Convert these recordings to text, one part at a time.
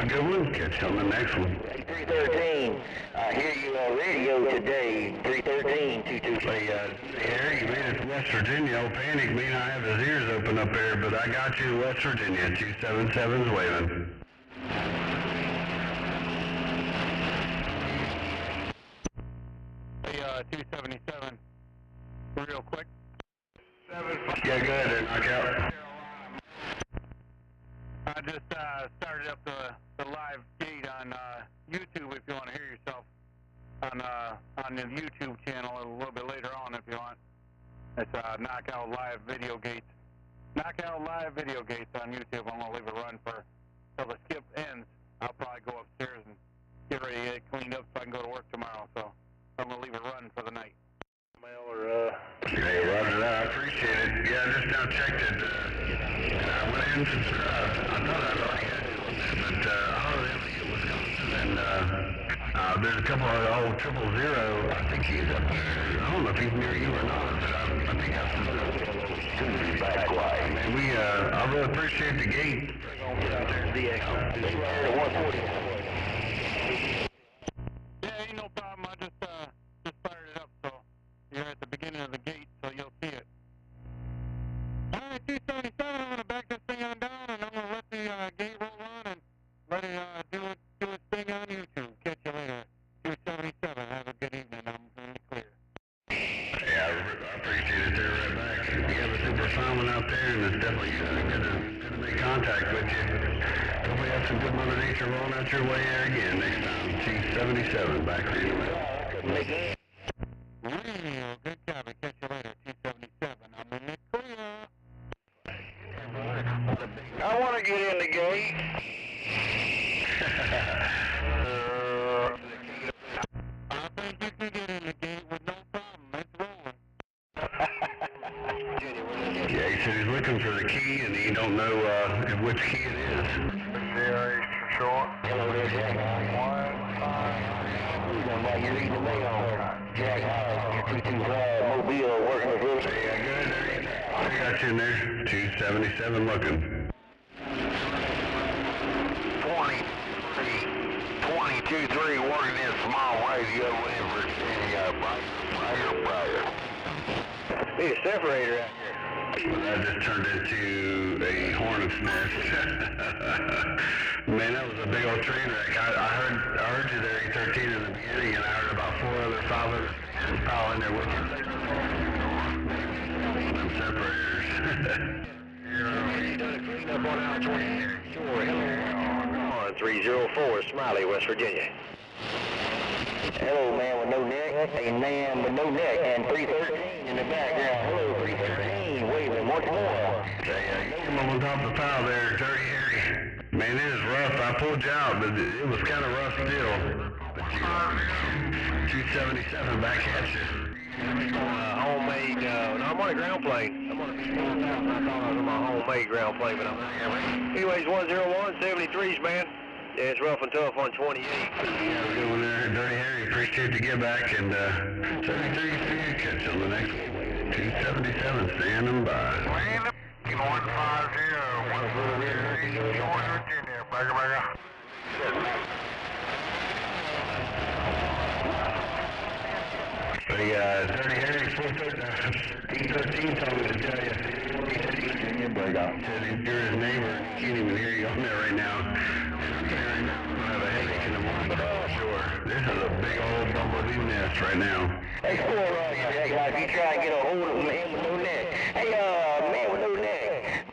a good one. Catch you on the next one. 313, I hear you on radio today. 313, 225. Hey, Harry, you made it to West Virginia. Old Panic may not have his ears open up there, but I got you to West Virginia. 277's waving. Hey, 277, real quick. Yeah, go ahead there, knockout. I just started up the live feed on YouTube if you want to hear yourself on the YouTube channel a little bit later on if you want. It's Knockout Live Video Gates. Knockout Live Video Gates on YouTube. I'm going to leave it run till the skip ends. I'll probably go upstairs and get ready to get it cleaned up so I can go to work tomorrow. So I'm going to leave it run for the night. Hey, roger that. I appreciate it. Yeah, I just now checked it. I went in and subscribed. I thought I'd already had it, but it was Wisconsin, and there's a couple of old 000. I think he's up there. I don't know if he's near you or not, but I think that's couldn't be back quiet. Man, I really appreciate the gate. Get out there and DX. At 140. Yeah, ain't no problem. I just fired it up, so you're at the beginning of the gate, so you'll see it. Alright, 277, I'm going to back this thing on down, and I'm going to let the gate roll on and let it do its thing on YouTube. Catch you later. 277, have a good evening. I'm going to clear. Yeah, I appreciate it there right back. You have a super fun one out there, and it's definitely good to make contact with you. Hopefully have some good Mother Nature rolling out your way there again next time. 277, back for you in a minute. Real good copy. Catch you later. 277, I'm in the clear. I want to get in the gate. I think you can get in the gate with no problem. It's rolling. Yeah, he said he's looking for the key, and he don't know which key it is. Yeah, short. Hello there, Jack. You're reading the mail. Jack High, 225 Mobile, working with him. Yeah, good. I got you in there. 277 looking. 22-3 working in small radio in Virginia. Brighter. Need a separator out here. That just turned into a hornet's nest. Man, that was a big old train wreck. I heard you there, 13 in the beginning, and I heard about 5 others piling there with you. Them separators. You done a cleanup on out 20. Sure, hello. 304, Smiley, West Virginia. Hello, man with no neck. A man with no neck. And 313 in the background. Hello, 313. Waving once more. Hey, come on top of the pile there, Dirty Harry. Man, it is rough. I pulled you out, but it was kind of rough still. But 277 back at you. Homemade, no, I'm on a ground plane. I'm on a I thought I was on my homemade ground plane, but I'm not. Anyways, 101, 73s, man. Yeah, it's rough and tough on 28. Yeah, good one there, Dirty Harry. Appreciate the get back, and 73, catch you on the next one. 277, standing by. 150, 150, Virginia, bagger. Hey, Dirty Harry, 813 told me to tell you. He said he's Virginia, but you're his neighbor. He can't even hear you on there right now. And I'm going to have a headache in the morning, for sure. This is a big old bumblebee nest right now. Hey, score Jack, like if you try and get a hold of a man with no neck. Hey, man with no neck.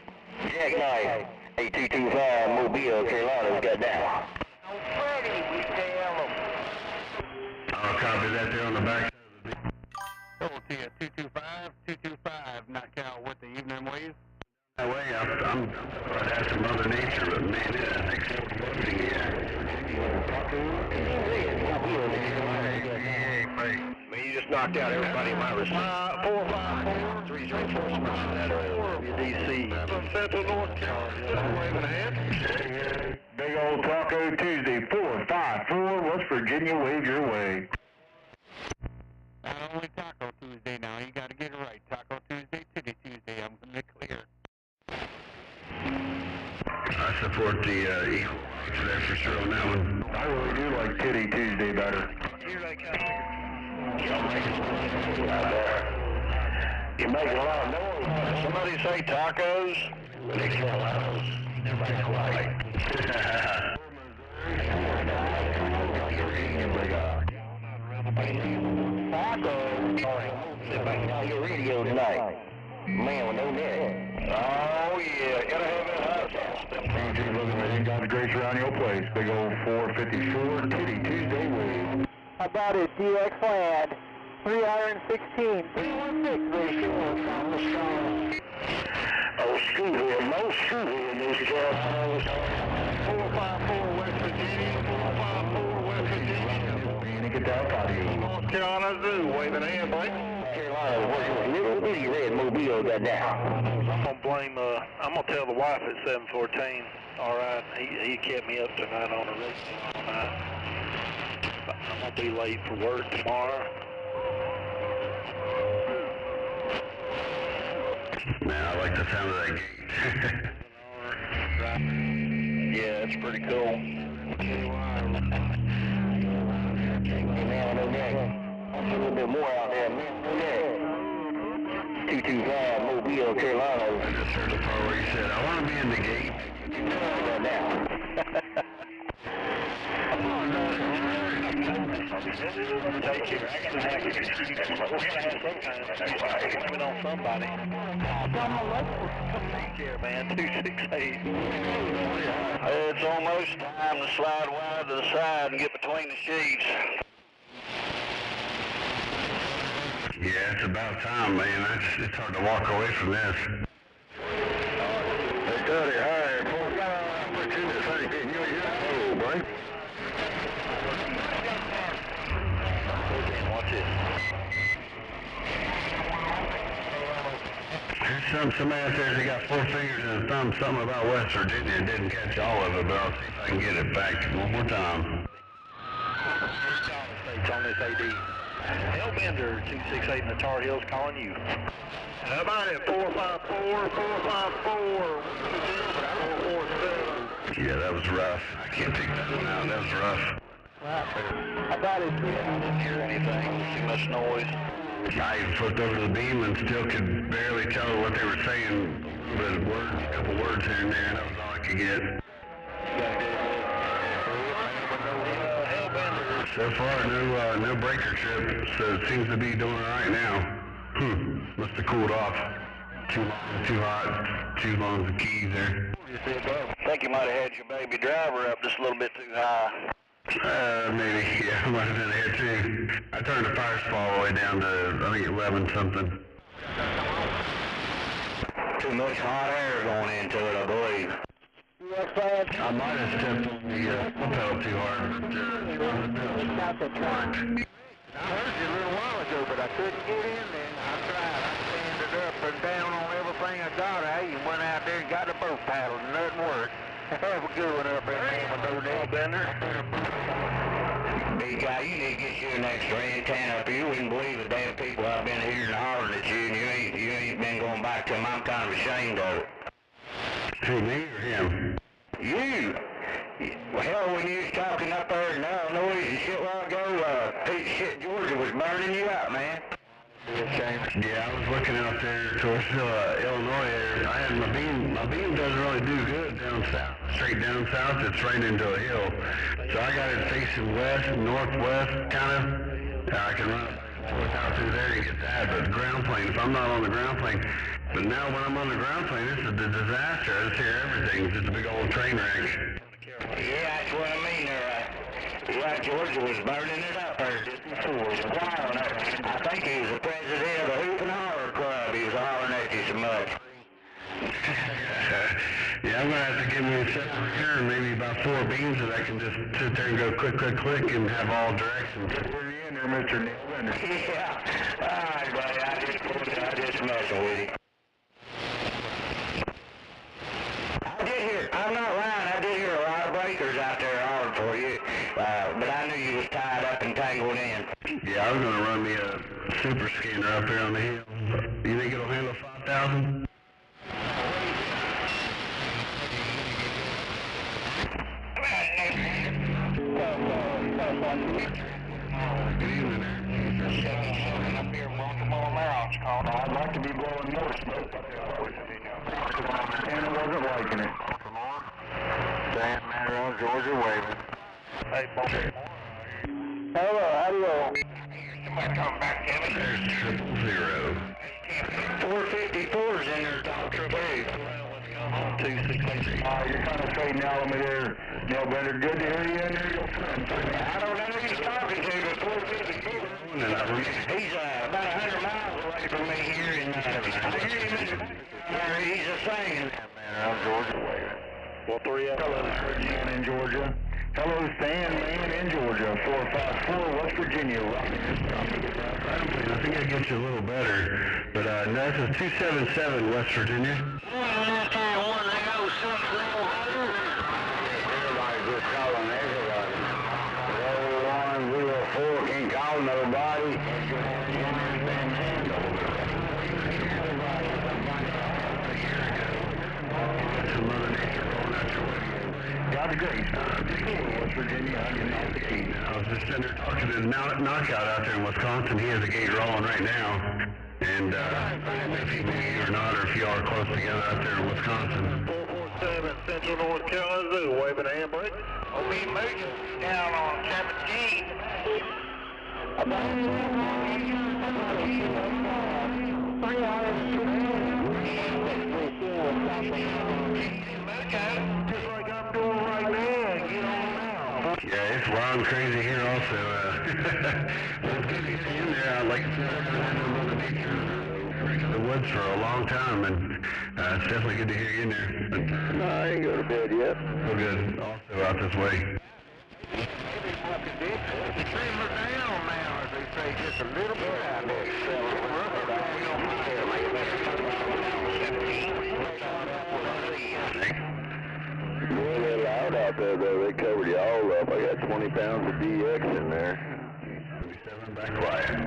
Jack Knight, 8225, Mobile, Carolina, we got down. Freddie, we tell them. I'll copy that there on the back. Hello to you, 225, knockout with the evening wave. That way, I'm right after Mother Nature, but man, it is exploding here. Man, you just knocked out everybody in my response. 454 304 DC. From Central North Carolina, waving a hand. Big old Taco Tuesday, 454, West Virginia, wave your way. Not only Taco Tuesday now, you got to get it right. Taco Tuesday, Titty Tuesday, I'm going to clear. I support the equal rights there for sure on that one. I really do like Titty Tuesday better. You make a lot of noise. Somebody say tacos? Everybody quiet. On your radio tonight. Man with no net. Oh yeah, gotta have that hot sauce. Andrew looking at God's grace around your place. Big old 454 Titty Tuesday wave. How about it, DX Land? 316, 316 ratio. Oh, Scooby, no Scooby in this job. 454 West Virginia, 454 West Virginia. Man, get that audio. North Carolina Zoo, waving hand, Blake. Carolina, working with little bitty red Mobile got down. I'm gonna tell the wife at 714. All right, he kept me up tonight on the radio all night. I'm gonna be late for work tomorrow. Man, I like the sound of that gate. Yeah, that's pretty cool. Hey man, no neck. A little bit more out there, man, no neck. 225 Mobile, Carolina. I just heard the part where you said, I want to be in the gate. Now. Take care. I gotta have it. We're gonna have sometimes. Put on somebody. Take care, man. 268. It's almost time to slide wide to the side and get between the sheets. Yeah, it's about time, man. It's hard to walk away from this. Hey, Daddy, hi. We're 230. Oh, boy. Watch this. There's somebody out there that got 4 fingers and a thumb, something about West Virginia, and didn't catch all of it, but I'll see if I can get it back one more time. States on this AD. Hellbender 268 in the Tar Heels calling you. How about it? 454, 454. 447. Yeah, that was rough. I can't take that one out. That was rough. How about it, I didn't hear anything. Too much noise. I even flipped over to the beam and still could barely tell what they were saying, but a couple words here and there, and that was all I could get. So far, no breaker trip, so it seems to be doing all right now. Must have cooled off. Too long, too hot, too long as the keys there. I think you might have had your baby driver up just a little bit too high. Maybe, yeah, I might have been there too. I turned the fire spot all the way down to, I think, 11 something. Too much hot air going into it, I believe. I might have stepped on the pedal too hard, but I heard you a little while ago, but I couldn't get in then. I tried. I standed up and down on everything I got. I even went out there and got the boat paddle, and nothing worked. Have a good one up there, man, with no neck bender. Big guy, you need to get you an extra antenna up here. You wouldn't believe the damn people I've been hearing hollering at you, and you ain't been going back to them. I'm kind of ashamed of it. who, me or him? You! Well, hell, when you was talking up there in Illinois and shit a while ago, shit, Georgia was burning you out, man. Yeah, I was looking out there towards Illinois area. I had my beam doesn't really do good down south. Straight down south, it's right into a hill. So I got it facing west, northwest, kind of. I can run out through there and get that, but ground plane, if I'm not on the ground plane. But now when I'm on the ground plane, this is a disaster. I just hear everything. It's just a big old train wreck. Yeah, that's what I mean. Yeah, Georgia was burning it up there just before. I think he was the president of the Hoop and Horror Club. He was hollering at you so much. Yeah, I'm going to have to give me a set over here and maybe about 4 beams that I can just sit there and go click, click, click and have all directions. Where are you in there, Mr. Neil? Yeah. All right, buddy. I just messing with you. I'm not lying. I did hear a lot of breakers out there hollering for you. But I knew you was tied up and tangled in. Yeah, I was going to run me a super scanner up here on the hill. You think it'll handle 5,000? 77 up here, multiple amounts called. I'd like to be blowing more smoke, but and I wasn't liking it. San Manuel, Georgia, waving. Hey, Baltimore. Hello, how do you go? Somebody come back to me. There's 000. 454's in there, Dr. B. 266. You're kind of fading out on me there, Neil Bender. Good to hear you in there, your friend. I don't know who he's talking to, but 454. He's about 100 miles away from me here in, I hear him he's a singing. Manuel, Georgia, waving. Well, 3 up. Hello, man in Georgia. Hello, Sandman in Georgia. 454, West Virginia. I think that gets you a little better. But no, this is 277 West Virginia. Everybody's just calling everybody. 0104 can't call nobody. God's grace. West Virginia, I was just sitting there talking to the knockout out there in Wisconsin. He has a gate rolling right now. And I don't know if he knew you or not, or if you are close together out there in Wisconsin. 447 Central North Carolina Zoo, waving a handbrake. We moved down on 17. Just like I'm doing right now. Get on now. Yeah, it's wild and crazy here also. It's good to get you in there. Like I said, I've been in the woods for a long time, and it's definitely good to hear you in there. No, I ain't go to bed yet. Oh, good. Also out this way. Simmer down now, as they say, just a little bit out there. Boy, they're loud out there, though. They covered you all up. I got 20 pounds of DX in there. 37 back quiet.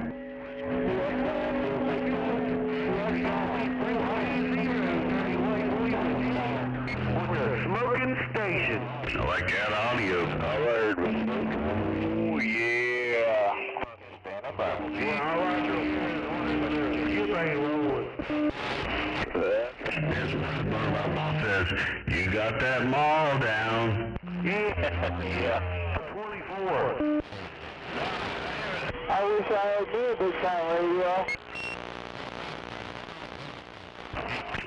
What's a smoking station? I like that audio. All I heard was smoking. Oh, yeah. As my boss says, you got that mall down. Yeah. 24. I wish I had you a big time radio.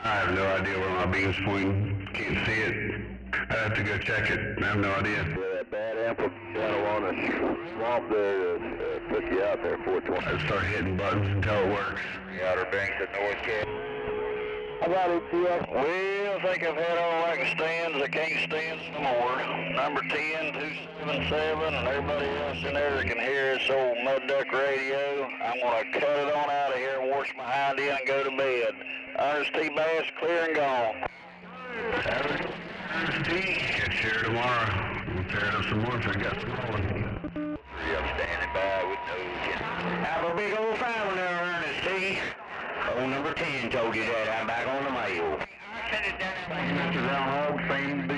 I have no idea where my beam's pointing. Can't see it. I have to go check it. I have no idea. Yeah, that bad amplifier, I don't want to swamp there to put you out there, 420. I start hitting buttons until it works. The Outer Banks of North Carolina. How about it, TX? Well, I think I've had all I can stand. I can't stand some more. Number 10, 277, and everybody else in there that can hear this old Mud Duck radio. I'm going to cut it on out of here and wash my hind end and go to bed. Ernest T. Bass, clear and gone. Ernest T. Get here tomorrow. We'll tear it up some more if I got some rolling. I'm standing by with no Have a big old family there, Ernest T. Oh, number 10 told you that. I'm back on the mail. Mr. Groundhog, same B.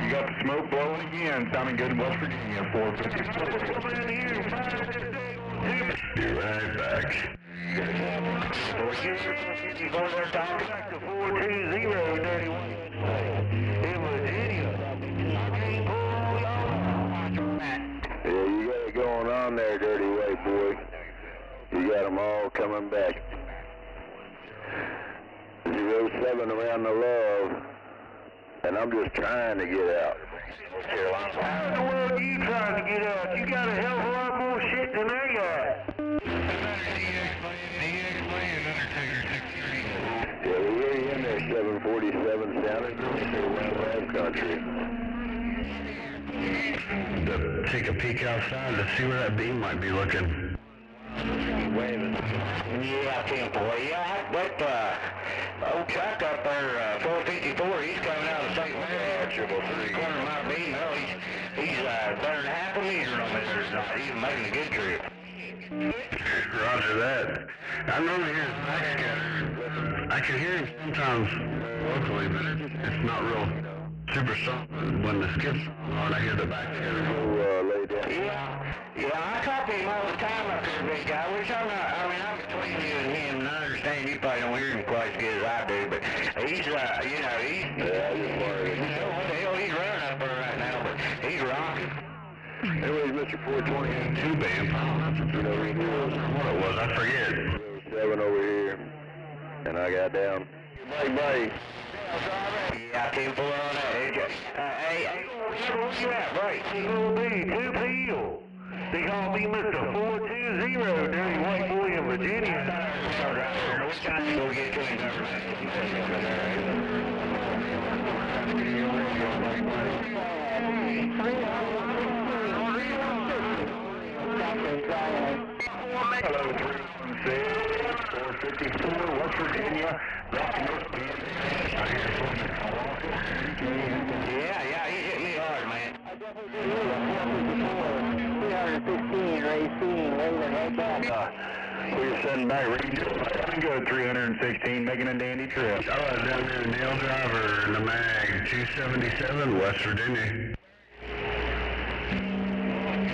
You got the smoke blowing again. Sounding good in West Virginia, 454. Be right back. Back to 420, it was idiot. Yeah, you got it going on there, Dirty White Boy. You got them all coming back. 07 around the love, and I'm just trying to get out. North Carolina. How in the world are you trying to get out? You got a hell of a lot more shit than I got. Yeah, we hear you in there, 747 sounding good around Lab Country. To take a peek outside to see where that beam might be looking. Waving. Yeah, 10-4. Yeah, but old truck up there, 454, he's coming out of St. Mary. Corner of my beam. Well, he's better than half a meter on this. He's making a good trip. Roger that. I'm over here in Backscatter. I can hear him sometimes locally, but it's not real super strong. When the skips on, I hear the Backscatter. Lay down. Yeah, I copy him all the time up there, big guy. Which I'm not, I mean, I'm between you and him, and I understand you probably don't hear him quite as good as I do, but he's, you know, he's, Yeah, I just wondered. you know, what the hell he's running up there right now, but he's rocking. Anyways, Mr. 420, Two band. you know What it was, I forget. 7 over here, and I got down. Bye. Yeah, 10-4 on that. Hey, where you at, right? He's gonna be 2 Peel. They call me Mr. 420 down in White Boy in Virginia. We're trying to go get to him. Hello, 316, 454, West Virginia. Yeah, he hit me hard, man. 316, Racine, waving right back. We're sitting back, reading. Good, 316, making a dandy trip. I was down there in Nail Driver in the mag, 277, West Virginia.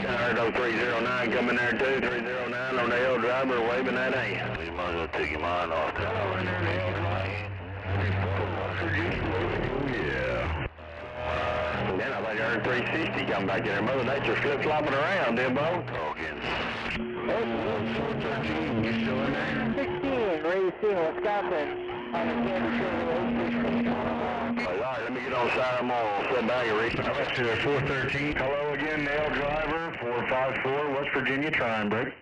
I heard 0309 coming there too, 309 on the L driver waving that A. You might as well take your mind off that. Yeah. And then I think I heard 360 come back in there. Mother Nature's flip-flopping around, Dimbo. Talking. 413, you still in there? 16, Racine, Wisconsin. On the All right, let me get on side. I'm on. Sit back and reach. I bet you there, 413. Hello again, Nail Driver, 454, West Virginia, try and break.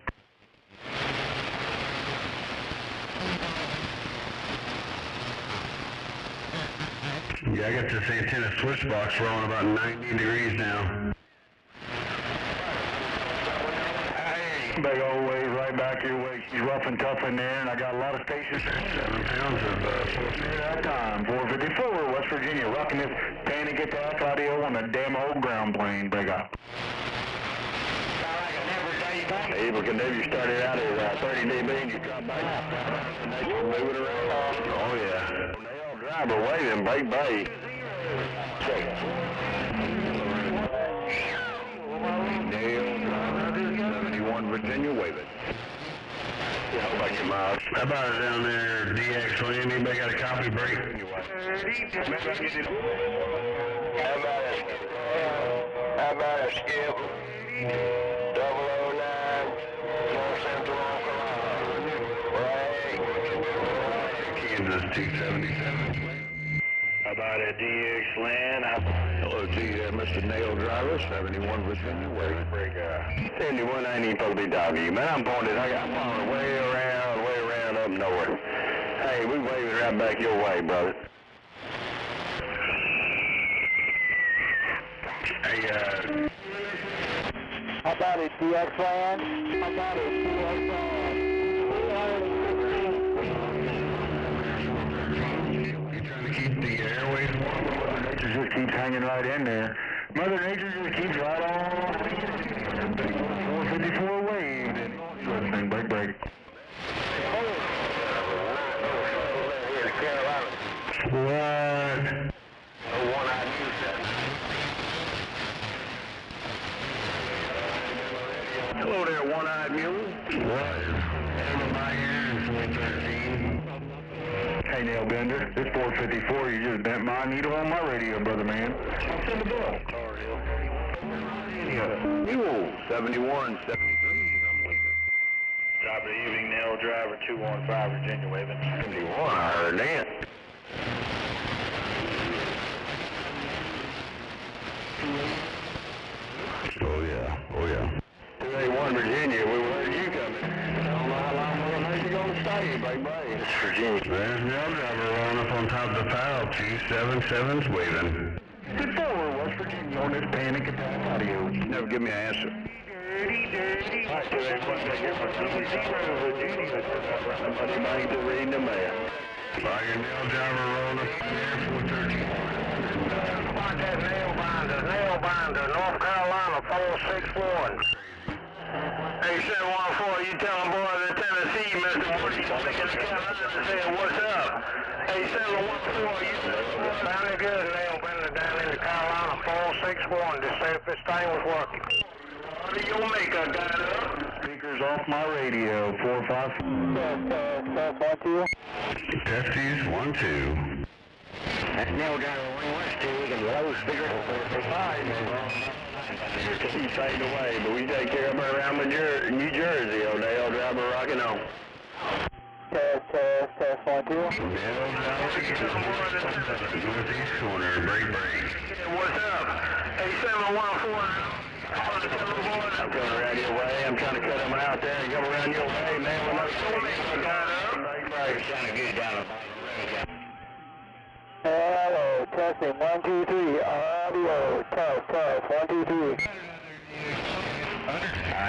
Yeah, I got this antenna switch box rolling about 90 degrees now. Big old wave right back your way. She's rough and tough in there, and I got a lot of stations. 7 pounds of At that time, 454, West Virginia, rocking this panic attack audio on a damn old ground plane. Break up. Able Canadia started out at 30 dB and you dropped back. And they moving around. Oh, yeah. Nail driver waving, break bay. Nail driver, 71 Virginia waving. How about your miles? How about it down there, DX Land? Anybody got a copy break? How about a skip? 009, North Central Kansas 277. How about a DX Land? Hello, Mr. Nail Driver, 71 Virginia waving. 71 ain't even supposed to be doggy, man. I'm pointed. I'm pointing way around up north. Hey, we waving right back your way, brother. Hey, How about it, DX Land? How about it, DX Land? you trying to keep the airways warm? Mother Nature just keeps hanging right in there. Mother Nature just keeps right on. 454 waved. And break. What? Hello there, one-eyed mule. My ear is 413. Hey, Nail Bender, this 454, you just bent my needle on my radio, brother man. What's in the bill? Tar Hill. Mule, 71, 73. Top of the evening, Nail Driver, 215 Virginia waving. 71, I heard that. Oh yeah. 281 Virginia, where are you coming? I don't know how long Mother Nature gonna stay, baby. It's Virginia. There's Nail Driver rolling up on top of the pile, 277's waving. Good forward, West Virginia, on this panic attack audio. Never give me an answer. Alright, 281, take care for 0 Virginia. Somebody might be reading the mail. By your Nail Driver rolling up there, 413. Contact nail binder, North Carolina 461. Hey, 714, you tell them boys in Tennessee, Mr. Woody, sticking the Carolina saying, what's up? Hey, 714, you sounding good, nail binder down in the Carolina 461 to see if this thing was working. Buddy, your maker got up. Speakers off my radio, 454. Test 1, 2. Testes, 1, 2. That's Neil Driver 112. We can low speaker. Keep fading away, but we take care of her around New Jersey, oh, Nail Driver rocking on. Test 1, 2. Nail Driver, northeast corner, break. What's up? Hey, 714. I'm coming around your way. I'm trying to cut them out there and come around your way, man. When I got up, break. Sounded good down the Hello, testing 1, 2, 3. Audio, test 1, 2, 3.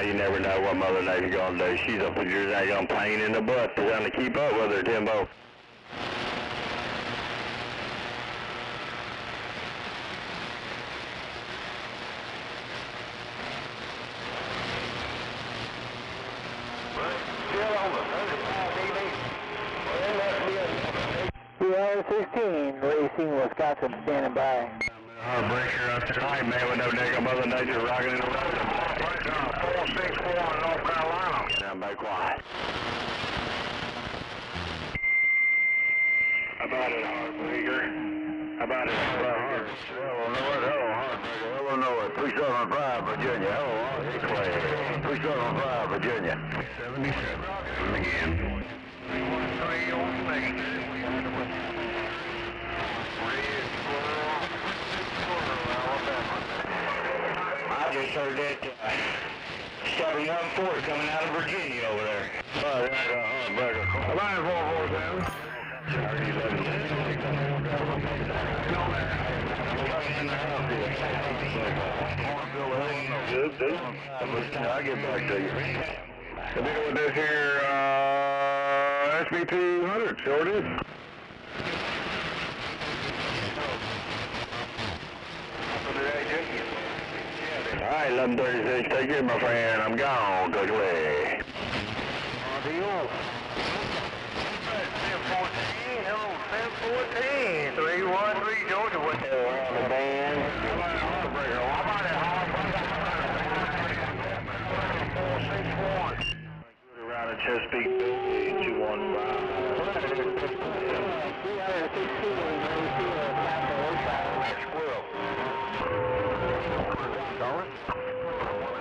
You never know what Mother Nature's gonna do. She's up with yours, ain't gonna pain in the butt trying to keep up with her, Timbo. CR16, Racing, Wisconsin, standing by. Heartbreaker out there. All right, man, with no nigga, Mother Nature rocking in the road. 461 North Carolina. Stand by quiet. About it, Heartbreaker. About it, Heartbreaker. Hello, Heartbreaker. Illinois, 375, Virginia. Hello, Clay. 375, Virginia. 77, again. 313 on Main. I just heard that 714 coming out of Virginia over there. Oh, that's a Heartbreaker. Line 447. Good, dude. I'll get back to you. I deal with this here, SB200, sure did. All right, 1136, take care, my friend. I'm gone, take it away. Adios. 1014, hello, 1014, 313, Georgia, what's on the band? How about that Heartbreaker? 461. Around at Chesapeake, 215. 316,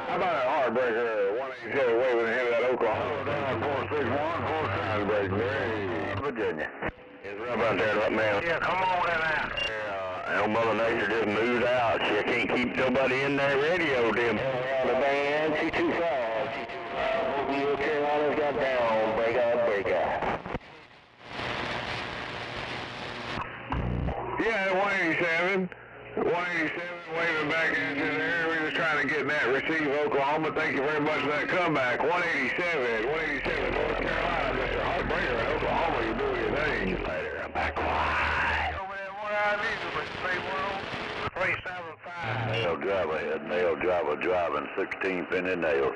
How about a Heartbreaker 187 waving ahead of that Oklahoma down 461, 463, Virginia. It's rough out there, man. Yeah, come on in there. Old Mother Nature just moved out. She can't keep nobody in that radio, Tim. The band 225. Mobile, Carolina's got down. Break up. Yeah, 187. 187 waving back into there. We was trying to get that receive Oklahoma. Thank you very much for that comeback. 187 North Carolina. Mr. Heartbreaker in Oklahoma. You doing your thing. Later, I'm back quiet. Over there, what I need was 375. Nail driver head, nail driver driving 16 penny nails.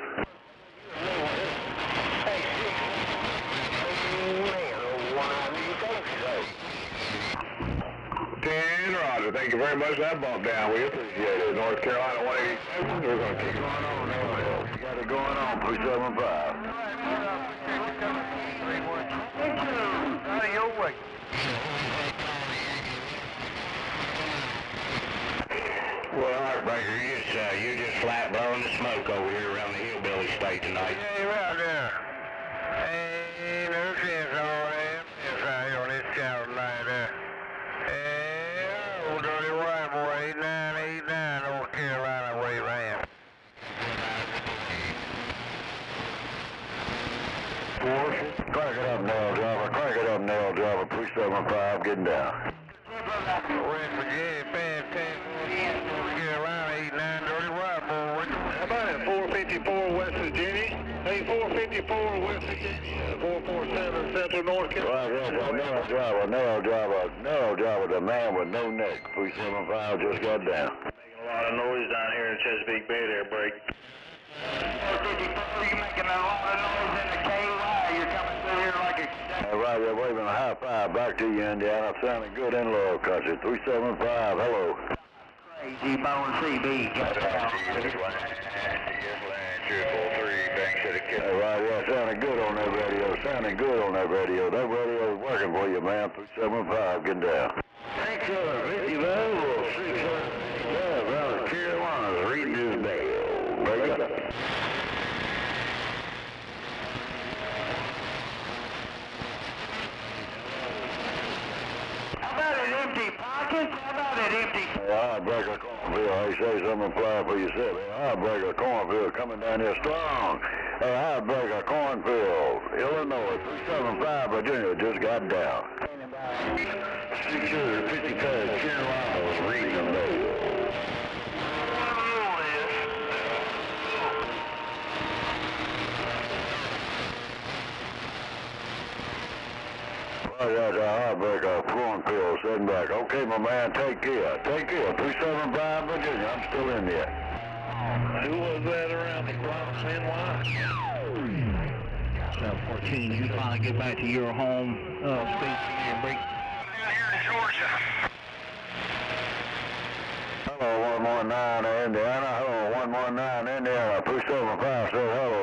Roger, thank you very much for that bump down. We appreciate it. North Carolina 187. We're going to keep going on now. We got it going on, 375. Out of your way. Well, Heartbreaker, you're just flat blowing the smoke over here around the hillbilly state tonight. Yeah, you're out there. Hey, no sense all that. It's out here on this channel line there. Old dirty white boy, 8989, North Carolina, where he ran. Crank it up, nail driver. Crank it up, nail driver. 375, getting down. West Virginia, Fan 10, North Carolina, 89, dirty white boy. How about it, 454 West Virginia? Hey, 454 West Virginia, 447 Central North Carolina. Nail driver, the man with no neck. 375 just got down. Making a lot of noise down here in Chesapeake Bay there, break. 454, you're making a lot of noise in the KY. You're coming through here like a... All right, we're waving a high five back to you, Indiana. Sounding good in low country. 375, hello. G-Bone CB. Right, yeah, sounding good on that radio. Sounding good on that radio. That radio is working for you, man. 375, get down. 655, 655, out of Carolina, reading his mail. Break up. How about an empty pocket? How about an empty... Heartbreaker Cornfield, hey, say something, apply for yourself. Hey, Heartbreaker Cornfield coming down here strong. Hey, Heartbreaker Cornfield, Illinois, 375, Virginia, just got down. 655, Carolina was reading the mail. I got the Heartbreaker Cornfield sitting back. Okay, my man, take care. Take care. 375 Virginia, I'm still in there. Who was that around the Bronx, NY? 14, you finally get back to your home station and break. Down here in Georgia. Hello, 119 Indiana. Hello, 119 Indiana. 375 said hello.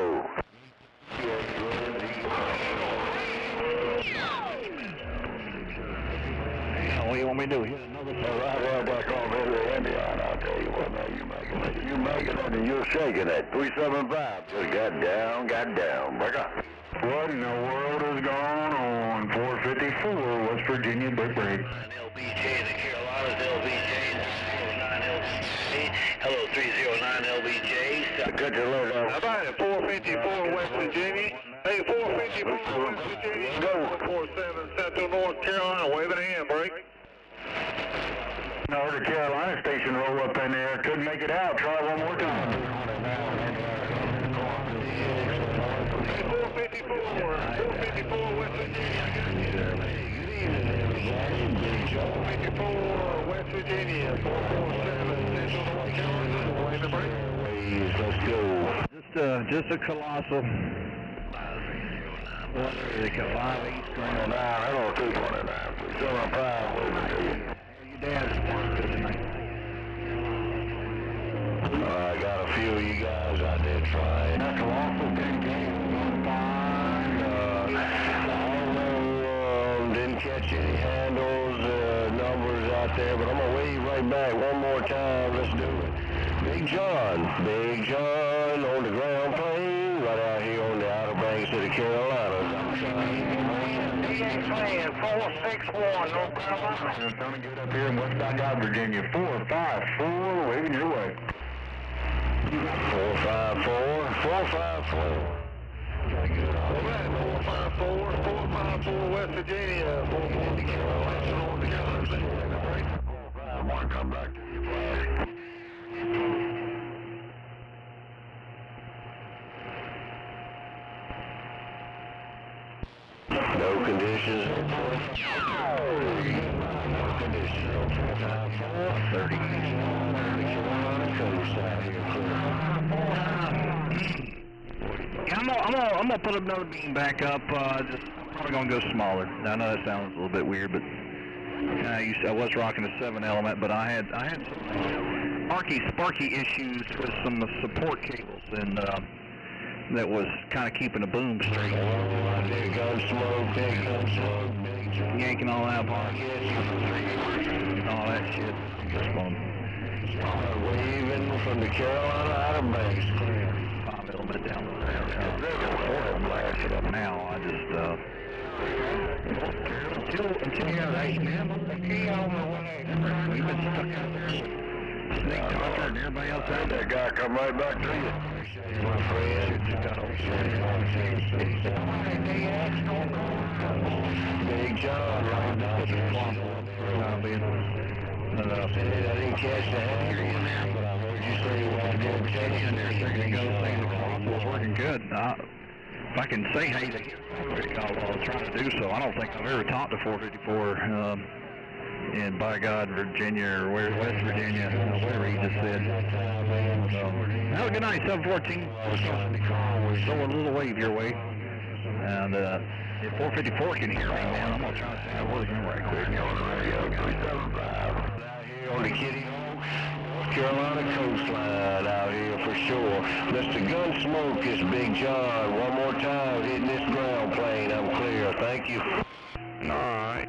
What do you want me to do? Hit another Right back on here in Indiana. I'll tell you what, now you making it. You making it and you're shaking it. 375 just got down, Break up. What in the world is going on? 454, West Virginia, big break. LBJ, the Carolinas, LBJ, 309 LBJ. Hello, 309 LBJ. Cut your leg off. How about it? 454 West Virginia. Hey, 454 West Virginia. Go. 47 Central North Carolina. Wave a handbrake. I heard a Carolina station roll up in there. Couldn't make it out. Try one more time. 454 West Virginia. 454 West Virginia. 447 Central North Carolina. Wave the brake. Let's go. Just a colossal. What is it? 5 East Grand. 29, hello, 229. 375, West Virginia. Your dad's good tonight. I got a few of you guys out there trying. That's awful. Didn't catch any handles, numbers out there, but I'm going to wave right back one more time. Let's do it. Big John on the ground plane, right out here on the Outer Banks of the Carolinas. I'm trying. Plan 461, North Carolina. Sounding good up here in West Dock, Virginia. 454, waving your way. 454. 454 West Virginia. 440 Carolina, North Carolina. One, come back to you, buddy. No conditions. No conditions on 454. 30 coast out here. Yeah, I'm gonna put another beam back up. Just probably gonna go smaller. Now, I know that sounds a little bit weird, but I was rocking a 7 element, but I had some sparky issues with some support cables, and that was kind of keeping the boom straight. Big gun smoke, Yanking all that apart. All that shit. Just one. Waving from the Carolina Outer Banks. 5 element down there. 4 element blasted up now. I just until you're right now, we've been stuck out there. Snake Doctor and everybody else out there. That guy come right back to you. My friend. Big John, right now. I didn't catch the hanger in there, but I heard you say what I didn't catch in there. There you go. It's working good. If I can say hey to him, I'll try to do so. I don't think I've ever talked to 454 in, by God, Virginia or West Virginia, whatever he just said. Have a good night, 714. Throw a little wave your way. And if 454 can hear me, man, I'm going to try to say a word in right quick. Out here on the Kitty Hawk. Carolina coastline out here for sure. Mr. Gunsmoke is Big John. One more time, hitting this ground plane. I'm clear. Thank you. Alright,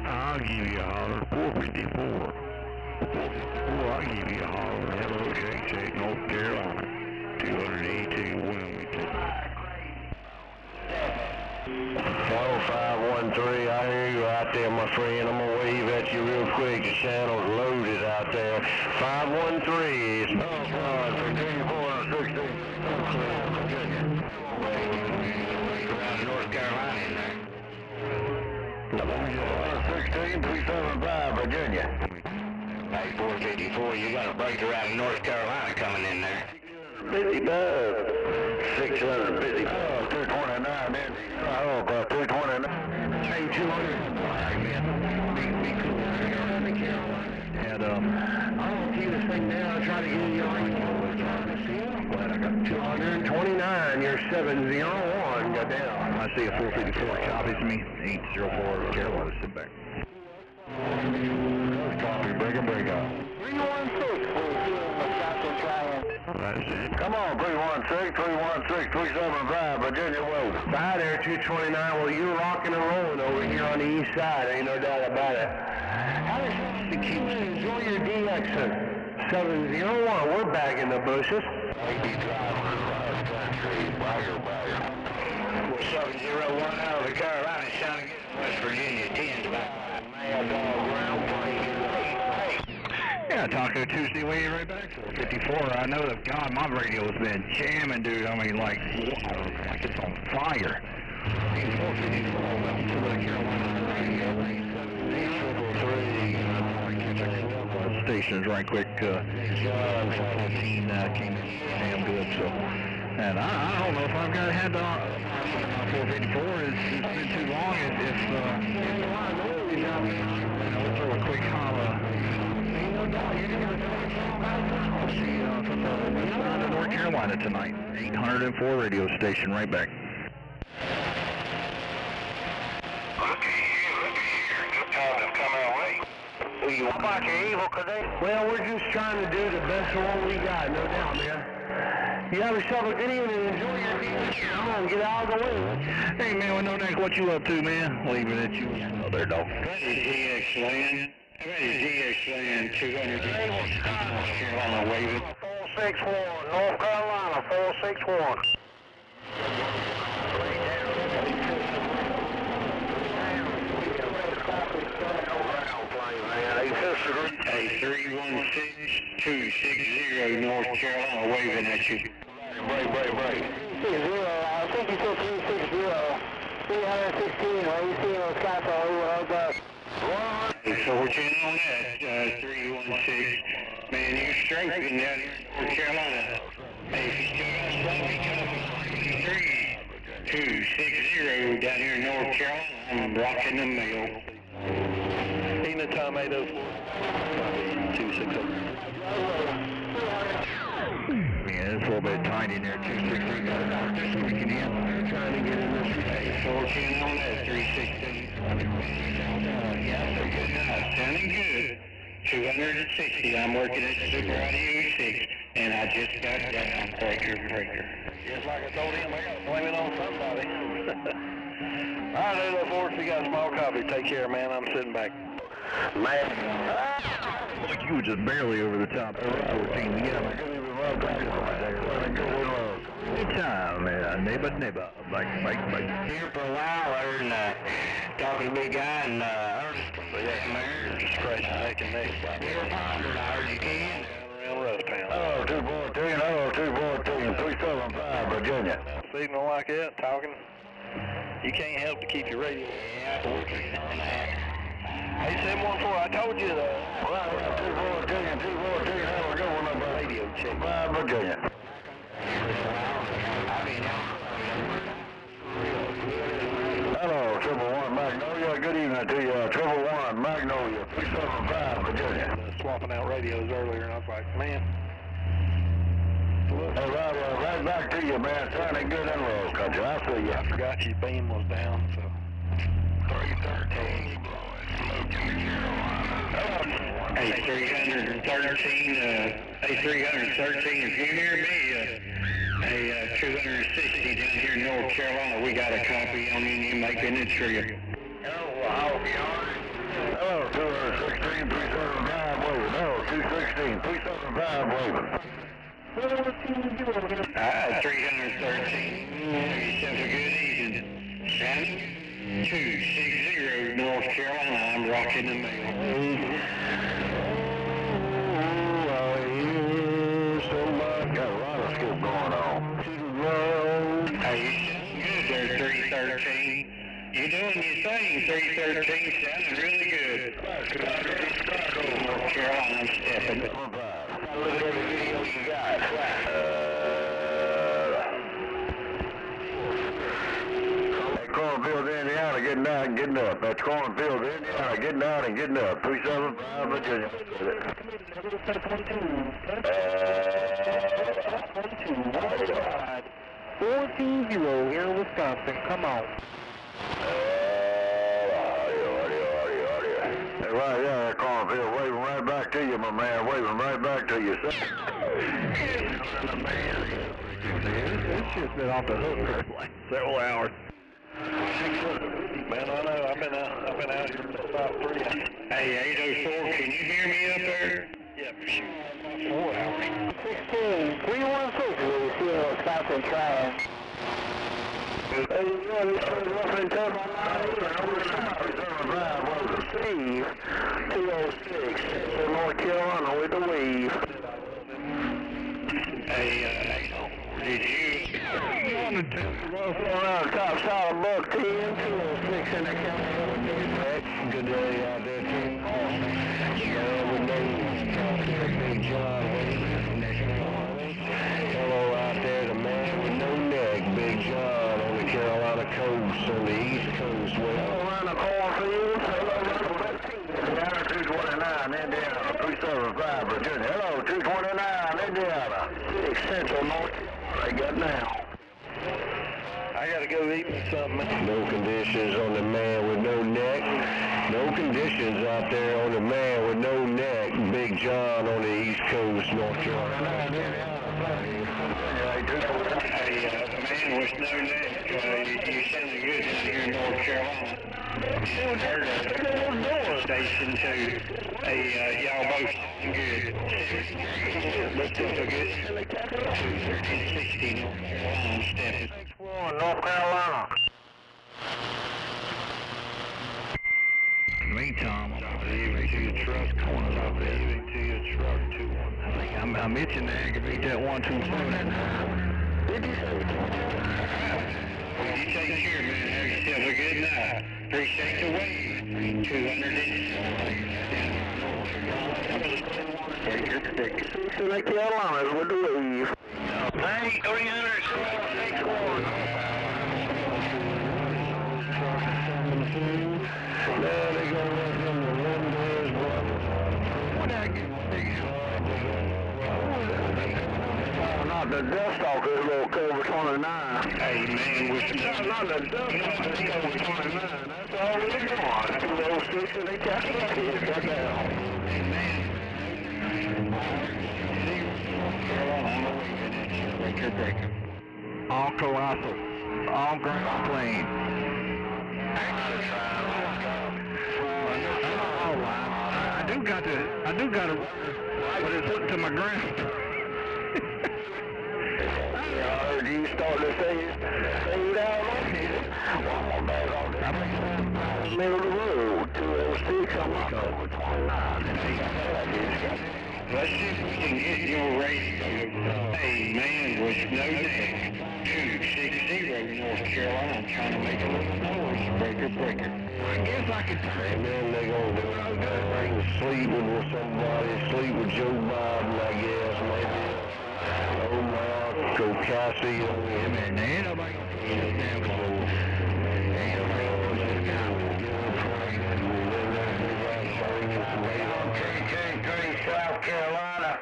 I'll give you a holler. 454. 454, I'll give you a holler. Hello, Shake, North Carolina. 282 Wilmington. 10513, I hear you out there, my friend. I'm gonna wave at you real quick. The channel's loaded out there. 513 is Virginia 416. North Carolina in there. 16375 Virginia. 8454, you got a breaker out of North Carolina coming in there. 55. 650. Oh, 229 then. Oh, about 229. Hey, 200. And, I'll keep this thing down. I'll try to get you on. I'm glad I got 229. You're 701. Got down. I see a 454 copies me. 804 Carolina, sit back. Copy, break up. 316, That's it. Come on, 316, 375, Virginia Road. Bye there, 229. Well, you're rocking and rolling over here on the east side. Ain't no doubt about it. How does the kids enjoy your DXing? 701, we're back in the bushes. We're 701 out of the Carolina, sounding good in West Virginia. 10's back. Mad Dog ground plane. Yeah, Taco Tuesday waiting right back. 54. I know that, God, my radio has been jamming, dude. I mean, like it's on fire. 454, welcome to the Carolina radio. 833. Stations right quick. John 15 came in damn good. So, and I don't know if I've got had 454. It's been too long. We'll throw a quick holla. I'll see you from the west side of North Carolina tonight. 804 radio station right back. Looky here. Good time to come our way. How about your evil cadet? Well, we're just trying to do the best of what we got, no doubt, man. You have yourself a good evening and enjoy your day. Come on, get out of the way. Hey, man, we know that. What you up to, man? Leaving at you. Oh, there, dog. GX land. GX land 200. North Carolina waving. 461, North Carolina 461. Hey, 316-260 North Carolina waving at you. Break. 0, I think you said 360. 316, what you see on Skyfall, So we're checking on that, 316. Man, you're straight getting down here in North Carolina. Hey, if you still got something coming, 260 down here in North Carolina, I'm rocking the mail. Tina Tom 804. 260. Yeah, it's a little bit tight in there. 260. They're squeaking in. They're trying to get in this. So we're checking on that, 316. Yeah, they're good enough. Sounding good. 260. I'm working at Super Radio 6, and I just got down. Breaker. Just like I told him, I got to blame it on somebody. All right, 804, if you got a small copy, take care, man. I'm sitting back. Man. You were just barely over the top. 14. Yeah, good time, man. Neighbor. Bike. Here for a while, I heard talking to a big guy, and Ernest from the mayor just scratching neck and neck. Here, I heard you can. Down around Rusttown. Oh, 214, 375, Virginia. Signal like that, talking. You can't help to keep your radio. Yeah, I'm working on that. Hey, 714, I told you that. Well, 214, have a good one up radio check. Bye, Virginia. Hello, 111 Magnolia. Good evening to you. 111 Magnolia, 375, Virginia. Swapping out radios earlier, and I was like, man. Hey, right back to you, man. Sounding good in Rose Country. I see you. I forgot your beam was down, so. 313, you blowing smoke in the Carolina. Hello, A313, if you hear me, a 260 down here in North Carolina, we got a copy on you making it for you. Hello, 216, 375 waving. Hello, 216, 375 waving. 313, have yourself a good evening. Shannon, 260 North Carolina, I'm rocking the mail. Got a lot of scoop going on. Hey, you sound good there, 313. You're doing your thing, 313, sounding really good. North Carolina, I'm stepping. Look at every video you got. That Cornfield, Indiana, getting out and getting up. That's Cornfield, Indiana, getting out and getting up. 375 Virginia. 14-0 here in Wisconsin. Come on. Right there, Cornfield, waving right back to you, my man, waving right back to you, sir. It's just been off the hook for like several hours. Man, I know. I've been out here for about 3 hours. Hey, 804, can you hear me up there? Yeah, for sure. About 4 hours. 16, 316, we see Wisconsin trying. Roughly tough on 206, so North Carolina with the wave. Hey, did you? Around top side of Buck 10, 206 in the county. Good day out there, too. Big John hello out there, the man with no neck, Big John on the Carolina coast, on the east coast. Well, around the cornfield, hello, 229, Indiana, 375, Virginia. Hello, 229, Indiana, 6 Central North Carolina, got now. I gotta go eat something. No conditions on the man with no neck. No conditions out there on the man with no neck. Big John on the East Coast, North Carolina. Hey, man with no neck, you sounded good down here in North Carolina. Heard station 2. Hey, y'all both sound good. Let's do a good 260 North Carolina, I'm stepping. North Carolina. Meantime, Drop it even to your truck. Drop it even to your truck. 219. I'm itching to aggravate that 127. Well, you take care, man. Have yourself a good night. Appreciate the wave. 200 North Carolina with the wave. Hey, 361. There they go, from the windows, what did I get? Not the dust off this little Cobra 29. Hey, man, with the Not the dust off this Cobra 29. That's all we're doing. 206 and they got it. Got down. Hey, man. Breaker. All colossal. All ground plane. I do got to, but it's hooked to my ground. I heard you start to say down on here. I'm in the middle of the road. 206, I'm like, oh, 29. Let's see if we can get your radio. Hey, man with no neck. 260 North Carolina. I'm trying to make a little noise. Breaker. I guess I could. Hey, man, they gonna do it. I'm gonna sleeping with somebody. Sleep with Joe Biden, I guess, maybe. Oh, Marco Cassie. Yeah, man, there ain't nobody gonna do this damn cold. South Carolina.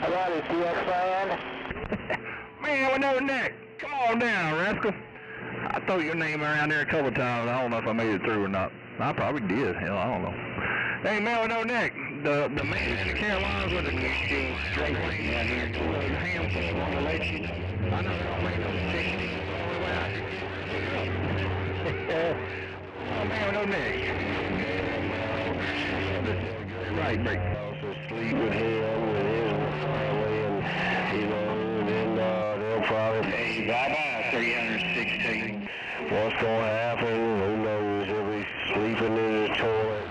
How about it, CX-5? Man with no neck. Come on down, rascal. I threw your name around there a couple times. I don't know if I made it through or not. I probably did. Hell, I don't know. Hey, Melvin O'Neck, the man in the Carolinas with the straight lane down here, the handful want to let you know. I know they don't make no 60 all the way out here. Oh, Melvin O'Neck. Right, break. Also sleep with him, with his family, and, you know, then they'll probably... Hey, bye-bye, 316. What's going to happen? Who knows? He'll be sleeping in his toilet.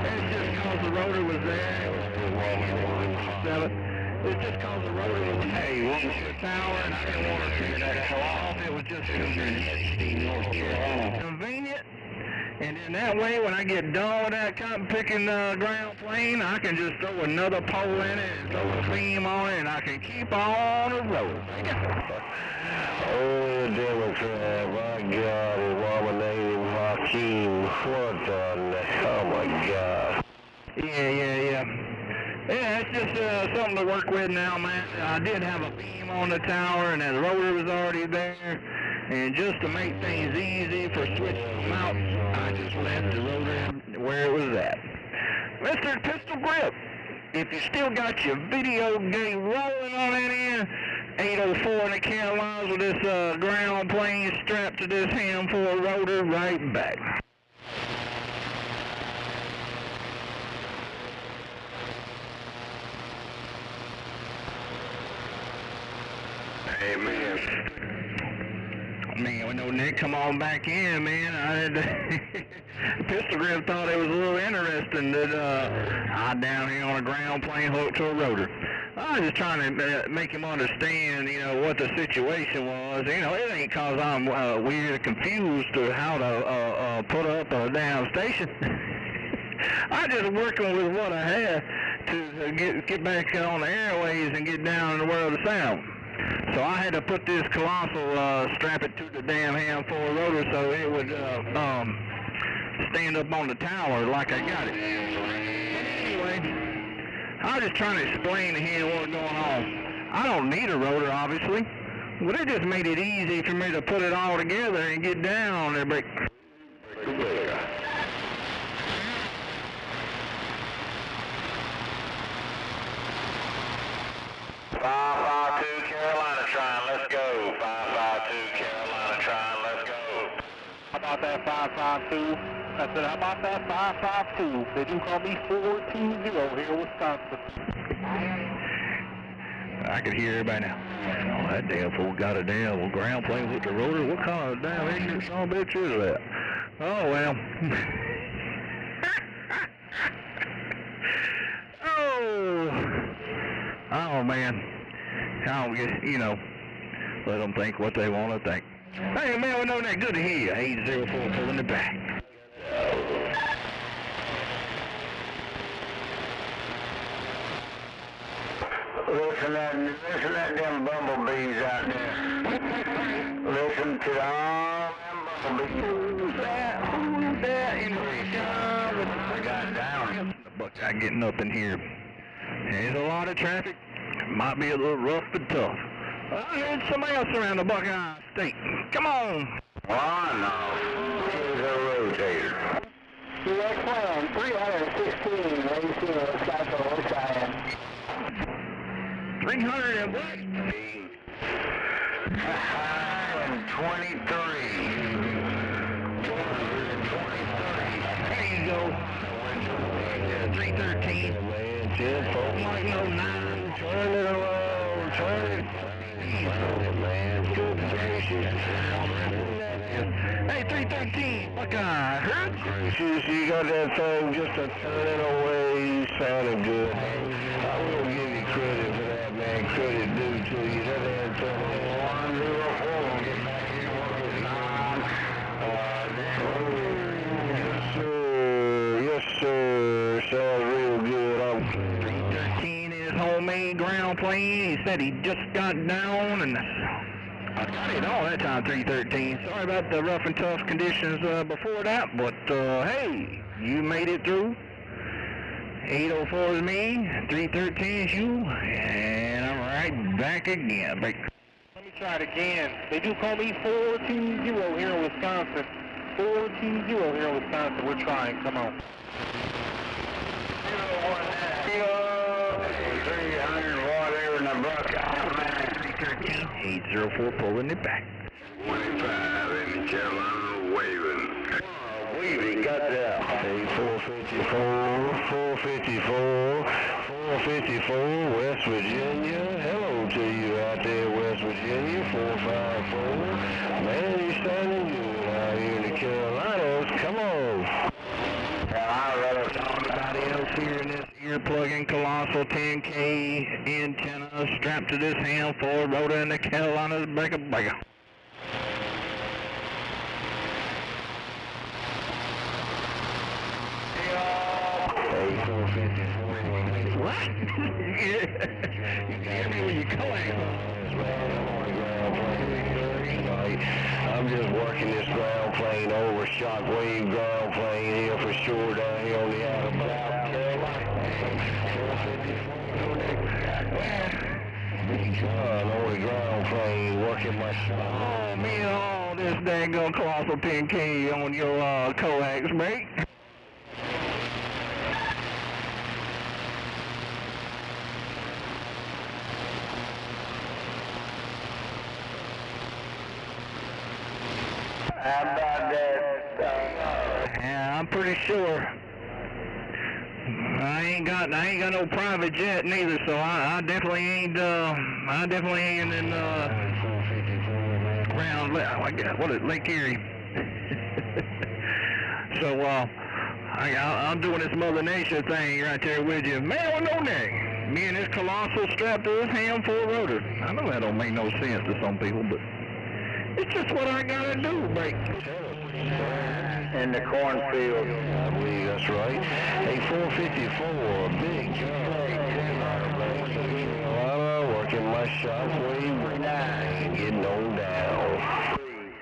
It's just because the rotor was there. It's just because the rotor was there. Hey, welcome to the tower, and I didn't want to take that off. It was just North Carolina. Convenient. And then that way, when I get done with that cotton picking ground plane, I can just throw another pole in it and throw a beam on it, and I can keep on the road. Oh, the Democrat, my God, abominating Hakeem. What the... Oh, my God. Yeah, it's just something to work with now, man. I did have a beam on the tower, and the rotor was already there. And just to make things easy for switching them out, I just left the rotor where it was at. Mr. Pistol Grip, if you still got your video gate rolling on that end, 804 in the Carolinas with this ground plane strapped to this handful rotor right back. Amen. Man, we know Nick, come on back in, man. Pistol Grip thought it was a little interesting that I down here on a ground plane hooked to a rotor. I was just trying to make him understand, you know, what the situation was. You know, it ain't because I'm weird or confused to how to put up a damn station. I just working with what I had to get back on the airways and get down in the world of sound. So I had to put this colossal, strap it to the damn handful rotor so it would stand up on the tower like I got it. Anyway, I was just trying to explain to him what's going on. I don't need a rotor, obviously, but it just made it easy for me to put it all together and get down there. Break. 552 Carolina trying, let's go. 552 Carolina trying, let's go. How about that 552? I said, how about that 552? They do call me 420 here in Wisconsin. I could hear everybody now. Oh, that damn fool got a damn ground plane with the rotor. What kind of damn ignorant son of a bitch is that? Oh, well. Oh, man. I don't get, you know, let them think what they want to think. Hey, man, we know that. Good to hear you. 804 pulling it back. Listen to them bumblebees out there. Listen to all them bumblebees. Who's that? I got down. The Buckeye getting up in here. There's a lot of traffic. Might be a little rough but tough. I heard somebody else around the Buckeye State. Come on. Oh, no. Here's a rotator. Direct plan, 316, what do you see on the sky for West Cheyenne? 300 and what? 123. 223. There you go. 313. Like no 9. Turn it around, turn it. Man, good gracious. Hey, 313. Buckeye. Heard You got that thing just a turn it away. You sounded good. I will give you credit for that, man. Credit due to you. That damn thing was 104. Get back here and work at 9. Yes, sir. Sounds real good. 313 is homemade ground plane. He said he just got down and I got it all that time, 313. Sorry about the rough and tough conditions before that, but hey, you made it through. 804 is me, 313 is you, and I'm right back again. Break. Let me try it again. They do call me 420 here in Wisconsin. 14-0 here in Wisconsin. We're trying. Come on. 300 watt air in the Buckeye. 804 pulling it back. 25 in the Carolina waving. Weaving got that. Hey, 454, West Virginia. Hello to you out there, West Virginia, 454. Man, you sounding good out here in the Carolinas. Come on. Anybody else here in this ear-plugging Colossal 10K antenna strapped to this ham for rotor in the Carolinas? Breaker. What? You hear me when you coax. I'm just working this ground plane over, shockwave ground plane here for sure down here on the outer South Carolina. On the ground plane, working my shot. Oh, man, all this daggone Colossal 10K on your coax break. How about that? Yeah, I'm pretty sure. I ain't got no private jet neither, so I definitely ain't in ground. What is Lake Erie? So I'm doing this Mother Nature thing right there with you, man. With no neck. Me and this Colossal strapped to this ham full rotor. I know that don't make no sense to some people, but it's just what I gotta do, break. In the cornfield. I believe that's right. Hey, 454, big working my shockwave 9, getting on down.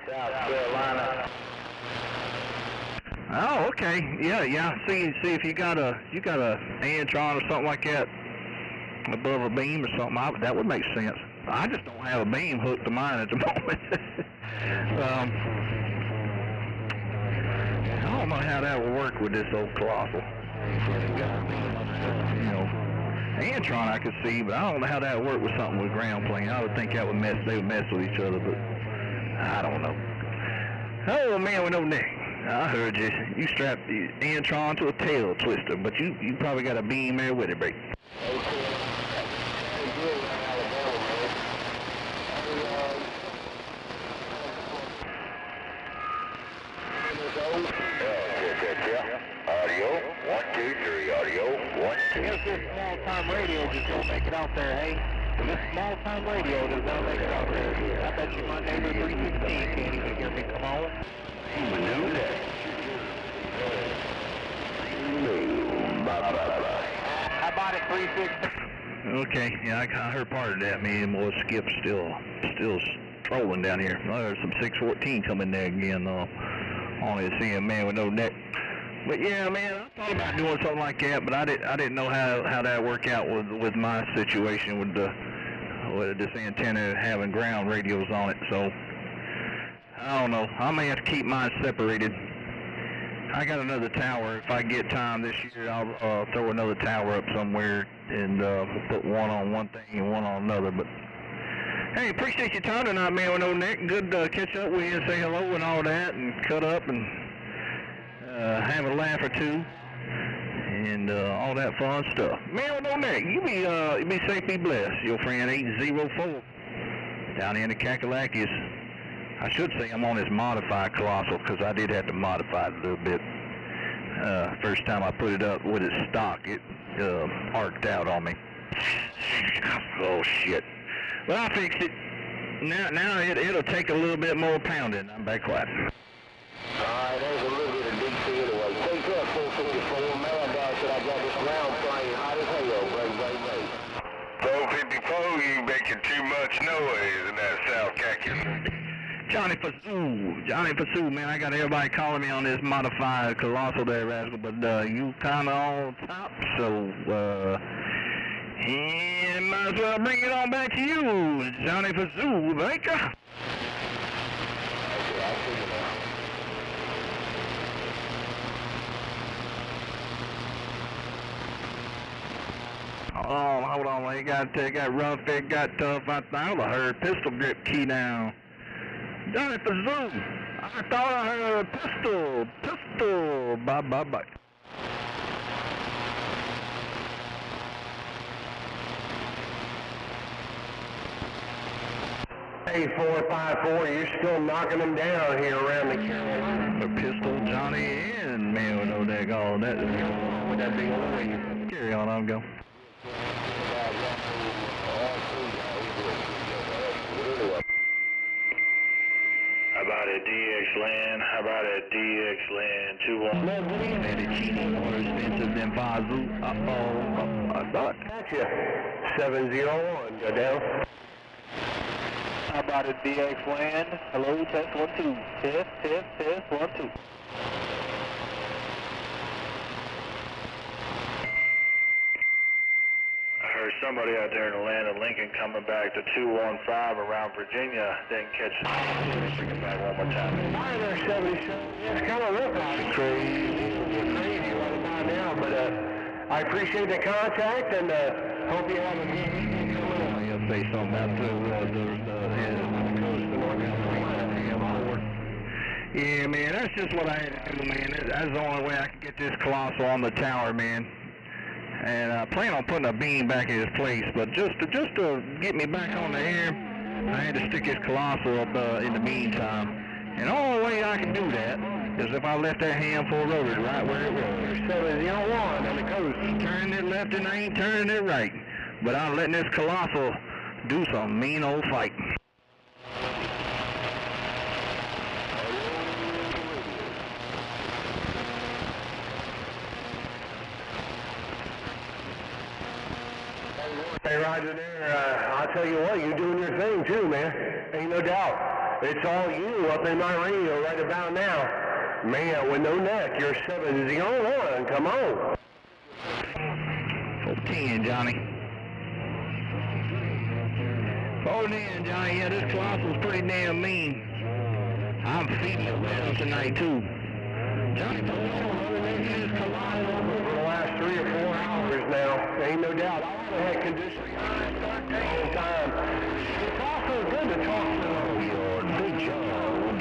South Carolina. Oh, okay. Yeah. See if you got a Antron or something like that above a beam or something, that would make sense. I just don't have a beam hooked to mine at the moment. I don't know how that will work with this old Colossal. You know, Antron I could see, but I don't know how that would work with something with ground plane. I would think they would mess with each other, but I don't know. Oh, man with no neck. I heard you. You strapped the Antron to a tail twister, but you probably got a beam there with it, break. Audio, 1, 2, 3, audio, 1, 2. Here's this small-time radio just don't make it out there, hey? This small-time radio does not make it out there. I bet you my neighbor 316 can't even hear me. Come on. How about it, 316? Okay, yeah, I heard part of that. Me and boy Skip still strolling down here. I heard some 614 coming there again on his seeing man with no neck. But yeah, man, I thought about doing something like that, but I didn't know how that work out with my situation with this antenna having ground radios on it. So I don't know. I may have to keep mine separated. I got another tower. If I get time this year, I'll throw another tower up somewhere and put one on one thing and one on another. But hey, appreciate your time tonight, man with no neck. Good to catch up with you and say hello and all that and cut up and have a laugh or two and all that fun stuff. Man with no neck, you be safe, be blessed. Your friend 804 down in the Kakalakis. I should say I'm on this modified Colossal because I did have to modify it a little bit. First time I put it up with its stock, it arced out on me. Oh shit! But I fixed it. Now it'll take a little bit more pounding. I'm back quiet. Alright, there's a little bit of DC anyway. Take care, 454. Man, dog said I got this ground plane hot as hell. Wait. 454, you making too much noise in that South Khaki. Johnny Pursuit, man, I got everybody calling me on this modified Colossal there, Rascal, but you kind of on top, so and might as well bring it on back to you, Johnny Pursuit, Baker. hold on. It got rough, it got tough. I thought I heard pistol grip key now. Johnny for Zoom. I thought I heard a pistol. Bye. Hey, 454, you're still knocking them down here around the Carolina. A pistol, Johnny, and man with no daggone. That is With that big old ring. carry on, I'm going. How about a DX land? How about a DX land? 2-1. Medicine more expensive than Fazoo. I thought. Gotcha. 701, go down. How about a DX land? Hello, test 1 2. Test 1 2. I heard somebody out there in the land of Lincoln coming back to 215 around Virginia. Didn't catch it. Bring it back one more time. Hi there, 77. It's kind of rough out. It's crazy right about now, but I appreciate the contact and hope you have a good weekend coming up. I'll say something about the coast of North Carolina. Yeah, man, that's just what I had to do, man. That's the only way I can get this Colossal on the tower, man. And I plan on putting a beam back in his place, but just to get me back on the air, I had to stick his Colossal up in the meantime. And the only way I can do that is if I left that handful rotor right where it was. 701 on the coast. Turning it left and I ain't turning it right. But I'm letting this Colossal do some mean old fight. Hey, Roger there. I'll tell you what, you're doing your thing too, man. Ain't no doubt. It's all you up in my radio right about now. Man, with no neck, you're 701. Come on. 14, Johnny. 14, Johnny. Yeah, this Colossal's pretty damn mean. I'm feeding it well tonight, too. Johnny, this Colossal For the last 3 or 4 hours now, ain't no doubt. I had conditioning all the time. It's also good to talk to your big job.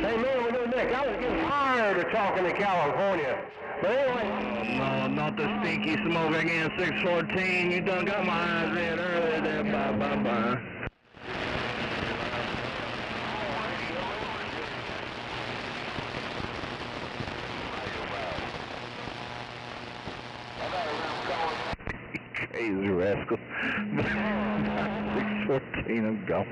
Hey, man, with no neck, I was getting tired of talking to California. But anyway. No, not the stinky smoke again, 614. You done got my eyes red earlier there. Bye. Crazy rascal. 614, I'm going.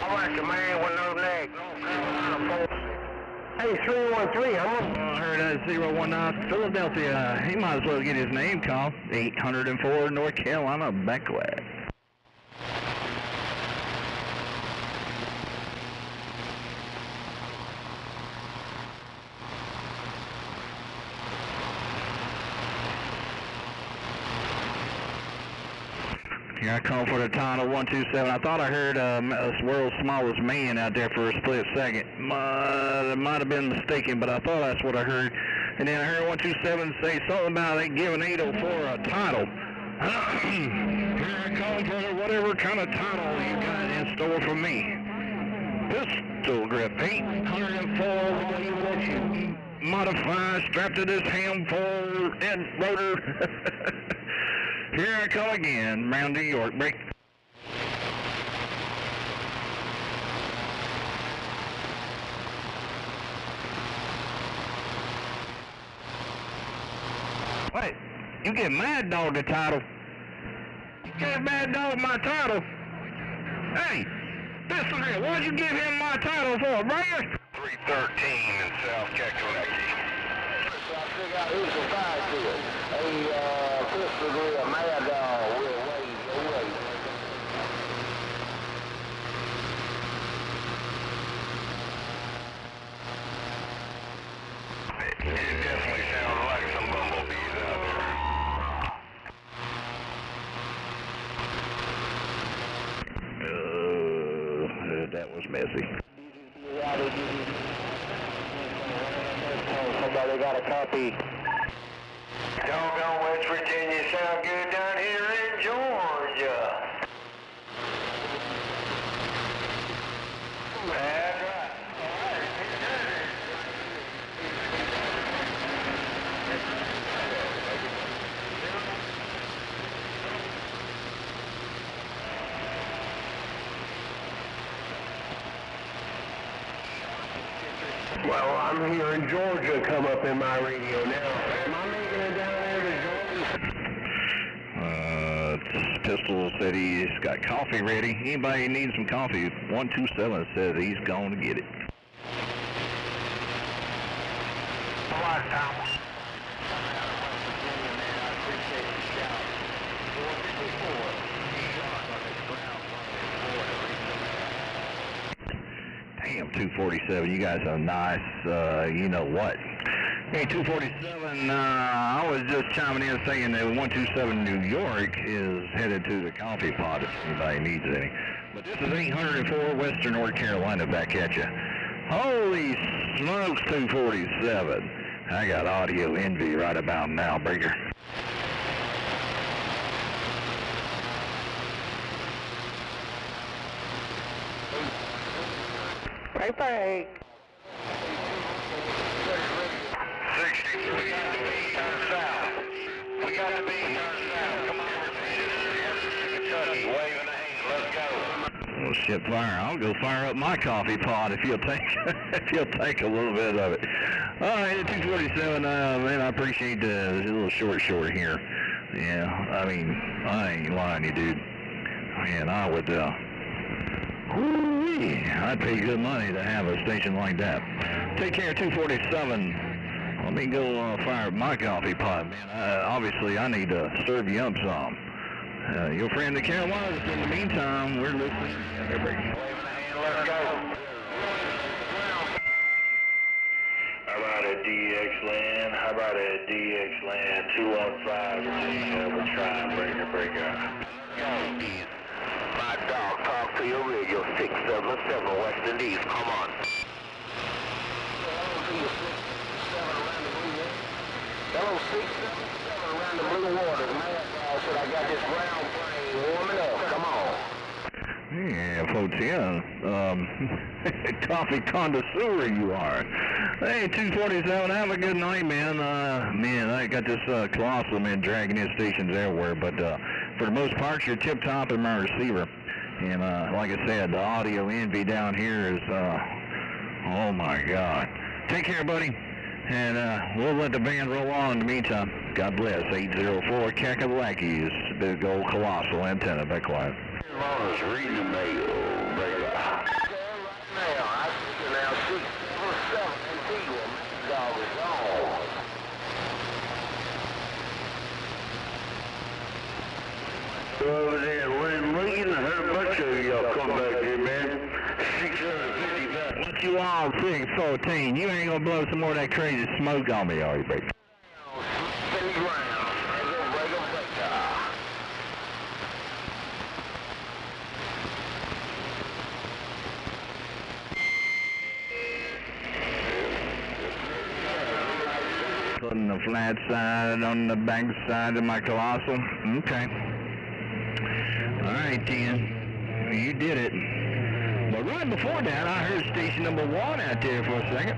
I like the man with no leg. Hey, 313, I heard that 019 Philadelphia. He might as well get his name called. 804 North Carolina Backway. Here I come for the Tonto 127. I thought I heard world's smallest man out there for a split second. Might have been mistaken, but I thought that's what I heard. And then I heard 127 say something about they giving 804 a title. Here I come for whatever kind of title you got in store for me. Pistol grip 804. What do you want you? Modified, strapped to this handful and rotor. Here I come again, round New York, break. Wait, you get Mad Dog the title. You gave Mad Dog my title. Hey, Pistol Grip, what'd you give him my title for, brother? 313 in South Kakalaki. I figured out who's the side to it. A Pistol Grip, Mad Dog, we'll wait. It definitely sounds like some bumblebees out there. messy. Somebody got a copy. Doggone West Virginia sound good down here in Georgia. That's right. Well, I'm here in Georgia, come up in my radio now. Am I making it down there to Georgia? Pistol said he's got coffee ready. Anybody needs some coffee? 127 says he's going to get it. Damn, 247, you guys are nice, you know what. Hey, 247, I was just chiming in saying that 127 New York is headed to the coffee pot if anybody needs any. But this is 804 Western North Carolina back at you. Holy smokes, 247. I got audio envy right about now, Breaker. Bye-bye. 63, turn south. We got to be turn south. Come on, Kentucky, waving a hand. Let's go. Oh shit, fire! I'll go fire up my coffee pot if you'll take if you'll take a little bit of it. All right, 247. Man, I appreciate this little short here. Yeah, I mean, I ain't lying to you, dude. Man, I would. I'd pay good money to have a station like that. Take care, 247. Let me go fire up my coffee pot, man. Obviously, I need to serve you up some. Your friend the Carolinas. In the meantime, we're listening. Let's go. How about a DX land? How about a DX land? 215 Virginia, we're trying breaker. My dog, talk to your radio, 677 West Indies, come on. Hello, 677 around the blue waters, man. Said I got this ground plane warming up, come on. Yeah, 410. Coffee connoisseur you are. Hey, 247, have a good night, man. Man, I got this Colossal, man, dragging his stations everywhere, but for the most part, you're tip-top in my receiver. And like I said, the audio envy down here is, oh my God. Take care, buddy. And we'll let the band roll on in the meantime. God bless. 804 Kakalakis, big old Colossal antenna, back quiet. Carolina's reading the mail, baby. Now, I see you now, 647 Antigua, man, dog is on. Over there, when Lincoln, I heard a bunch of y'all come back here, man. 650 What you all 614? You ain't gonna blow some more of that crazy smoke on me, are you, baby? Putting the flat side on the back side of my Colossal. Okay. All right, then. You did it. But right before that, I heard station number 1 out there for a second.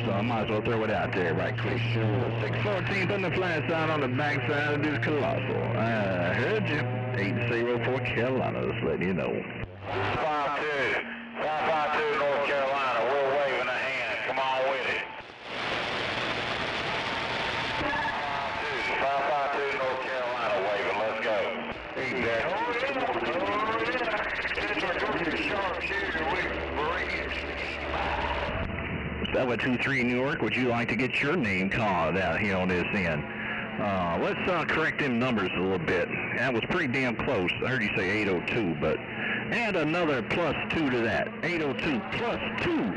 So I might as well throw it out there right quick. 614, putting the flat side on the back side of this Colossal. I heard you. 804 Carolina, just letting you know. 552 North Carolina, we're waving a hand. Come on with it. 552 North Carolina waving. Let's go. Hey, Jack. 723 New York, would you like to get your name called out here on this end? Let's correct them numbers a little bit. That was pretty damn close. I heard you say 802, but add another +2 to that. 802 +2.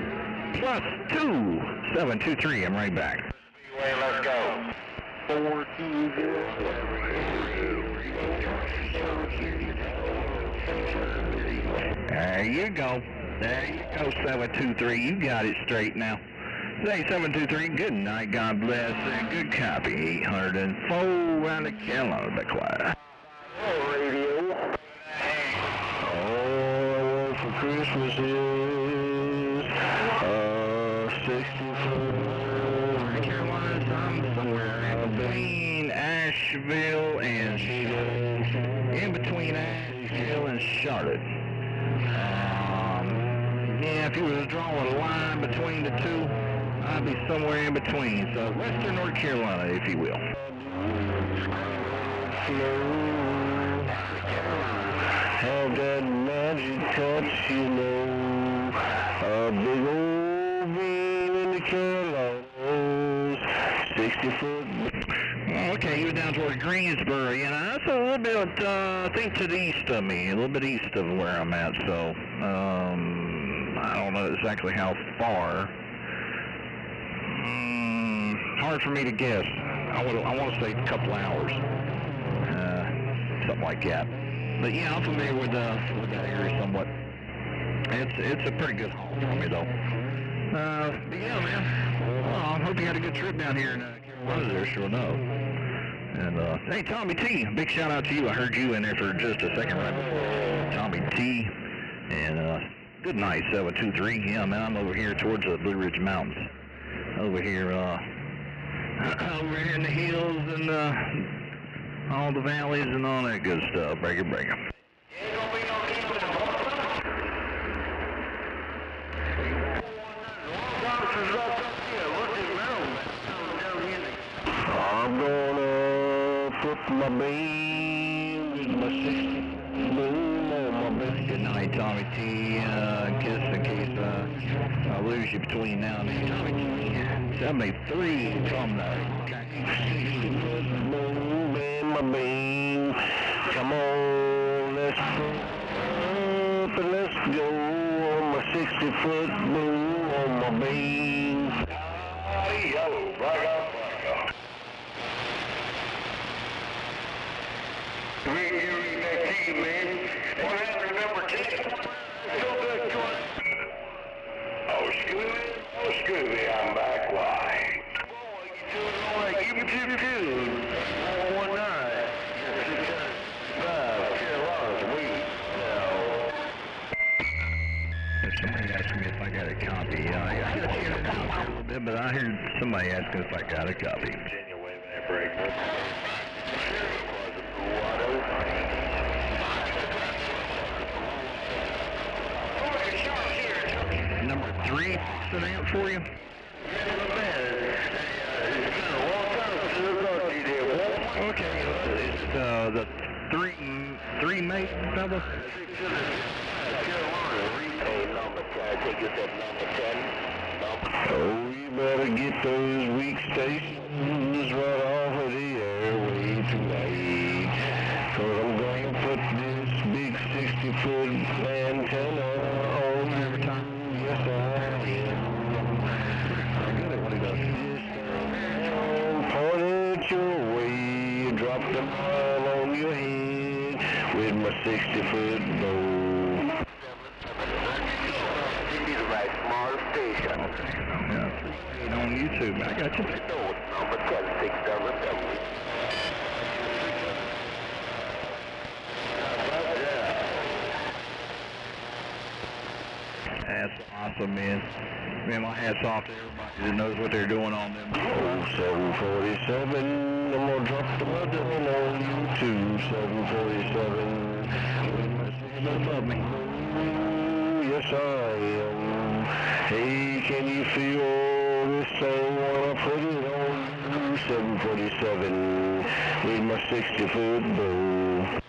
723, I'm right back. Let's go. 420. There you go. There you go, 723. You got it straight now. Say 723, good night, God bless, and good copy. 804 out of Carolina, quiet. Radio. All I want for Christmas is 64. Carolina, somewhere in between Asheville and Charlotte. Yeah, if you were to draw a line between the two, I'd be somewhere in between. So western North Carolina, if you will. Have that magic touch, you know. A big old beam in the Carolinas. 60 foot. Okay, you're down toward Greensboro. You know, that's a little bit, I think, to the east of me, a little bit east of where I'm at. So, I don't know exactly how far. Hard for me to guess. I want to say a couple hours, something like that. But yeah, I'm familiar with that area somewhat. It's a pretty good haul for me though. But yeah, man. Well, I hope you had a good trip down here in Carolina there, sure enough. And hey, Tommy T, big shout out to you. I heard you in there for just a second right before. Tommy T, and good night, 723. Yeah, man, I'm over here towards the Blue Ridge Mountains. Over here in the hills and all the valleys and all that good stuff. Breaker. I'm gonna put my beam with my 60 boom on my back. Good night, Tommy T. In case I lose you between now and then. Tommy T. 73 from the 60 foot boom in my beam. Come on, let's go up and let's go on my 60 foot boom on my beam. Yo, brag up. Man. What happened, remember Oh, Scooby, I'm back. Why? Boy, you doing all right. You do. 119. Carolina's weak. Somebody asked me if I got a copy. I got you a little bit, but I heard somebody asking if I got a copy. Virginia waving that break. Number 3, sit out for you. Okay, it's the three mate fella. Oh, you better get those weak stations right off of the airway tonight. 'Cause I'm going to put this big 60-foot antenna on every time. Yes, I am. I'm good at what he does. Point it your way, drop the ball on your head with my 60-foot bow. Small station. Yeah, on YouTube. I got you. Number 10677. That's awesome, man. Man, my hat's off to everybody that knows what they're doing on them. Oh, 747. I'm gonna drop the button on YouTube. 747. Above me. Yes, I am. Hey, can you feel this thing when I put it on? 747 with my 60-foot bow.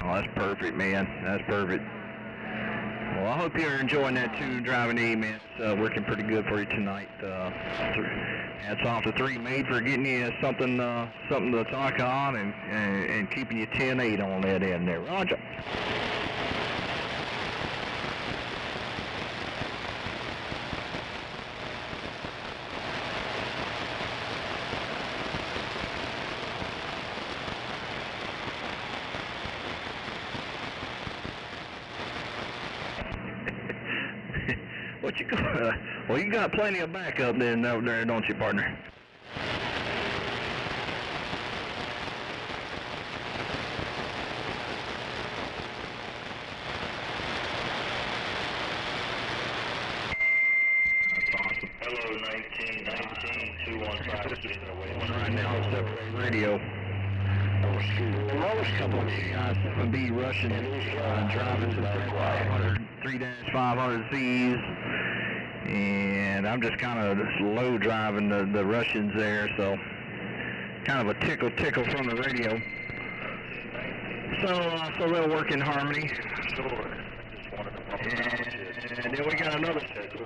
Oh, that's perfect, man. That's perfect. Well, I hope you're enjoying that too, driving E, man. It's working pretty good for you tonight. Hats off to 3 Mate for getting you something to talk on and keeping you 10-8 on that end there. Roger. What you got? Well, you got plenty of backup then out there, don't you, partner? Hello, 19-215, Right now, it's separated radio. Most companies be rushing, driving to the 3-500Cs, and I'm just kind of low driving the Russians there, so kind of a tickle from the radio. So they'll work in harmony. And then we got another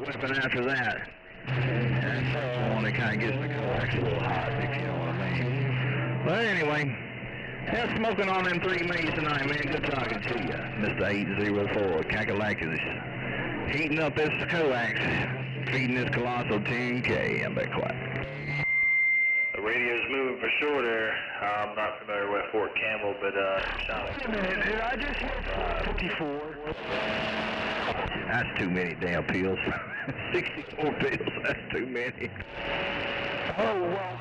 weapon after that. That's the one that kind of gets the coax a little hot, if you know what I mean. But anyway, yeah, smoking on them 3 mates tonight, man. Good talking to you, Mr. 804 Kakalakis. Heating up this coax, feeding this colossal 10K. I'm back quiet. The radio's moving for sure there. I'm not familiar with Fort Campbell, but Wait a minute, did I just hear 54? That's too many damn pills. 64 pills, that's too many. Oh, well,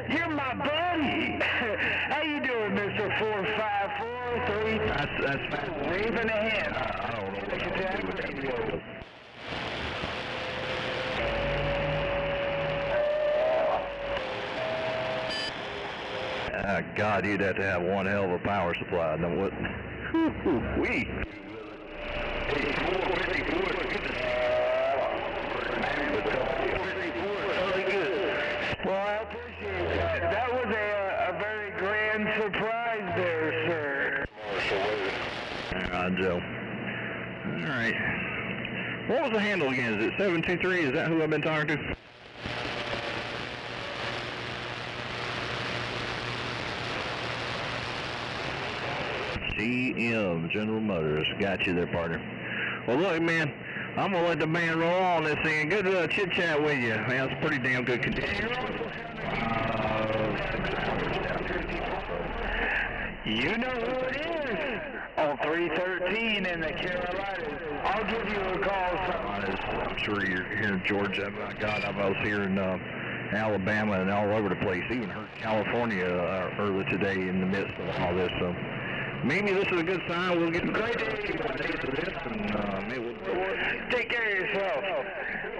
you're my buddy. How you doing, Mr. 454? That's fast. Waving a hand. I don't know what to do with that pill. God, you'd have to have one hell of a power supply. Now what? Wee. Well, I appreciate that. That was a very grand surprise there, sir. All right, Joe. All right. What was the handle again? Is it 723? Is that who I've been talking to? CM, General Motors. Got you there, partner. Well, look, man, I'm going to let the band roll on this thing. Good chit-chat with you. Man, it's pretty damn good condition. 6 hours down here. You know who it is. On 313 in the Carolinas. I'll give you a call. I'm sure you're here in Georgia. My God, I was here in Alabama and all over the place. Even heard California earlier today in the midst of all this. So maybe this is a good sign. We'll get a great days of this, and maybe we'll take care of yourself.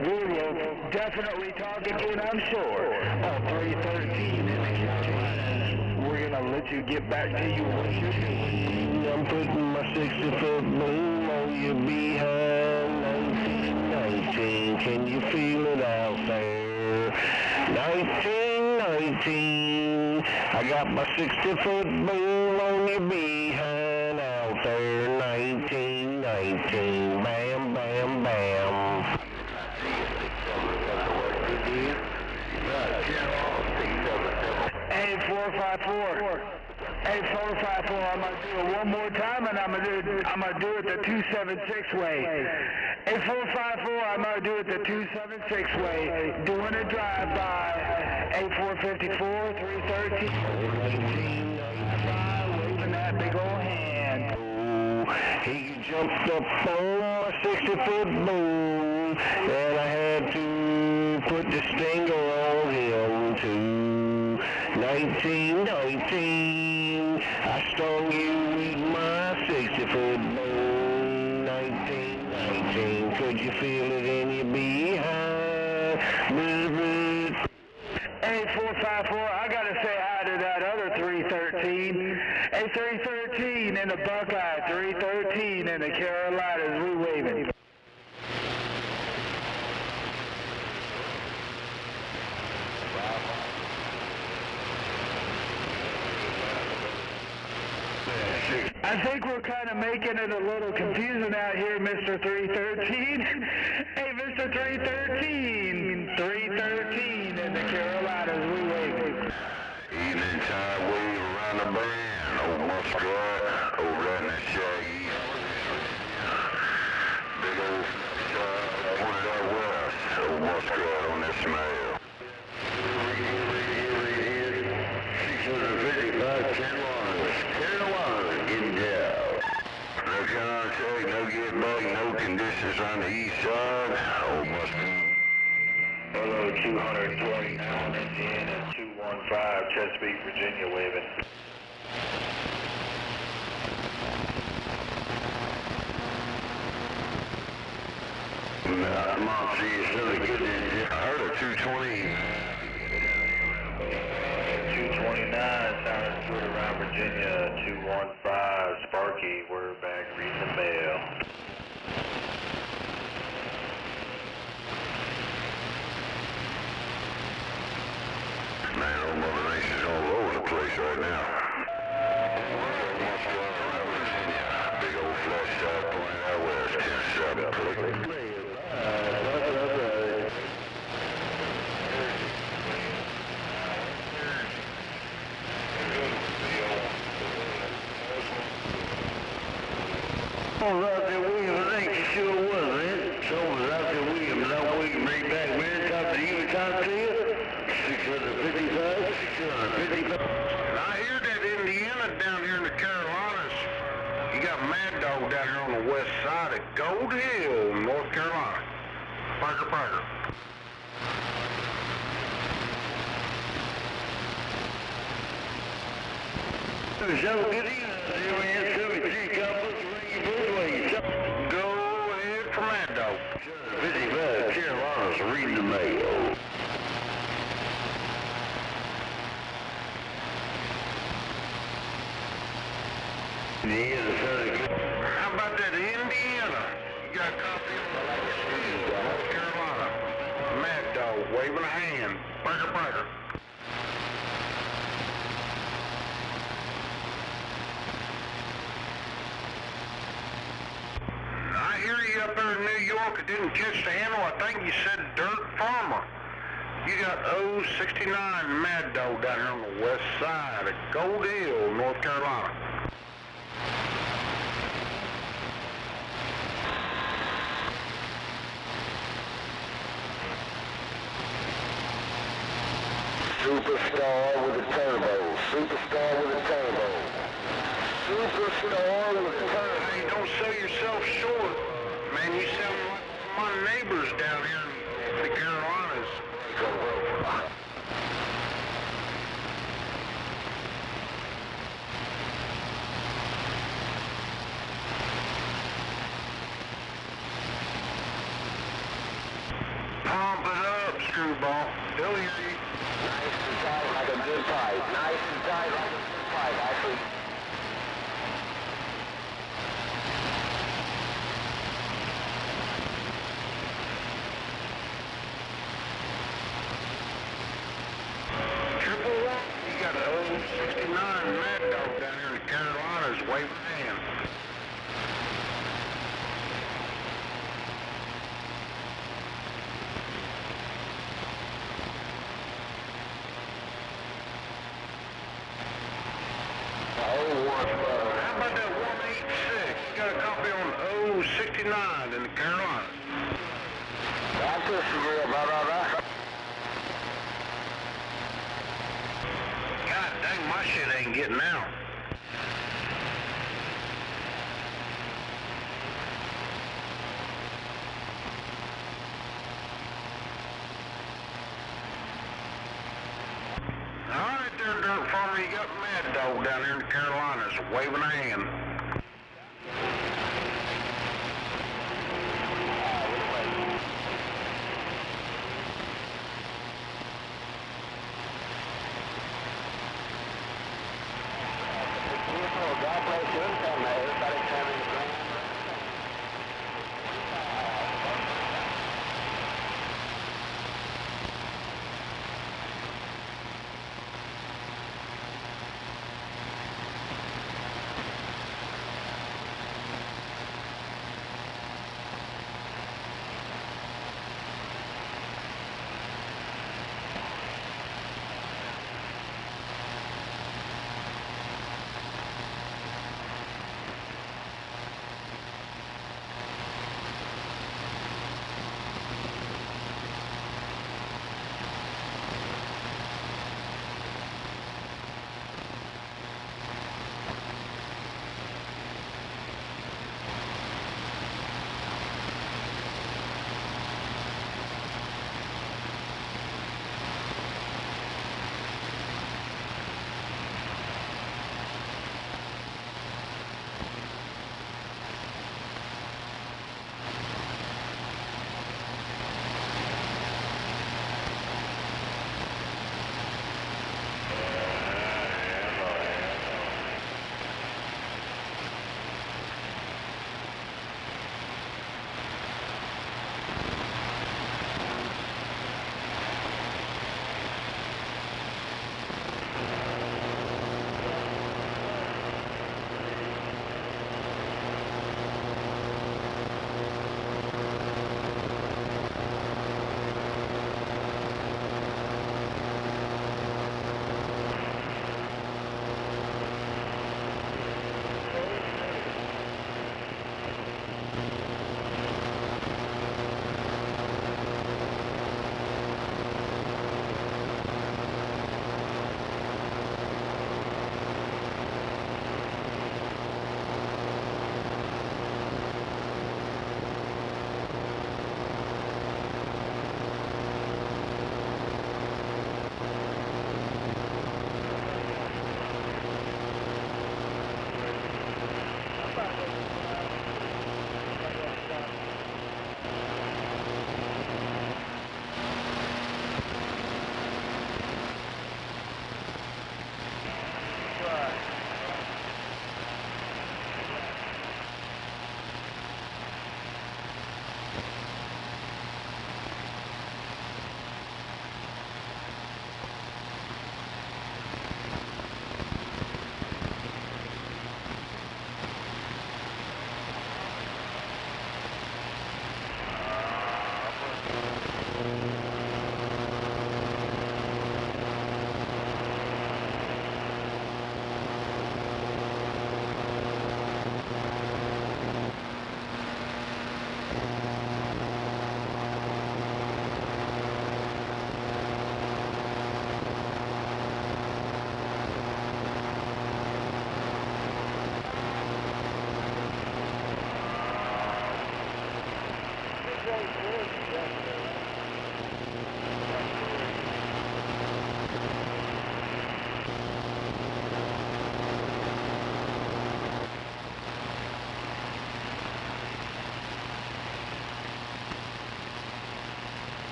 We will definitely talk again, I'm sure. On 313 in the Carolinas. We're going to let you get back to your work. I'm putting my 60-foot boom on your behind. 1919, can you feel it out there? 1919, I got my 60-foot boom on your behind out there. 1919, bam, bam, bam. Hey, 454. Hey, 454, I'm going to do it one more time, and I'm going to do it the 276 way. Hey, 454, I'm going to do it the 276 way. Doing a drive-by. Hey, 454, 313. Waving that big old hand. He jumped up on my 60-foot boom, and I had to put the stinger on him too. 1919, I stung you with my 60-foot boom. 1919, could you feel it in your behind? Hey, 454, I got to say hi to that other 313. Hey, 313 in the Buckeye, 313 in the Carolinas, we waving. I think we're kind of making it a little confusing out here, Mr. 313. Hey, Mr. 313. 313 in the Carolinas, we waving. Evening time wave around the bend. Old Muscat, old Redneck Shaggy. Big old pointed out west. Old Muscat on that smell. 655 Carolinas. Carolinas getting down. Look Gun on check, no get back, no conditions on the east side. Old Mustang. Hello, 229 Indiana 215, Chesapeake, Virginia, waving. I'm on see you really good. I heard a 220. 229, sounded good around Virginia, 215, Sparky, we're back reading the mail. Man, old Mother Nature's all over the place right now. Big old flash side pointing out west, 10-7. Oh, out there, Williams, I think you sure was, man. So was out there, Williams. Now, Williams, right back, man. Top to you, top to you. 655, 655. And I hear that Indiana down here in the Carolinas, you got Mad Dog down here on the west side of Gold Hill, North Carolina. Parker. So good evening, man. 73 Cowboys, ring both ways. Go ahead for Mad Dog. 55, Carolinas, reading the mail. How about that Indiana? You got a copy of North Carolina. Mad Dog waving a hand. Parker. I hear you up there in New York. I didn't catch the handle. I think you said Dirt Farmer. You got 069 Mad Dog down here on the west side of Gold Hill, North Carolina. Superstar with a turbo. Superstar with a turbo. Superstar with a turbo. Hey, don't sell yourself short. Man, you sound like my neighbors down here in the Carolinas. Pump it up, screwball. They'll hear you. Nice and tight like a good pipe. Nice and tight like a good pipe, actually. Triple one. You got an 069 Mad Dog down here in the Carolinas waving hand. How about that 186? You got a copy on 069 in the Carolinas. That's just real, brother. God dang, my shit ain't getting out. All right there, Dirt Farmer, you got Mad Dog down here in the Carolinas waving a hand. God bless you. Everybody coming to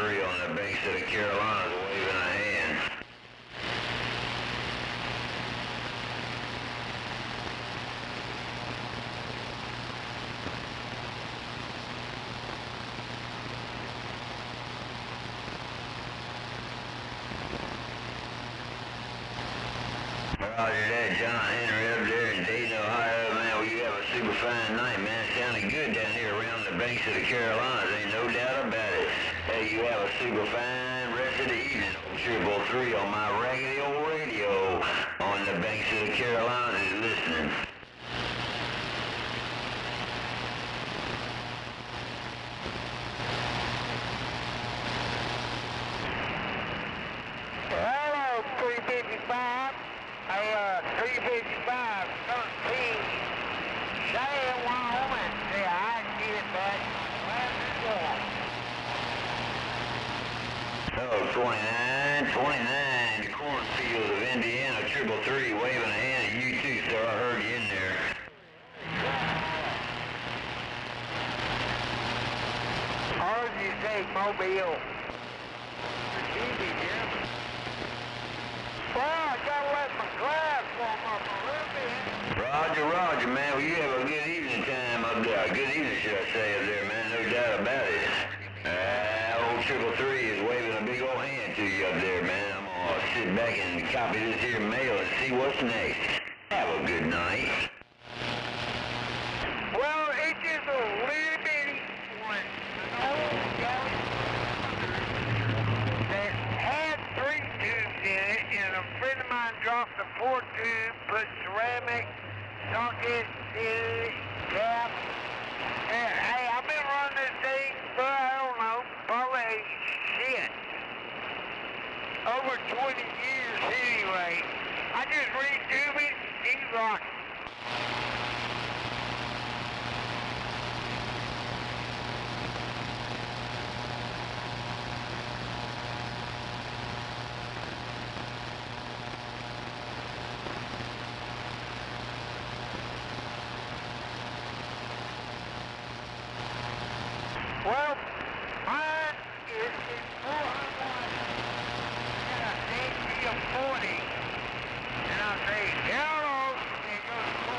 3 on the banks of the Carolinas waving a hand. Roger that, John Henry up there in Dayton, Ohio, man. Well, you have a super fine night, man. It sounded good down here around the banks of the Carolinas, ain't no doubt about it. Hey, you have a super fine rest of the evening. 333 on my raggedy old radio on the banks of the Carolinas is listening. Hello, 355. Hey, 355, 13, Cheyenne, Wyoming. Yeah, I get that. Oh, 29, the cornfields of Indiana, 333, waving a hand at you too, sir. I heard you in there. I heard you say Mobile. Well, I gotta let my glass warm up a little bit. Roger, man. Well, you have a good evening time up there. Good evening, should I say, up there, man. No doubt about it. Old 333 is waving a big old hand to you up there, man. I'm gonna sit back and copy this here mail and see what's next. Have a good night. Well, it's just a little bitty one. That had 3 tubes in it, and a friend of mine dropped the 4th tube, put ceramic socket in it, cap. And hey, I've been running this thing for, I don't know, probably shit. Over 20 years anyway. I just re-tube it, he's rocking. Well, mine is in 400, and I think me a 40, and I say, hello, and it goes 4.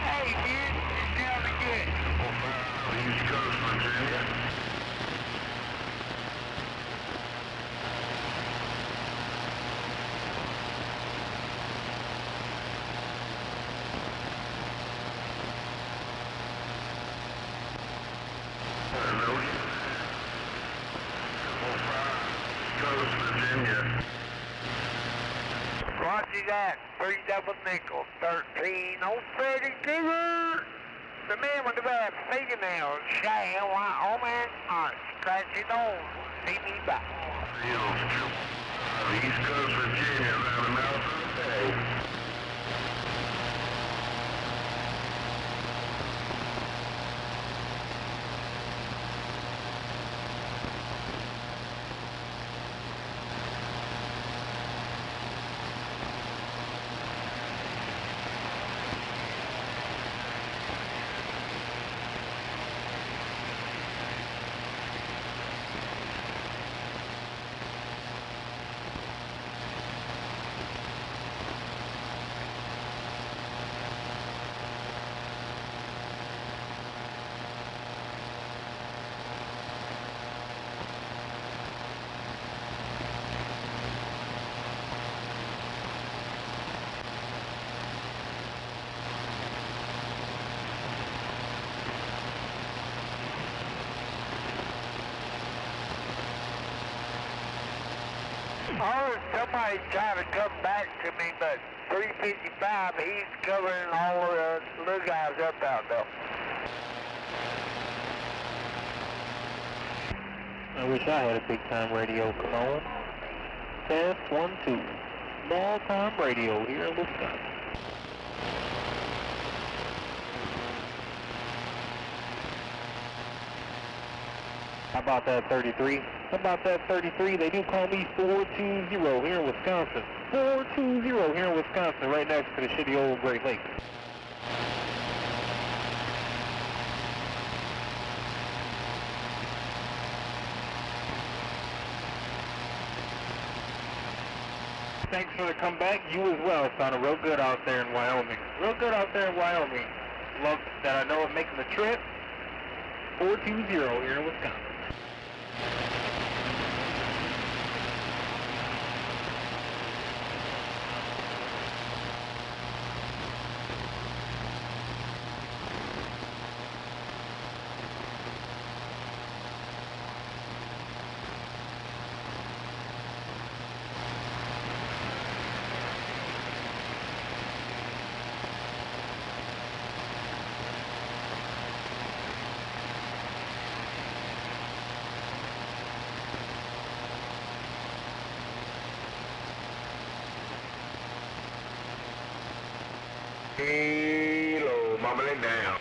Hey, dude, it sounded good. East Coast, Virginia. Roger that, 3 double nickel, 13, old Freddy Cougar. The man with the bad fingernails, Cheyenne, Wyoming, on scratchy nose. See me back. East Coast, Virginia, around the mouth of the bay. I heard somebody trying to come back to me, but 355, he's covering all the little guys up out there. I wish I had a big time radio. Come on. Test 1, 2. Small time radio here in Wisconsin. How about that 33? How about that 33? They do call me 420 here in Wisconsin. 420 here in Wisconsin, right next to the shitty old Great Lakes. thanks for the comeback. You as well. Sounded real good out there in Wyoming. Real good out there in Wyoming. Love that I know it making the trip. 420 here in Wisconsin. Kilo, mumbling down.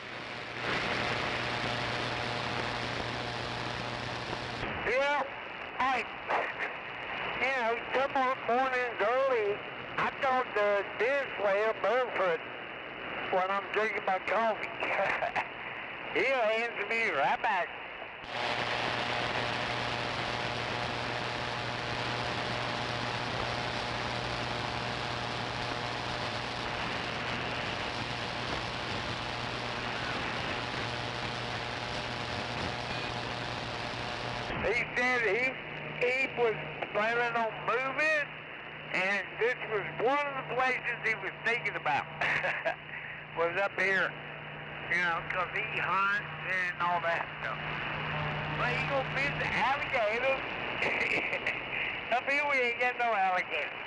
Yeah, tomorrow morning early, I talked to Deer Slayer Burfoot when I'm drinking my coffee. He'll answer me right back. He said he was planning on moving, and this was one of the places he was thinking about. Was up here, because he hunts and all that stuff. But he gonna visit alligators. Up here we ain't got no alligators.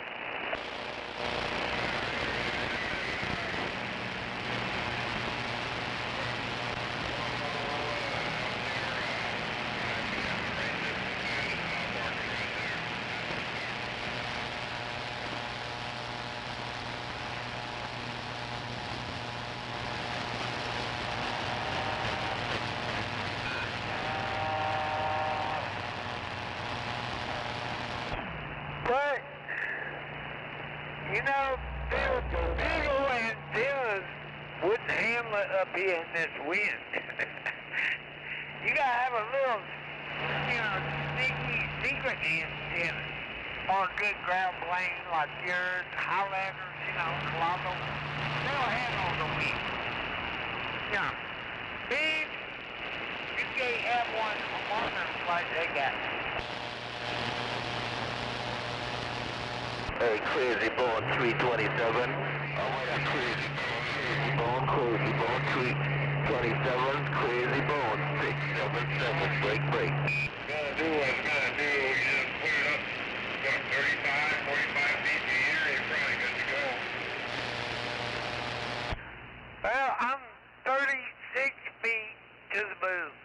But, Beagle and Dylan wouldn't handle it up here in this wind. You gotta have a little, sneaky secret antenna on a good ground plane like yours, Highlanders, Colombo. They'll handle the wind. Beans, you can't have one on them like they got. Hey, Crazy Bone 327. Oh, what a Crazy Bone 327, Crazy Bone 677, break. Gonna do what it's gonna do, just put it up, what, 35, 45 feet in the air, you're probably good to go. Well, I'm 36 feet to the moon.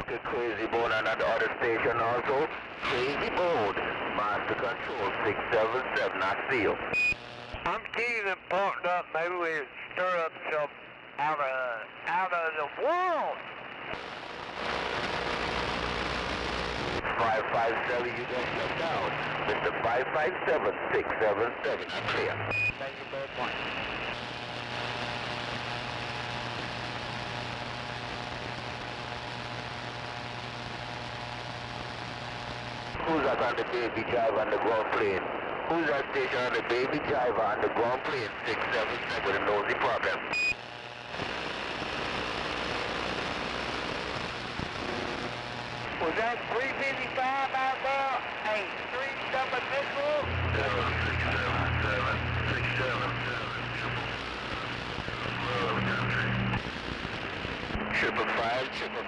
Okay, Crazy Bone on that other station also. Crazy Bone, Master Control 677, I see you. I'm keeping them pumped up. Maybe we'll stir up some out of the world. 557, you got shut down. Mr. 557, 677, I'm clear. Thank you very much. Who's that on the Baby Driver on the ground plane? Who's that station on the Baby Driver on the ground plane? 677 with a nosy problem. Was that 355 out there? Hey, 3 double nickel?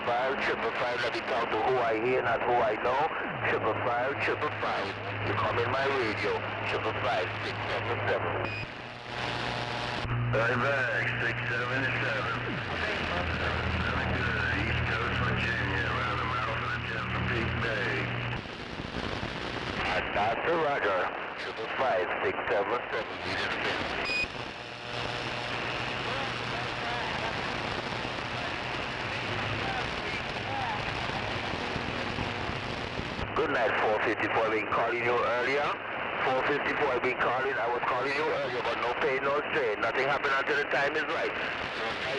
555, let me talk to who I hear, not who I know. 555, you come in my radio. 555, 677. Right back, 677. East Coast, Virginia, around the mouth of the Chesapeake Bay. Dr. Roger, 555, 677, needed fence. Good night, 454. I've been calling you earlier. 454, I've been calling. I was calling you earlier, but no pain, no strain. Nothing happened until the time is right.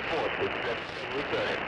456, returning.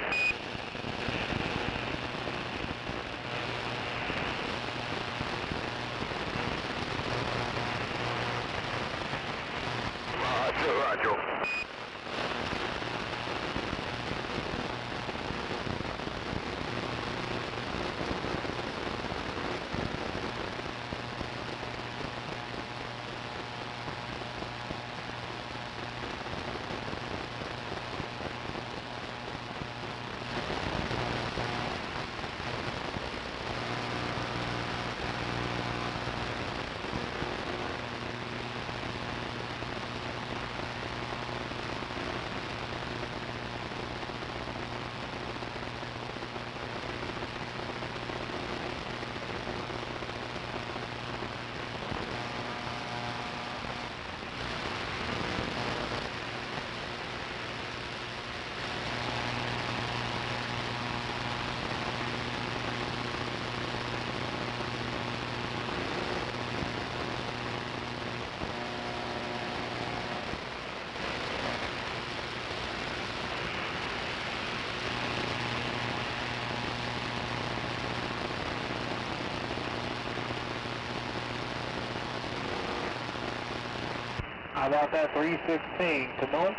How about that 316? Come on.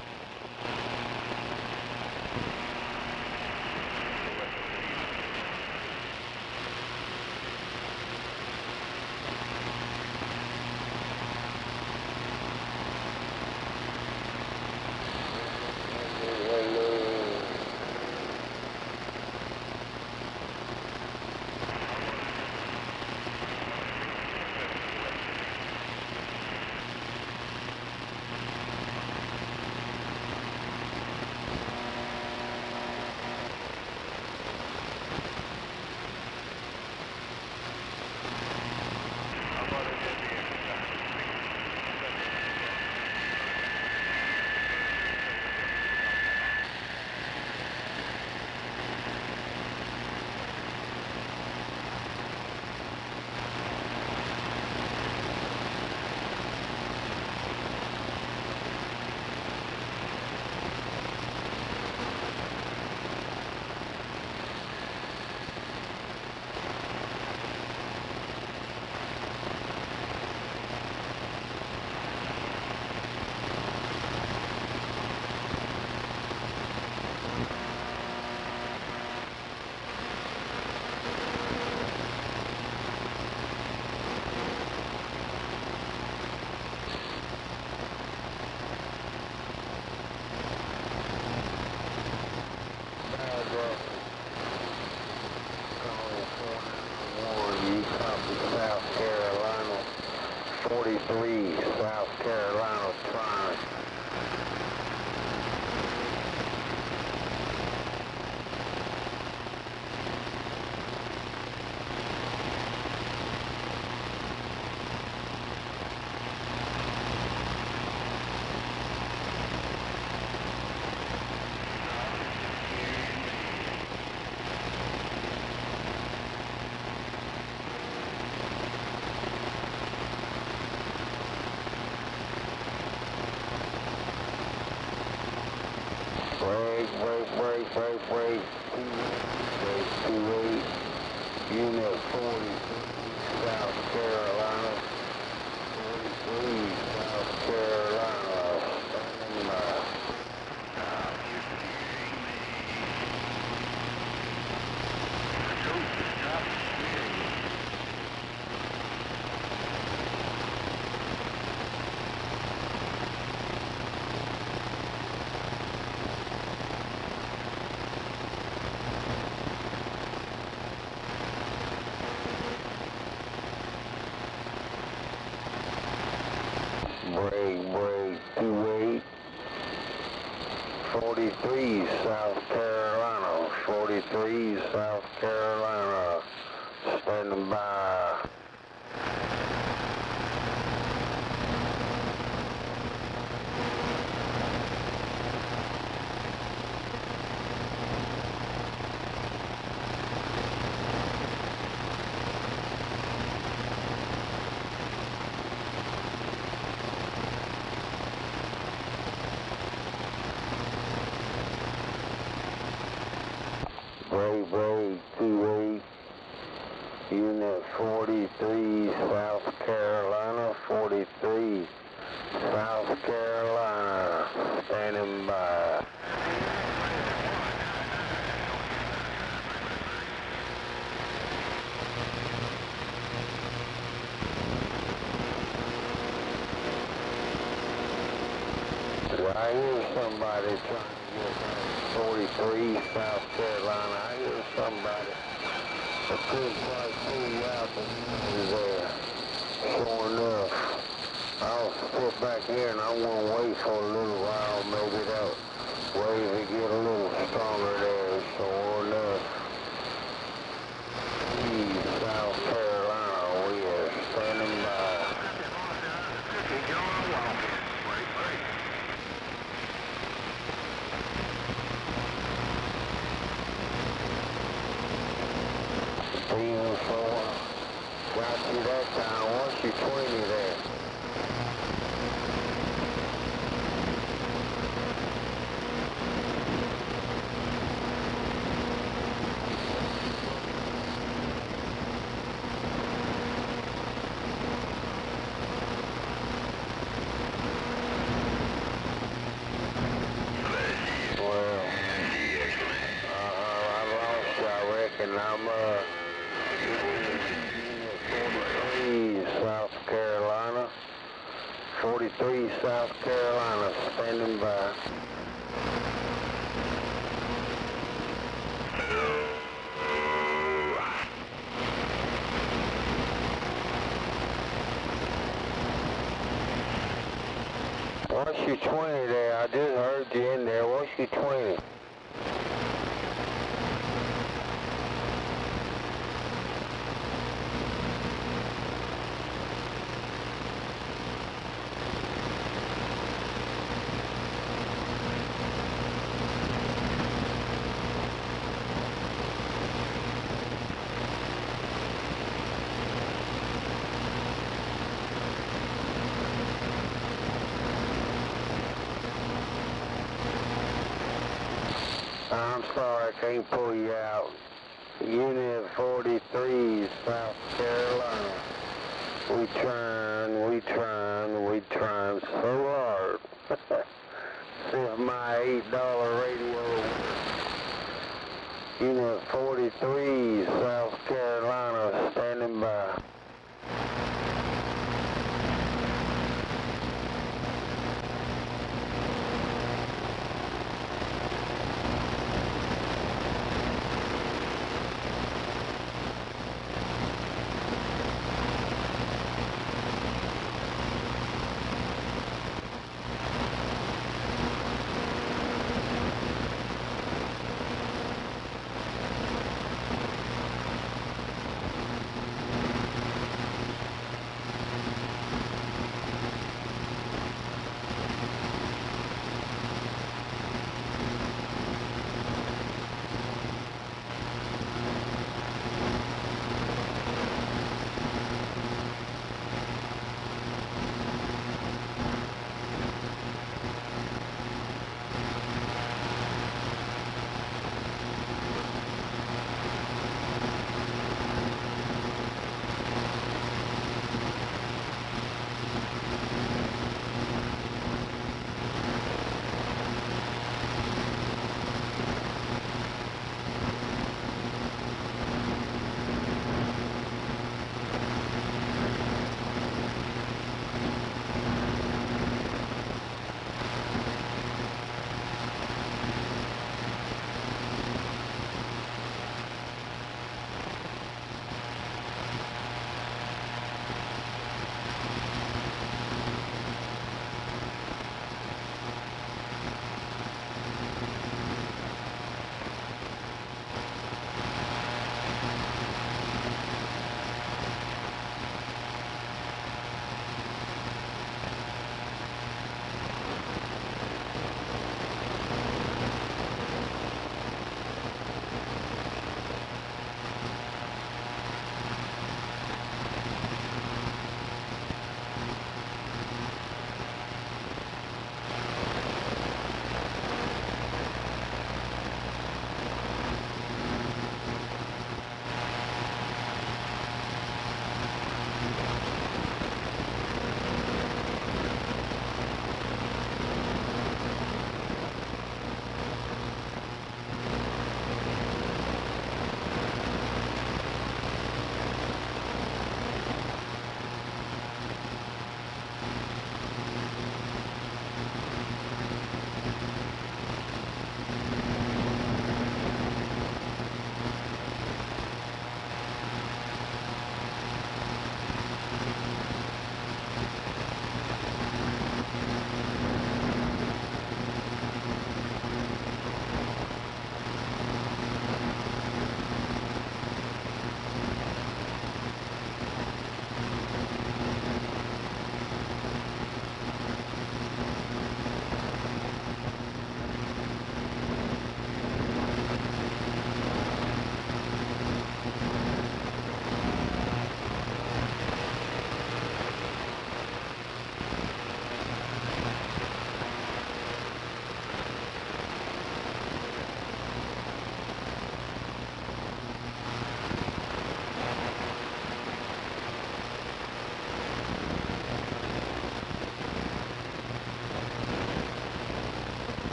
South Carolina, 43, South Carolina, trying. Break. 28, Unit 40, South Carolina, 43, South Carolina, standing by. Break, 28, 43, South Carolina, 43, South Carolina, standing by. Break, 28, Unit 43, South Carolina, 43, South Carolina, standing by. I hear somebody trying to get 43, South Carolina. I hear somebody. The good guy pulled out the there. Sure enough. I'll sit back here and I want to wait for a little while. Maybe that wave will get a little stronger there. Sure enough. South Carolina, we are standing by. Even for got you that time. Once you 20 there. and I'm 43 South Carolina. 43 South Carolina, standing by. What's your 20 there? I just heard you in there. What's your 20? I'm sorry, I can't pull you out. Unit 43, South Carolina. We trying so hard. See if my $8 radio. Unit 43, South Carolina, standing by.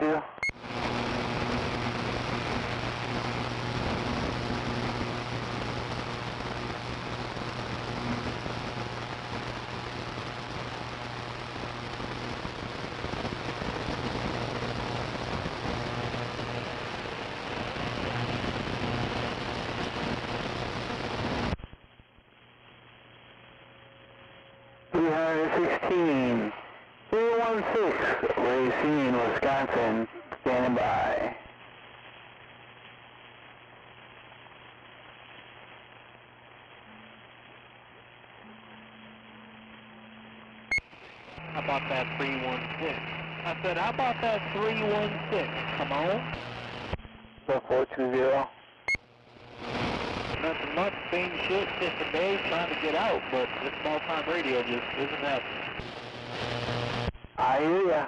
2. $316, 316, Racine, Wisconsin, standing by. How about that 316? I said, how about that 316? Come on. 420. Nothing much, same shit, different day, trying to get out, but this small time radio just isn't happening. I hear ya.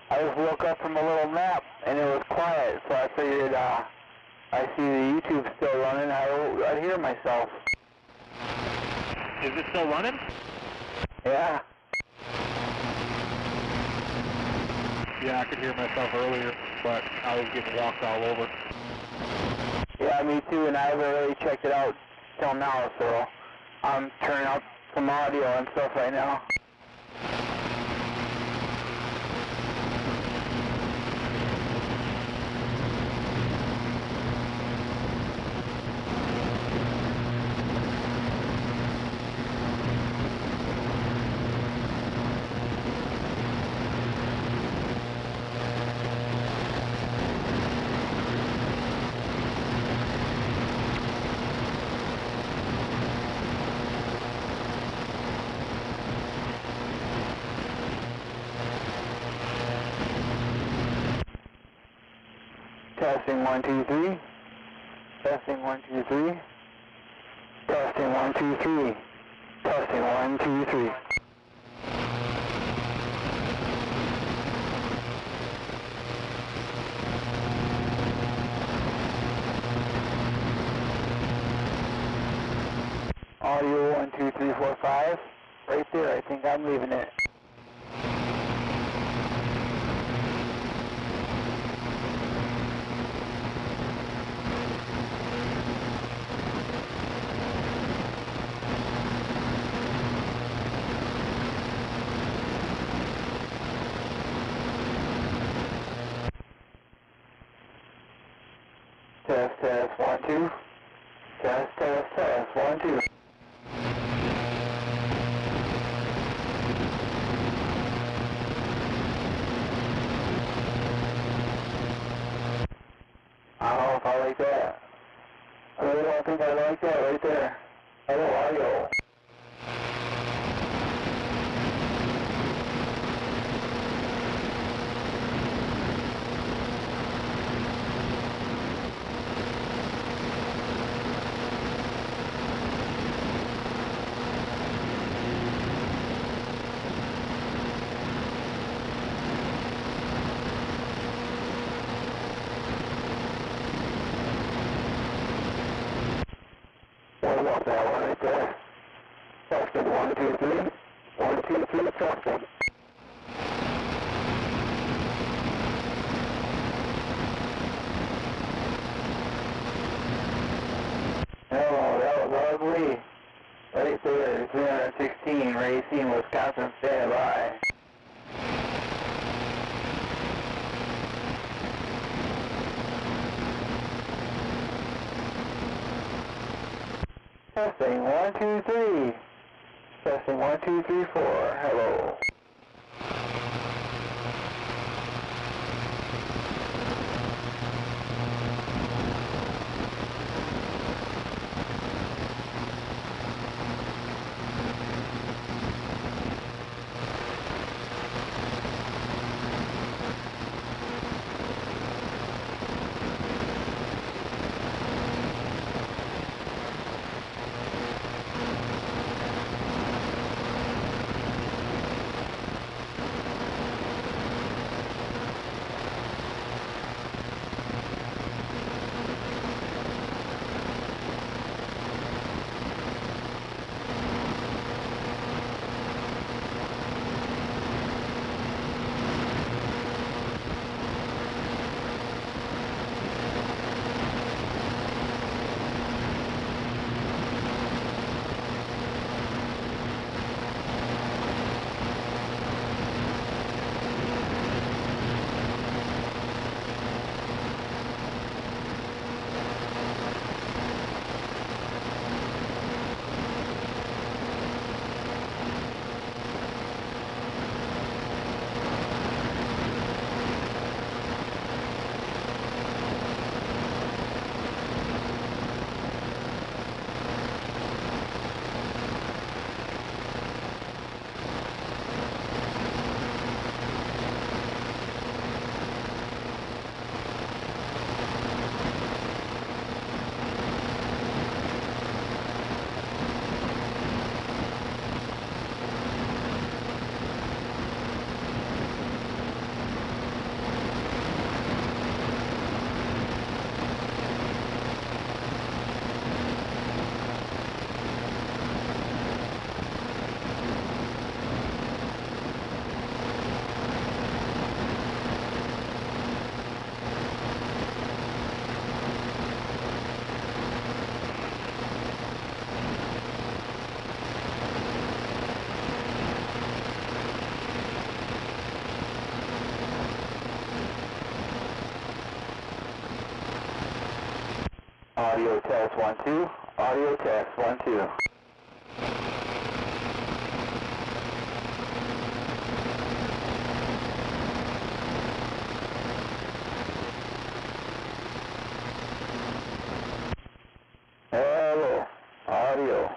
I just woke up from a little nap and it was quiet, so I figured I see the YouTube still running, I'd hear myself. Is it still running? Yeah. Yeah, I could hear myself earlier, but I was getting walked all over. Yeah, me too, and I haven't really checked it out till now, so I'm turning out some audio and stuff right now. Testing 1, 2, 3. Testing 1, 2, 3. Testing 1, 2, 3. Testing 1, 2, 3. Audio 1, 2, 3, 4, 5. Right there, I think I'm leaving it. Test, 1, 2. Test, 1, 2. I don't know if I like that. I really don't think I like that right there. Hello, audio. What about that one right there? Testing 1, 2, 3. 1, 2, 3, testing. Oh, that was ugly. Right there, 316, Racine, Wisconsin, stand by. Testing 1, 2, 3. Testing 1, 2, 3, 4. Hello. Audio test 1, 2. Audio test 1, 2. Hello. Audio.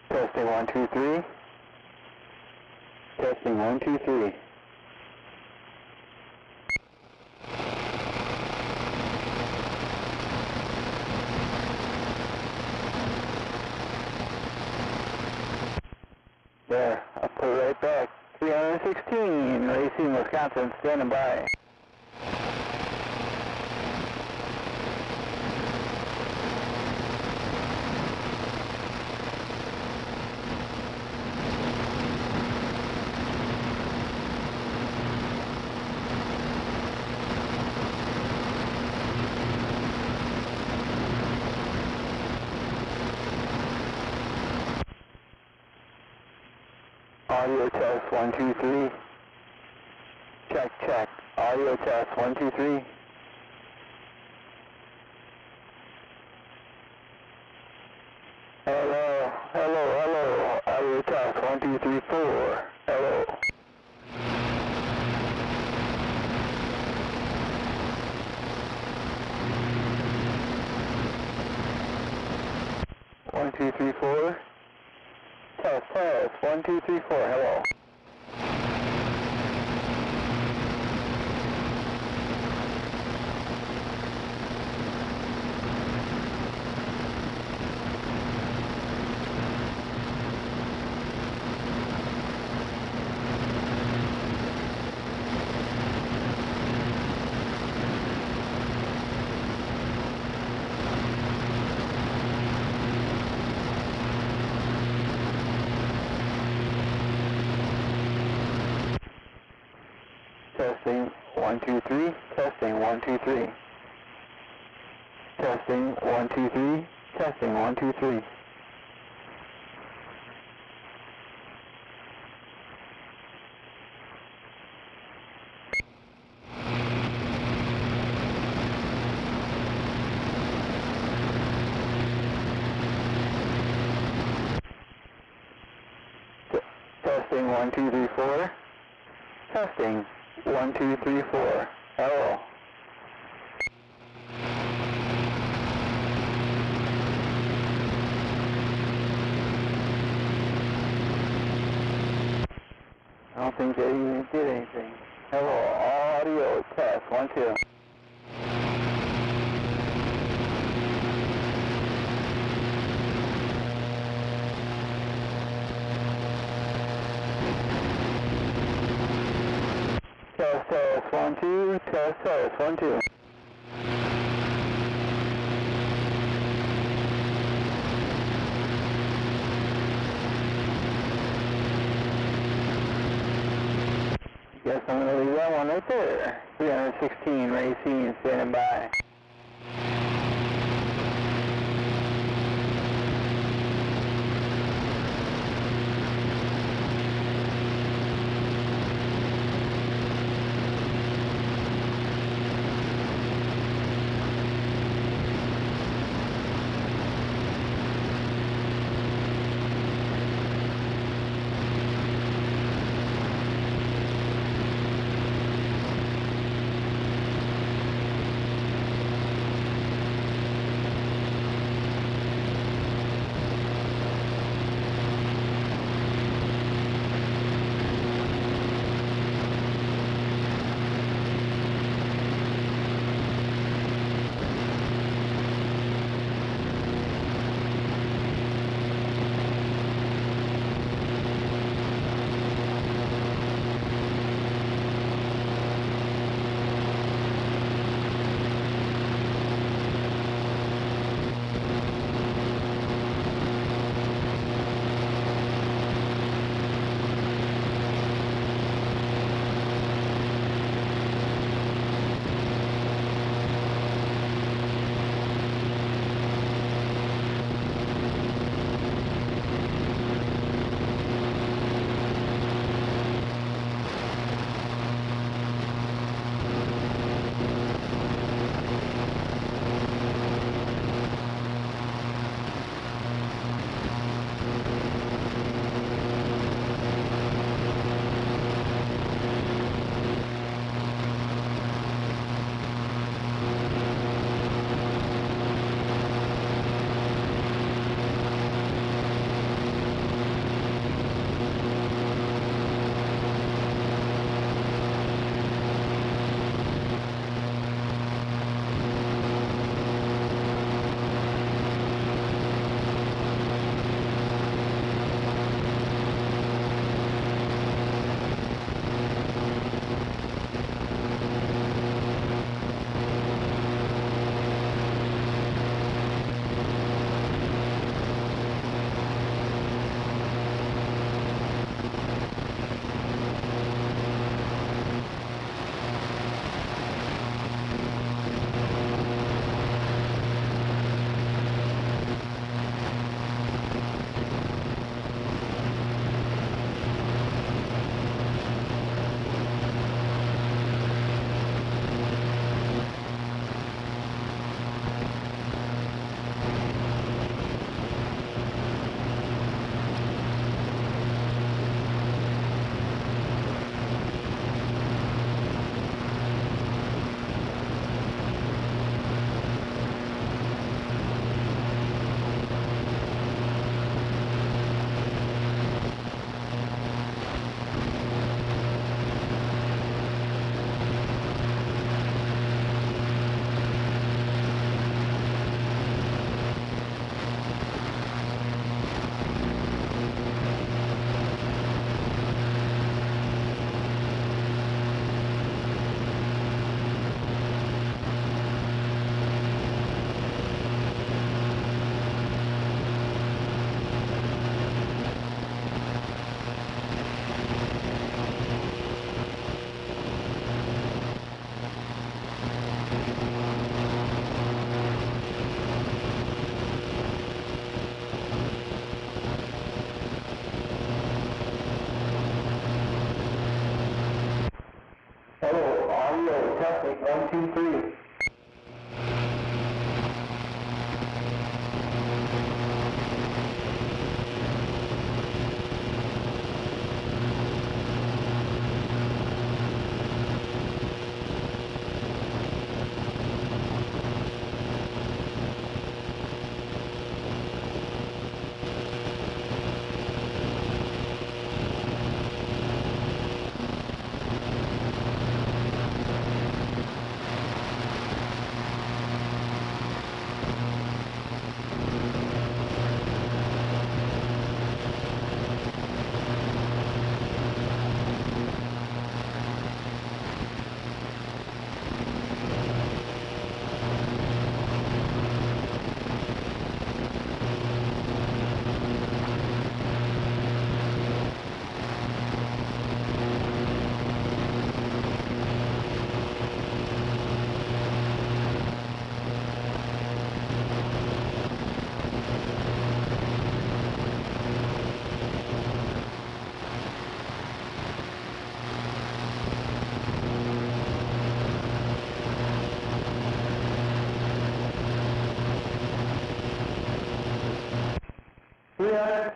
Testing 1, 2, 3. Testing 1, 2, 3. There, I'll put it right back. 316, Racine, Wisconsin, standing by. Audio test 1, 2, 3. Check, check. Audio test 1, 2, 3. Hello, hello, hello. Audio test 1, 2, 3, 4. Hello. One, two, three, four. Test, test. 1, 2, 3, 4. Hello. Testing 1, 2, 3. Testing 1, 2, 3. Testing 1, 2, 3. Testing 1, 2, 3. Testing 1, 2, 3, 4. Testing 1, 2, 3, 4. Hello. I don't think they even did anything. Hello, audio test 1, 2. Test, test, 1, 2, test, test, 1, 2. Guess I'm going to leave that one right there. 316, Racine, standing by.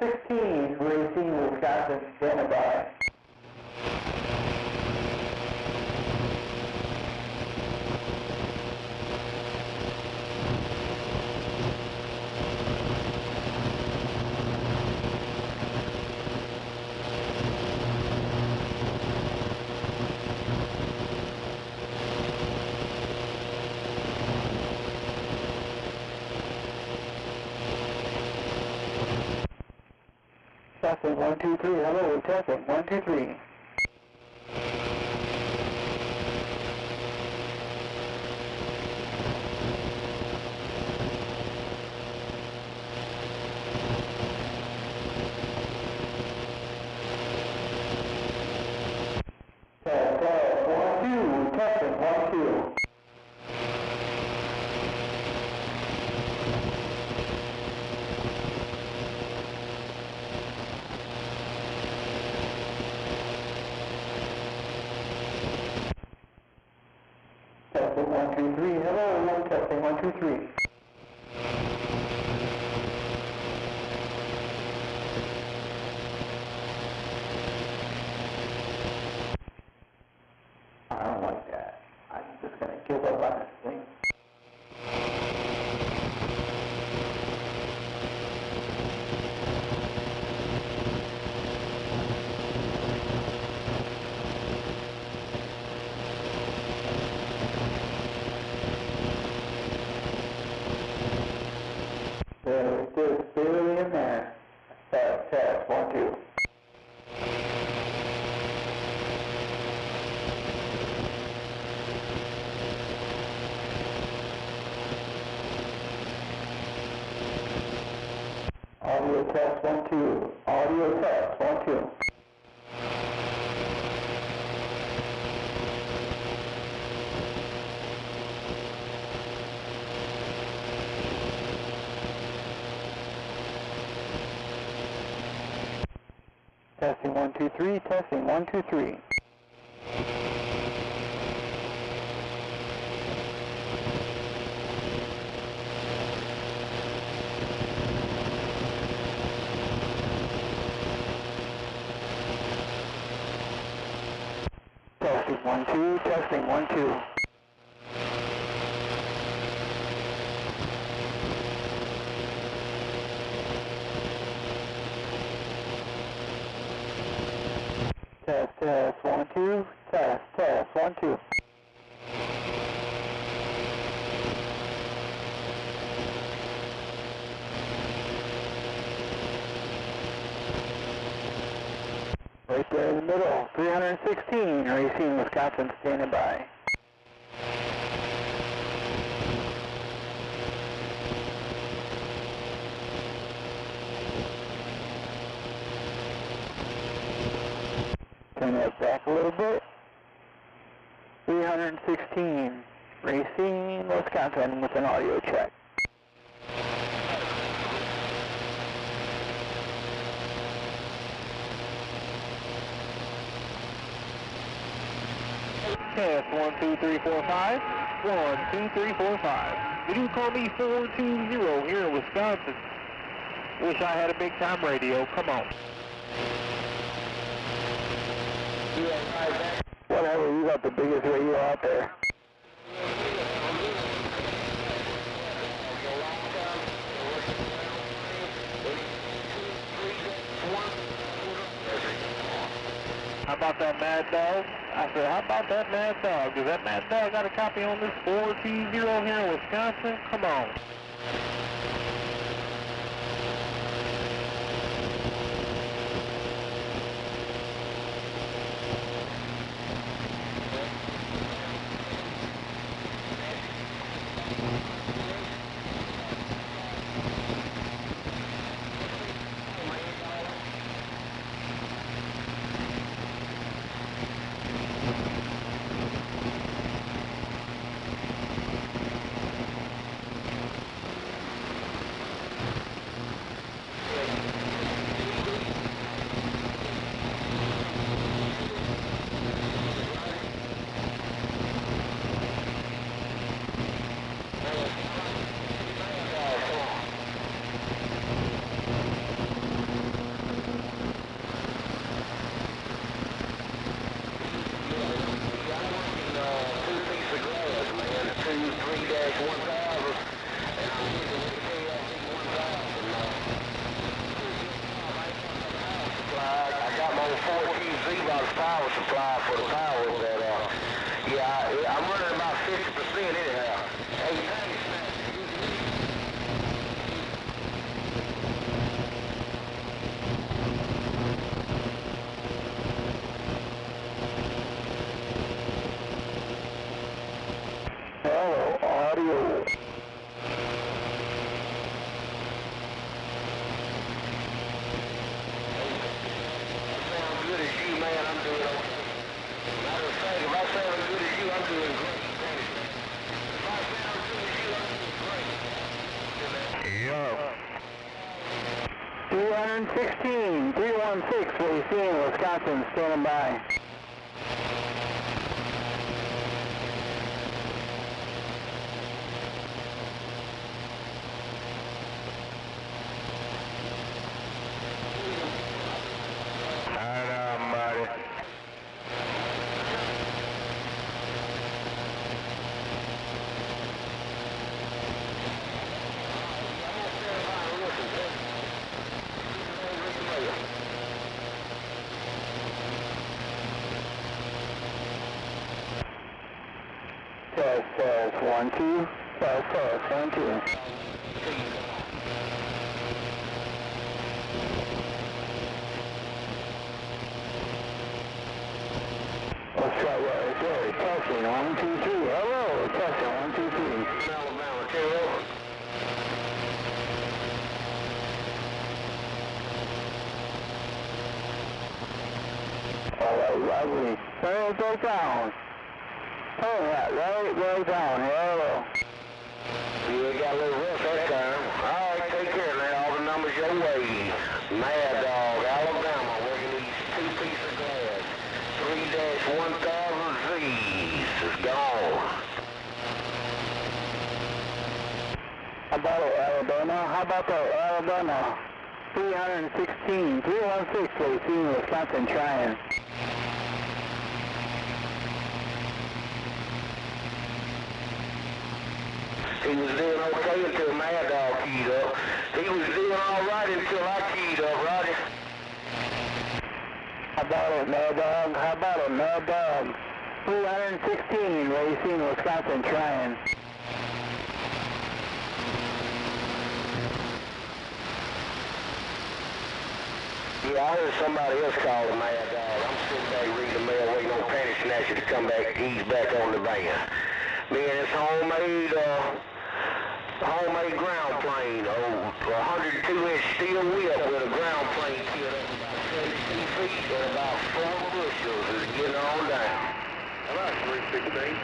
316, Racine, Wisconsin, standing by. Testing 1, 2, 3. Hello, testing 1, 2, 3. Test 1, 2. Testing 1, 2. Testing 1, 2, 3. Hello, testing 1, 2, 3. I don't like that. I'm just going to give up on this thing. There it is, barely in there. Test 1, 2. Audio test 1, 2. Audio test 1, 2. Testing 1, 2, 3. Testing 1, 2, 3. Testing 1, 2. Testing 1, 2. Test 1, 2. Test 1, 2. Right there in the middle, 316, Racine, Wisconsin, standing by. Turn that back a little bit. 316, Racine, Wisconsin, with an audio check. Test 1, 2, 3, 4, 5. 1, 2, 3, 4, 5. You do call me 420 here in Wisconsin. Wish I had a big time radio. Come on. Whatever, you got the biggest radio out there. How about that Mad Dog? I said, how about that Mad Dog? Does that Mad Dog got a copy on this 420 here in Wisconsin? Come on. Z-Box power supply for the power, but yeah, I'm running about 50% anyhow. Hey, thanks, man. Hello, audio. Yup. 316, 316, what you see in Wisconsin, standing by. Right on, buddy. Test, 1, 2. Test, 1, 2. Let's try right there. Testing, 1, 2, 3. Hello, testing, 1, 2, 3. Alabama, carry over. All right, lovely. Turn it back down. Turn that right back down. Hello. You got a little rough that time. All right, take care now. All the numbers your way. Mad Dog, Alabama, working these 2-piece of glass. 3-1000 Z's is gone. How about Alabama? How about Alabama? 316, 316, what you see in Wisconsin trying. He was doing okay until Mad Dog keyed up. He was doing all right until I keyed up, Roddy. How about it, Mad Dog? How about it, Mad Dog? 316, what you see in Wisconsin trying. Yeah, I heard somebody else call the Mad Dog. I'm sitting back reading the mail, waiting on Penny Snatcher to come back, ease back on the van. Man, it's homemade ground plane, 102-inch steel whip with a ground plane kit up about 72 feet and about 4 bushels is getting on down. About 316.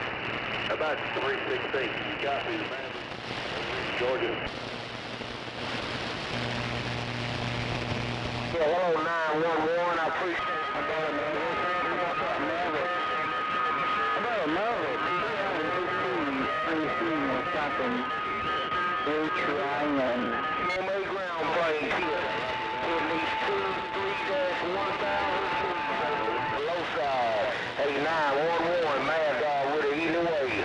About 316. You got me, man. Georgia. Yeah, hello, 911. I appreciate it. How about a Maverick? 316, Wisconsin. They're trying. Homemade ground plane kit. At least 2-3-1000 below side. Hey, 911, Mad Dog with it either way.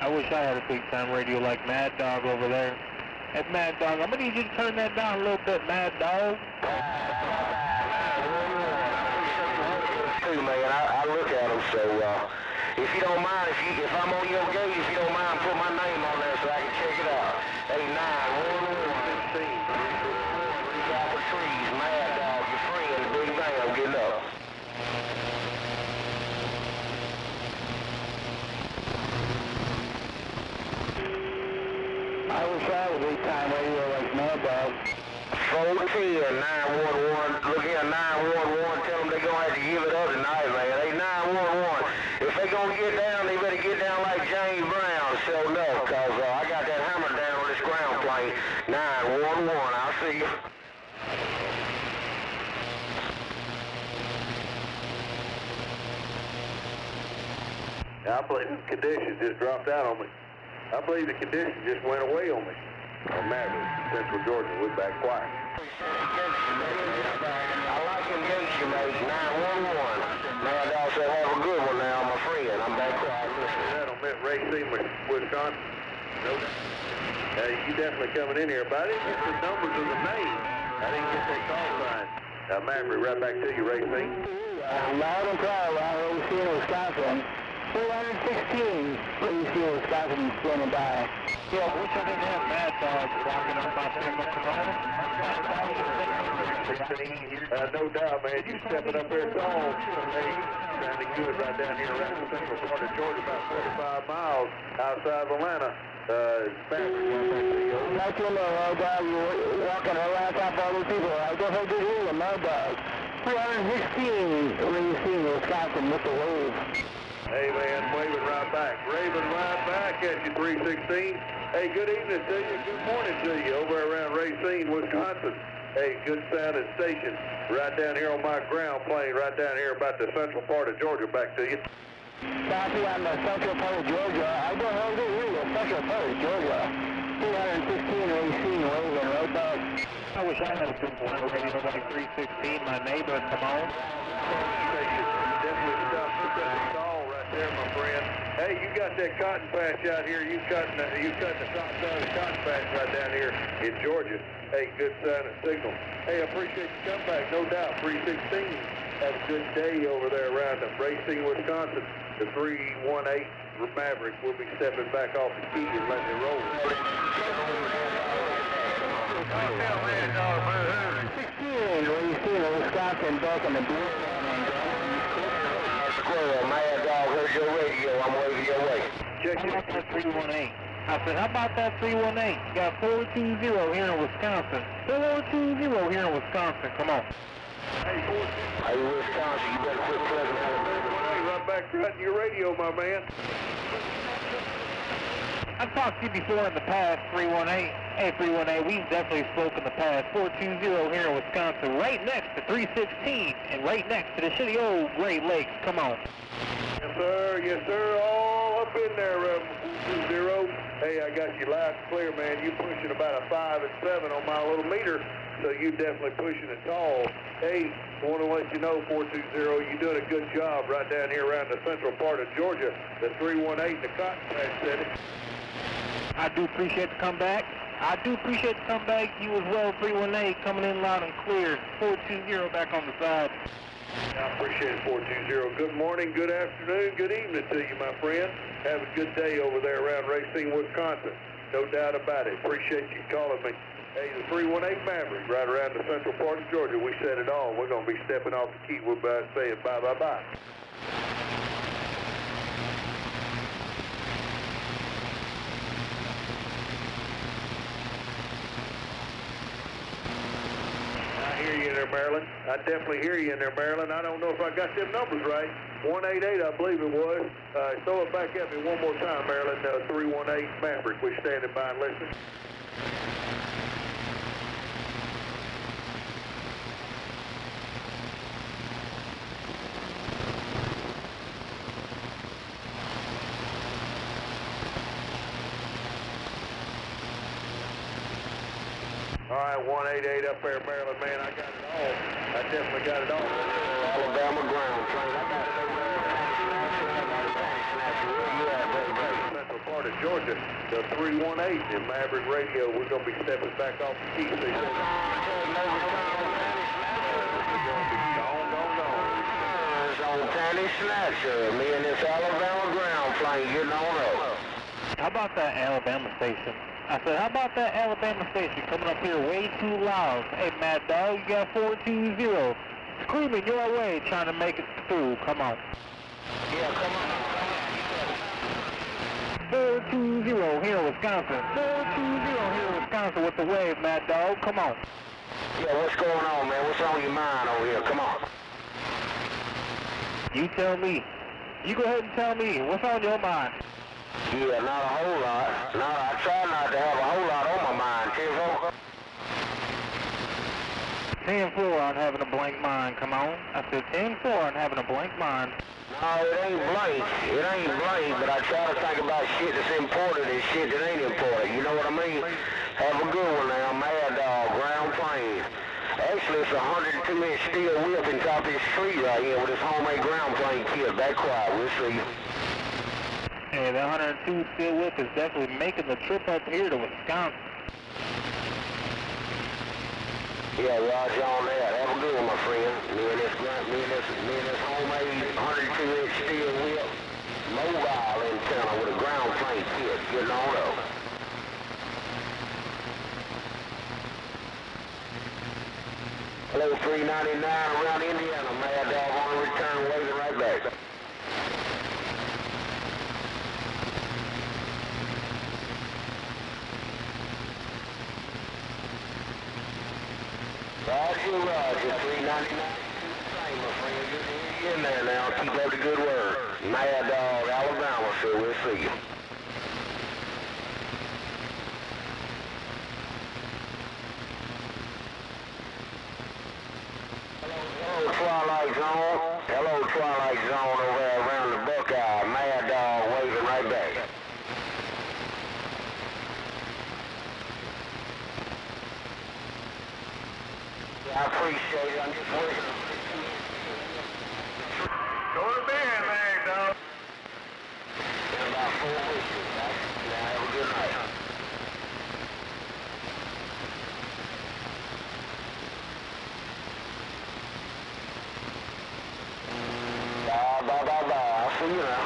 I wish I had a big time radio like Mad Dog over there. Hey, Mad Dog, I'm gonna need you to turn that down a little bit, Mad Dog. Too, man. I look at them, so if you don't mind, if I'm on your gate, if you don't mind, put my name on there so I can check it out. Hey, 911. Reach out for trees, Mad Dog, your friend, the big bang, I'm getting up. I wish I had a big time radio like Mad Dog. 410, 911. Look here, 911. Tell them they're going to have to give it up tonight, man. Hey, 911. If they're going to get down, they better get down like James Brown. So no, because I got that hammer down on this ground plane. 911. I'll see you. I believe the condition just dropped out on me. I believe the condition just went away on me. Maverick, Central Georgia, we're back quiet. I like engagement, mate. 911. Mad Dog said, have a good one now, my friend. I'm back quiet. Settlement, Racine, Wisconsin. No, you definitely coming in here, but I didn't get the numbers of the names. I didn't get that call sign. Maverick, right back to you, Racing. Loud and proud, Racine, Wisconsin. 416, Racine, Wisconsin, standing by. Yeah, I wish I didn't have Mad Dog walking up my thing up No doubt, man. You stepping up there tall. Hey, sounding good right down here around the central part of Georgia, about 45 miles outside of Atlanta. Not too low, Mad Dog. You're walking around top of all these people. I guess I did hear you, Mad Dog. 316, Racine, Wisconsin, with the wave. Hey, man, waving right back. Raving right back at you, 316. Hey, good evening to you. Good morning to you over around Racine, Wisconsin. Hey, good sounding station right down here on my ground plane, right down here about the central part of Georgia. Back to you. Copy on the central part of Georgia. I don't know who hear you, central part of Georgia. 216 Racine, waving right back. I wish I had a good one already, but like 316, my neighbor, come on. Definitely stuff to stall right there, my friend. Hey, you got that cotton patch out here. You cutting the top side of the cotton patch right down here in Georgia. Hey, good sign and signal. Hey, I appreciate the comeback, no doubt. 316. Have a good day over there around Racine, Wisconsin. The 318 Maverick will be stepping back off the key and letting it roll. 16, Racine, Wisconsin, back in the blue. Squirrel, Mad Dog, heard your radio. I'm waving your way. Check How about it. that 318? I said, how about that 318? You got 420 here in Wisconsin. 420 here in Wisconsin. Come on. Hey, 420. Hey, Wisconsin, you better quit pressing that. Right back right in your radio, my man. I've talked to you before in the past, 318. Hey, 318, we've definitely spoken in the past. 420 here in Wisconsin, right next to 316, and right next to the shitty old Great Lakes. Come on. Yes, sir. Yes, sir. All up in there, 420. Hey, I got you loud and clear, man. You pushing about a 5 and 7 on my little meter, so you definitely pushing it tall. Hey, I want to let you know, 420, you're doing a good job right down here around the central part of Georgia. The 318, the cotton patch said it. I do appreciate the comeback. I do appreciate the comeback. You as well, 318, coming in loud and clear. 420 back on the side. I appreciate it, 420. Good morning, good afternoon, good evening to you, my friend. Have a good day over there around Racine, Wisconsin. No doubt about it. Appreciate you calling me. Hey, the 318 Maverick, right around the central part of Georgia. We set it on. We're going to be stepping off the key. We're about saying bye-bye-bye. I hear you in there, Maryland. I definitely hear you in there, Maryland. I don't know if I got them numbers right. 188, I believe it was. Throw it back at me one more time, Maryland. 318 Maverick. We're standing by and listening. All right, 188 up there, Maryland, man. I got it all. I definitely got it all. Alabama ground train. I got it Central part of Georgia, the 318 in Maverick Radio. We're going to be stepping back off the key. We're going to be on Tanny Snatcher. Me and this Alabama ground plane getting on up. How about that Alabama station? I said, how about that Alabama station coming up here way too loud? Hey, Mad Dog, you got 420. Screaming your way, trying to make it through. Come on. Yeah, come on. 420 here in Wisconsin. 420 here in Wisconsin with the wave, Mad Dog. Come on. Yeah, what's going on, man? What's on your mind over here? Come on. You tell me. You go ahead and tell me. What's on your mind? Yeah, not a whole lot. No, I try not to have a whole lot on my mind, 10-4 on having a blank mind. Come on. I said 10-4 on having a blank mind. No, it ain't blank. It ain't blank, but I try to think about shit that's important and shit that ain't important. You know what I mean? Have a good one now. Mad Dog, ground plane. Actually, it's a 102-inch steel whip in top of this tree right here with this homemade ground plane kit. Back quiet. We'll see you. Hey, that 102 steel whip is definitely making the trip up here to Wisconsin. Yeah, roger on that. Have a good one, my friend. Me and this homemade 102-inch steel whip mobile antenna with a ground plane kit getting on up. Hello, 399 around Indiana. Mad Dog on the return, waving right back. Roger, 399. Same, my friend. You're in there now. Keep up the good work. Mad Dog, Alabama, so we'll see you. Hello, Twilight Zone. Hello, Twilight Zone over there around the Buckeye. Mad Dog waving right back. I appreciate it. I'm just working. Go to bed, Mad Dog. In about 4 weeks. Now, have a good night. Bye. I'll see you now.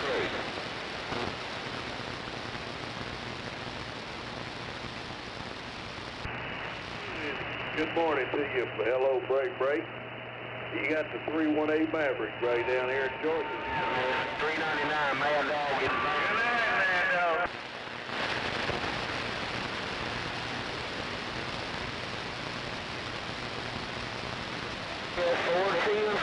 Great. Good morning to you. Hello, Break. You got the 318 Maverick right down here in Georgia. 399 Mad Dog getting back. Good night, Mad Dog. Yeah, 4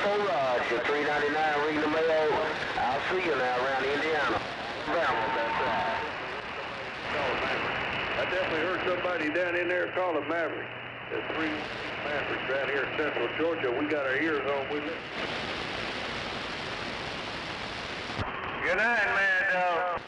Roger, 399 reading the mail. I'll see you now around Indiana. That's right. I definitely heard somebody down in there call it Maverick. The 3 Mavericks right here in Central Georgia. We got our ears on with it. Good night, Mad Dog.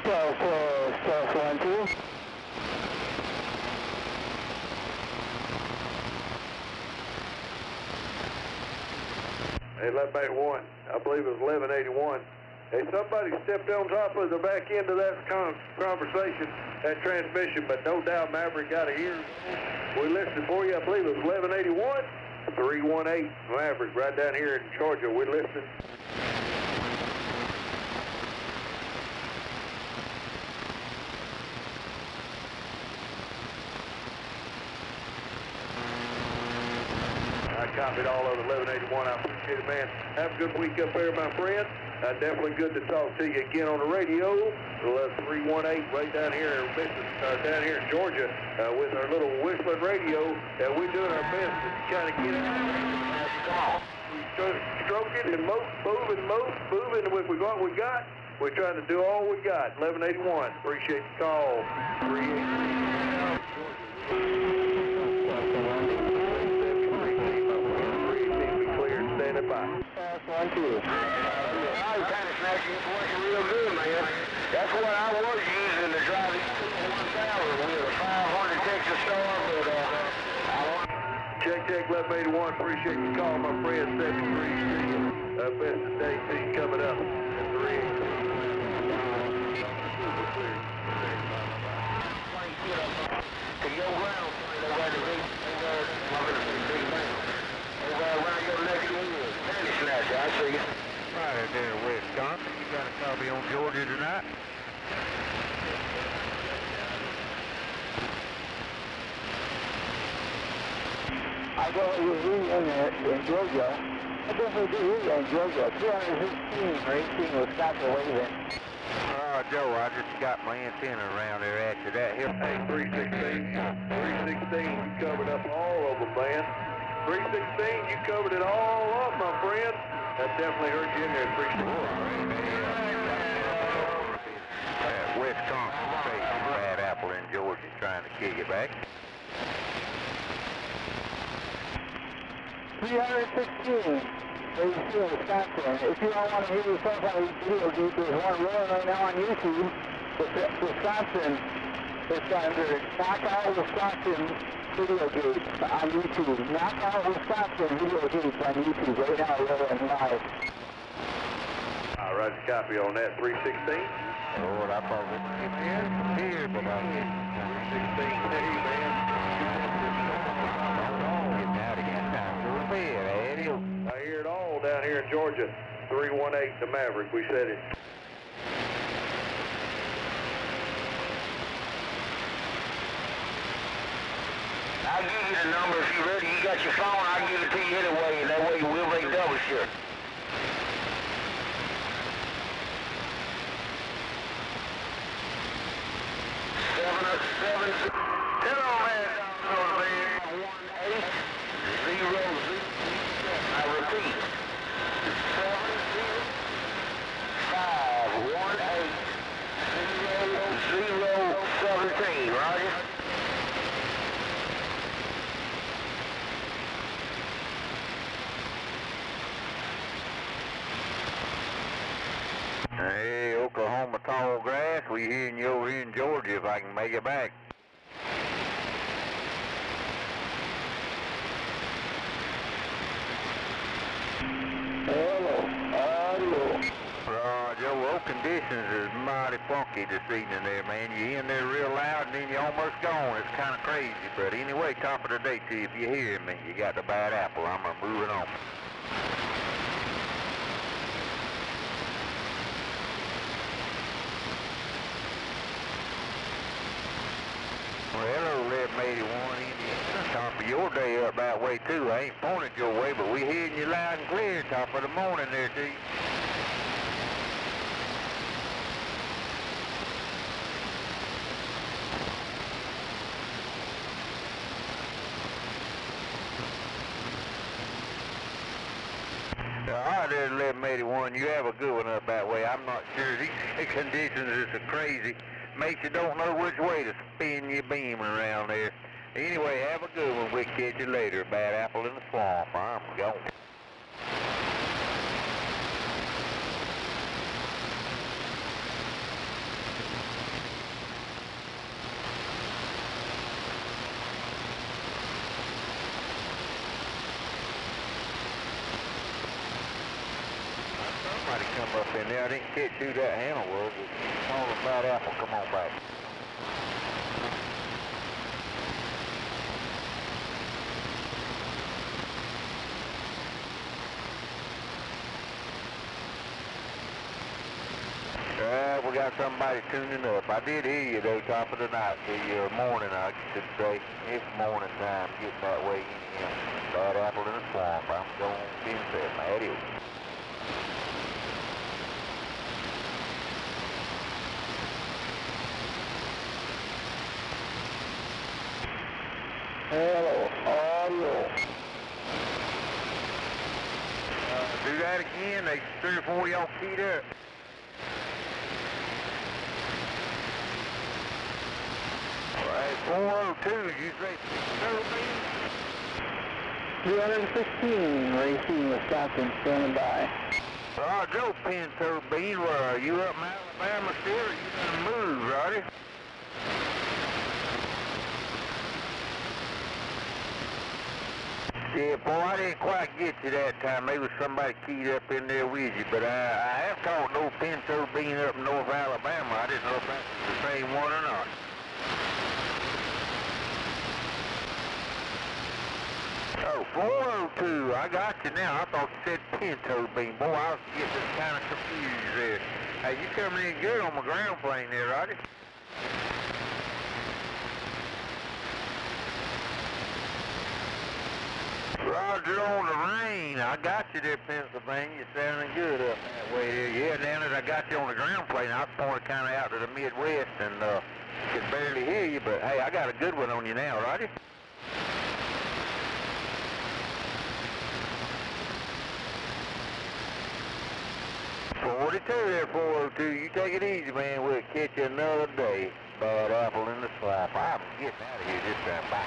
South 1-2. Hey, let mate 1. I believe it was 1181. Hey, somebody stepped on top of the back end of that conversation, that transmission, but no doubt Maverick got a ear. We listened for you. I believe it was 1181. 318 Maverick right down here in Georgia. We're listening. I copied all of the 1181. I appreciate it, man. Have a good week up there, my friend. Definitely good to talk to you again on the radio. 318 right down here in Georgia with our little whistling radio. We're doing our best to kind of get out. Stroking and moving with what we got. We're trying to do all we got. 1181. Appreciate the call. 318. By. 1-2. I was kind of snatching it working real good, man. That's what I was using to drive it 1000 with a 500 Texas Star, but I want... Check, 1181. Appreciate your call, my friend. 73. Best of day to you coming up at 3. To your ground, over the big bang. Over around your neck of the woods. I see you. Right there, Wisconsin. You got a copy on Georgia tonight? I go in Georgia. I definitely do in Georgia. 316 racing Wisconsin waving. Joe, I just got my antenna around there after that. Here. Hey, 316. 316, you covered up all of them, man. 316, you covered it all up, my friend. That definitely heard you in there, 316. Wisconsin State, Bad Apple in Georgia, trying to kick it back. 316. AC in Wisconsin. If you don't want to hear yourself on these videos, there's one rolling right now on YouTube. Wisconsin, it's under Knockout Wisconsin video games on YouTube. Knockout Wisconsin video games on YouTube right now, rolling live. All right, copy on that. 316. Lord, I thought we were here, but I'm getting 316, hey, man. getting out again. Time to go to bed, Eddie. I hear it all down here in Georgia. 318 to Maverick. We said it. I'll give you the number if you're ready. You got your phone, I'll give it to you anyway, and that way we'll make double sure. I repeat, 705180017, Roger. Hey, Oklahoma tall grass, we hearing you over here in Georgia if I can make it back. Roger, well, conditions is mighty funky this evening there, man. You in there real loud and then you're almost gone. It's kind of crazy, but anyway, top of the day to you if you hear me. You got the bad apple. I'm moving on. Well, hello, 1181 Indiana. Top of your day up that way, too. I ain't pointed your way, but we hearing you loud and clear. Top of the morning there, to you. All right, there, 1181. You have a good one up that way. I'm not sure. These conditions are so crazy. Makes you don't know which way to spin your beam around there. Anyway, have a good one. We'll catch you later. Bad apple in the swamp. I'm going. Somebody come up in there. I didn't catch who that handle was. It's all a bad apple. Come on back. We got somebody tuning up. I did hear you though, top of the night to your morning, I should say. It's morning time, getting that way in. Bad apple in the swamp. I'm going to be said, my adios. Hello, audio. Do that again. They 3 or 4 y'all keyed up. Alright, 402, you say 316, Racine, Wisconsin, standing by. Joe Pinto Bean, where are you up in Alabama still, or you gonna move, Roddy? Yeah, boy, I didn't quite get you that time. Maybe somebody keyed up in there with you, but I have called no Pinto Bean up in North Alabama. I didn't know if that was the same one or not. Oh, 402, I got you now. I thought you said Pinto Bean. Boy, I was getting kind of confused there. Hey, you coming in good on my ground plane there, Roddy? Roger on the rain. I got you there, Pennsylvania. Sounding good up that way there. Yeah, now that I got you on the ground plane, I was pointed kind of out to the Midwest and could barely hear you, but hey, I got a good one on you now, Roger. There, 402. You take it easy, man. We'll catch you another day. Bad apple in the swamp. I'm getting out of here this time. Bye.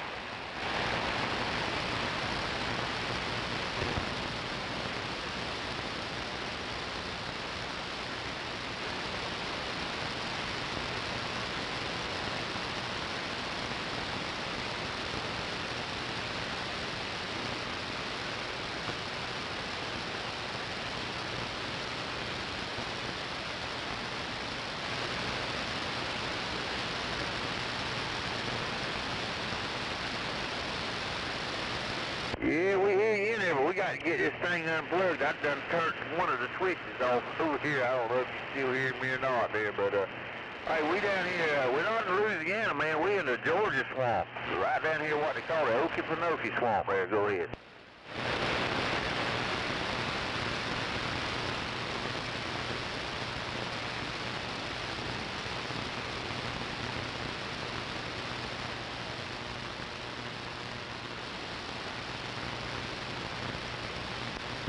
got to get this thing unplugged. I done turned one of the switches off over here. I don't know if you still hear me or not there, but hey, we down here, we're not in Louisiana, man. We in the Georgia swamp. Right down here, what they call the Okefenokee swamp there. Go ahead.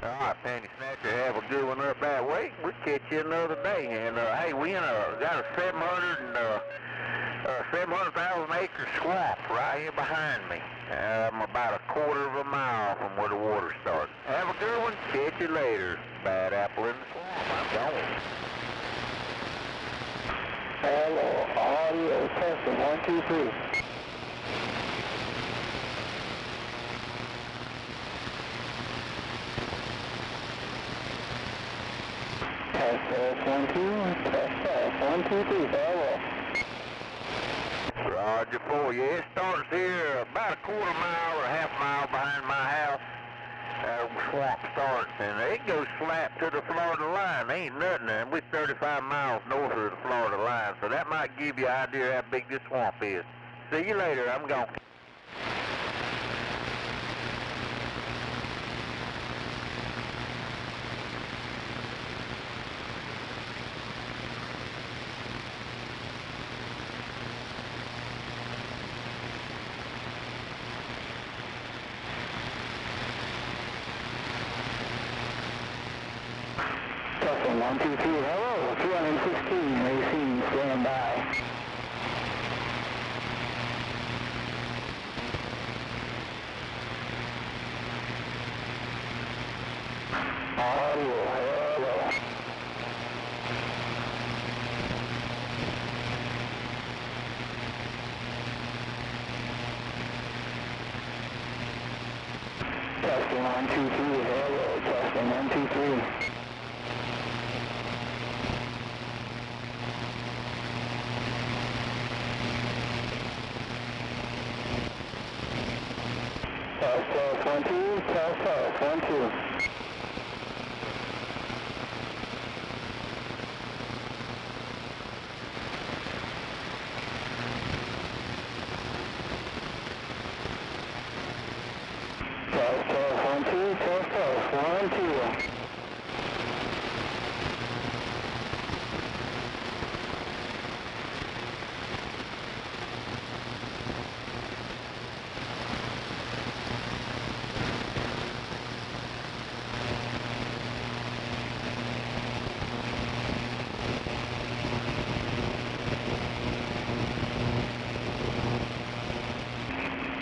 All right, Panty Snatcher, have a good one up that way. We'll catch you another day. And hey, we got a 700,000 acre swamp right here behind me. I'm about a quarter of a mile from where the water starts. Have a good one. Catch you later. Bad apple in the swamp. I'm gone. Hello, audio testing, 1, 2, 3. Test 1, 2, test 1, 2, 3, hello. Roger 4. Yeah, it starts here about a quarter mile or a half mile behind my house. Swamp starts, and it goes flat to the Florida line. There ain't nothing there. We're 35 miles north of the Florida line, so that might give you an idea how big this swamp is. See you later. I'm gone. Testing 1, 2, 3, hello, 216, Racine, stand by. Audio, hello. Testing 1, 2, 3, hello, testing 1, 2, 3. Test 1, 2, test 1, 2. Test 1, 2, test 1, 2.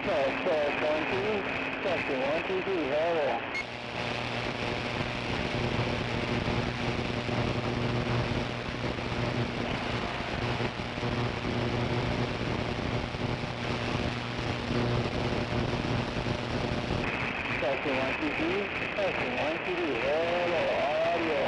Test 1, 2, testing 1, 2, 3, hello. Testing 1, 2, 3, testing 1, 2, 3, hello, audio.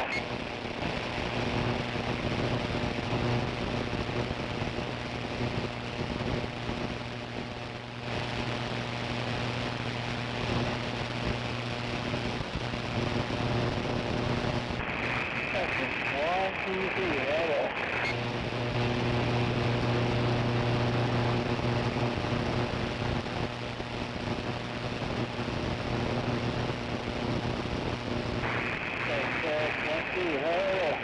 Testing 1, 2, 3, hello. Test 1, 2, hello.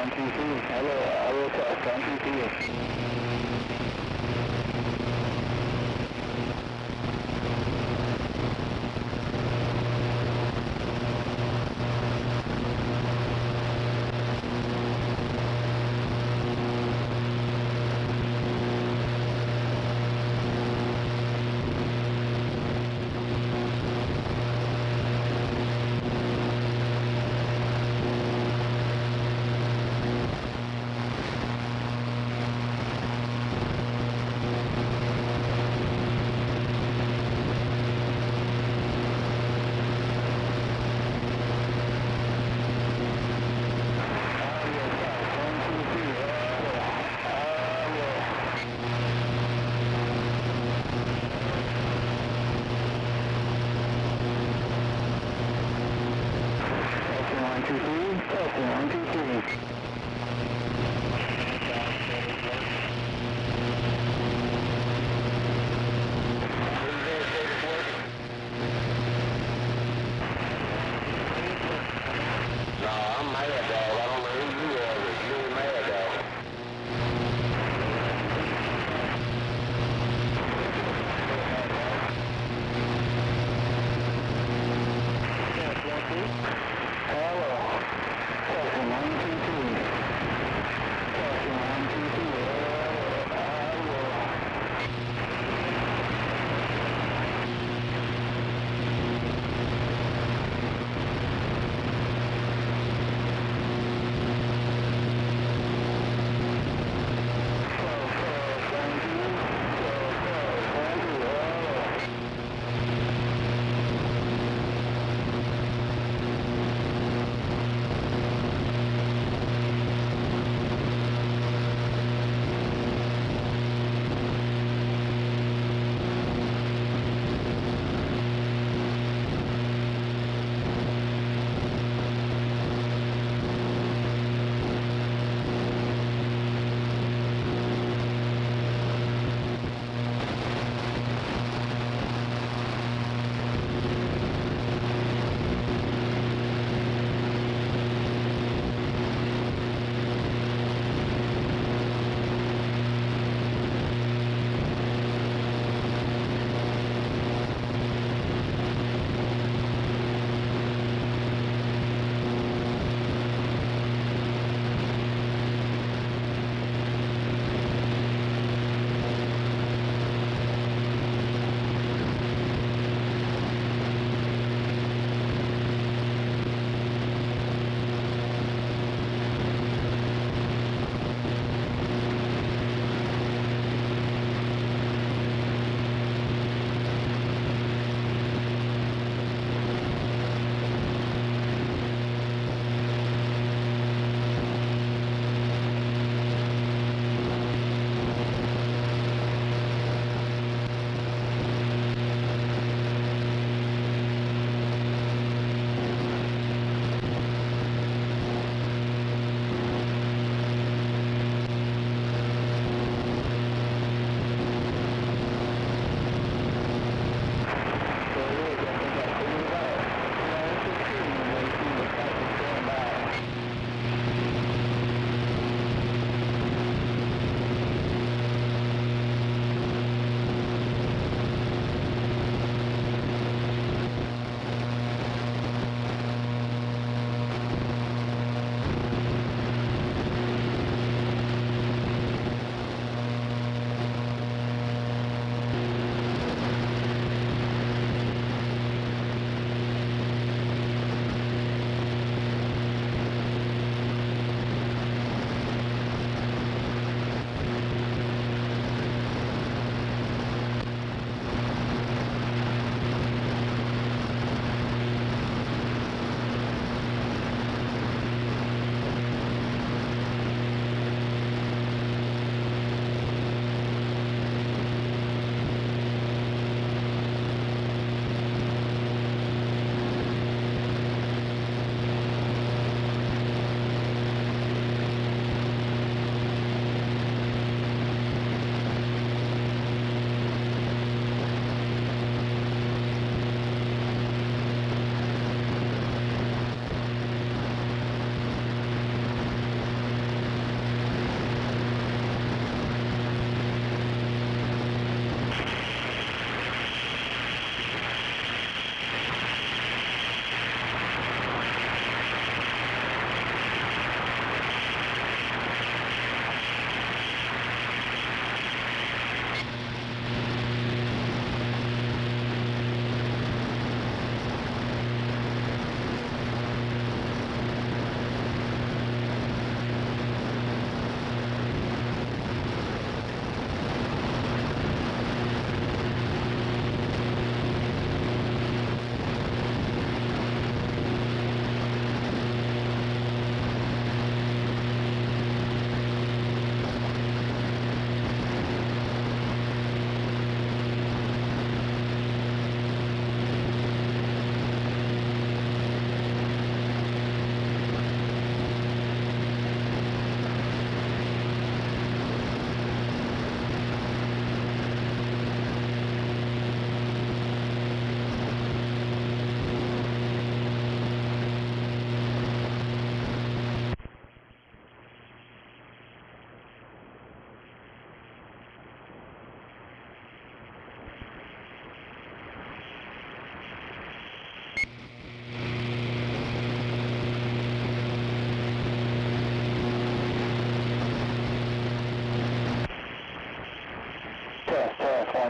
122. Hello, test 122.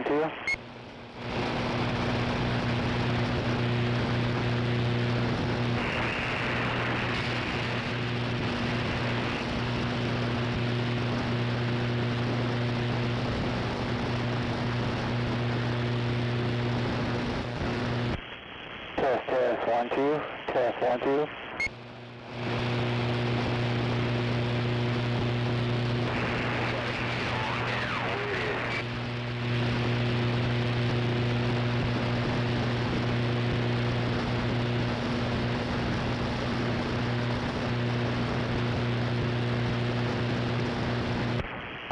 1-2. Test 1-2. Test 1-2.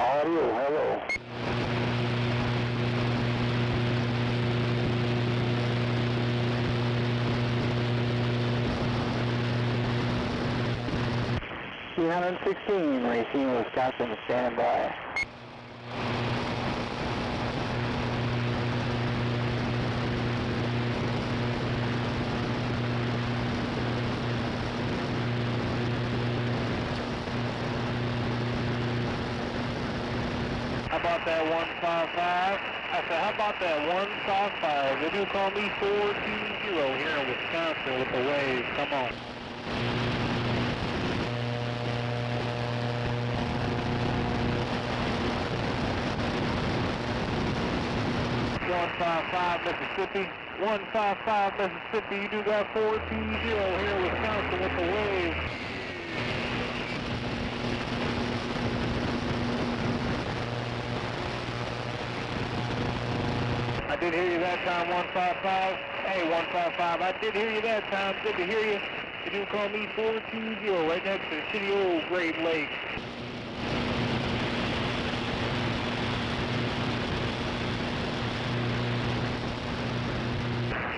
Audio, hello. C-116, Racine, Wisconsin, standing by. How about that 155? I said, how about that 155? They do call me 420 here in Wisconsin with the wave. Come on. Mississippi, 155 Mississippi, you do got 420 here in Wisconsin with the wave. I did hear you that time, 155. Hey, 155, I did hear you that time. Good to hear you. You do call me 420 right next to the city old Great Lakes.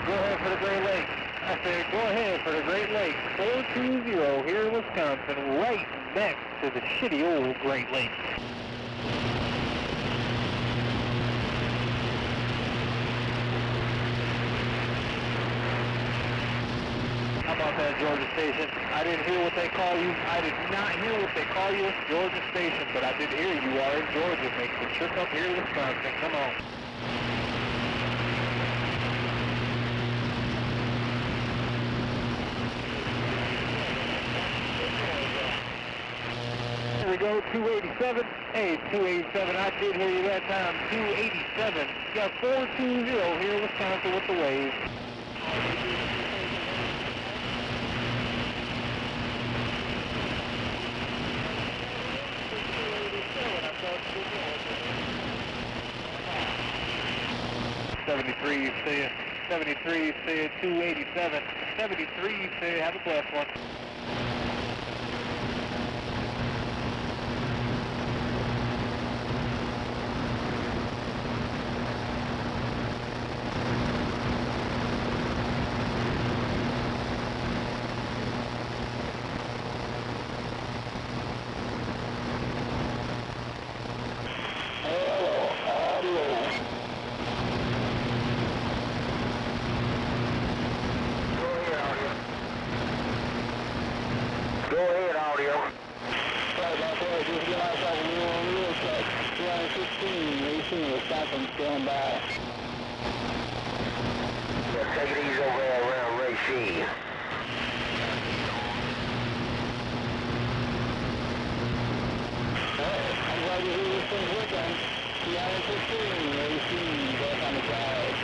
Go ahead for the Great Lakes. I said, go ahead for the Great Lakes. 420 here in Wisconsin, right next to the shitty old Great Lakes. How about that Georgia station? I didn't hear what they call you. I did not hear what they call you, Georgia station, but I did hear you are in Georgia. Make the trip up here to Wisconsin. Come on. Here we go, 287. Hey, 287, I did hear you that time, 287. You got 420 here in Wisconsin with the wave. '73, see ya. 73, see ya. 287. 73, see ya. Have a blessed one. Stand by. Yeah, take it easy over there around Racine. I'm glad you hear this thing working. C-116, Racine, back on the side.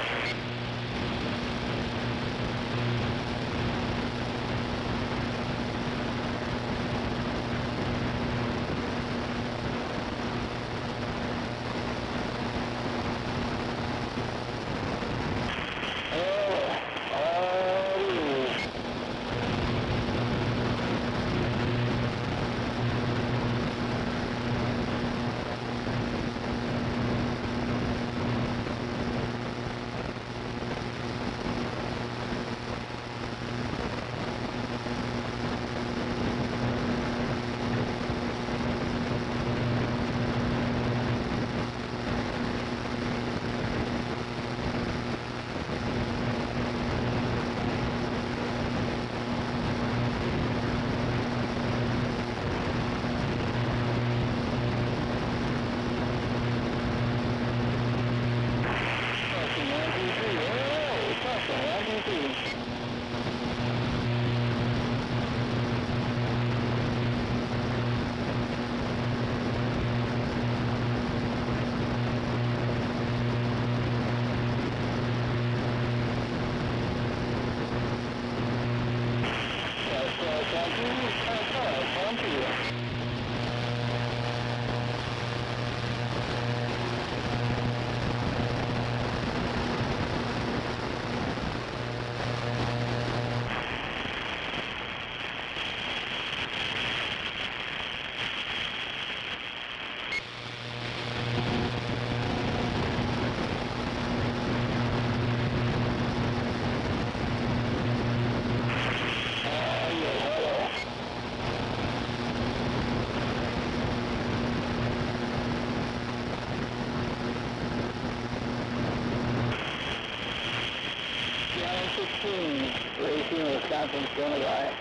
116, Racine, Wisconsin, standing by.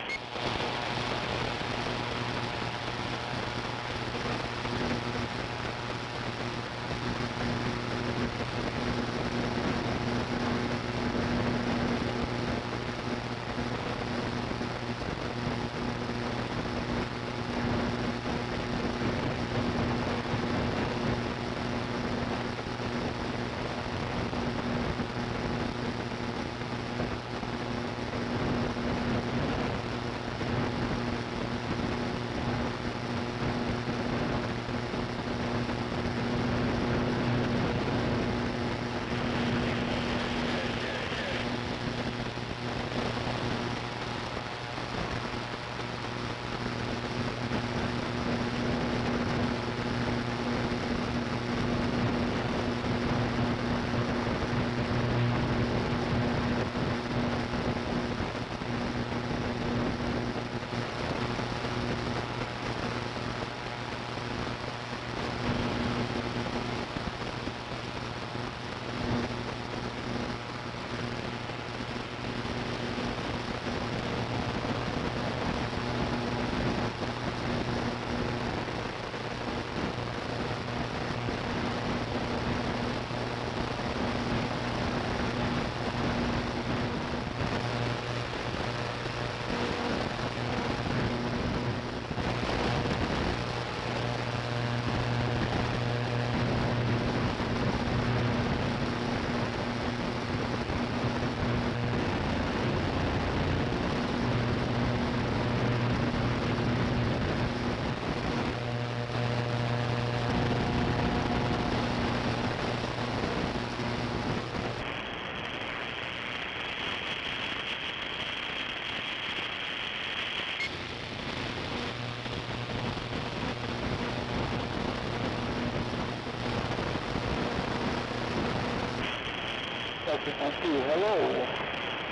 Thank you. Hello.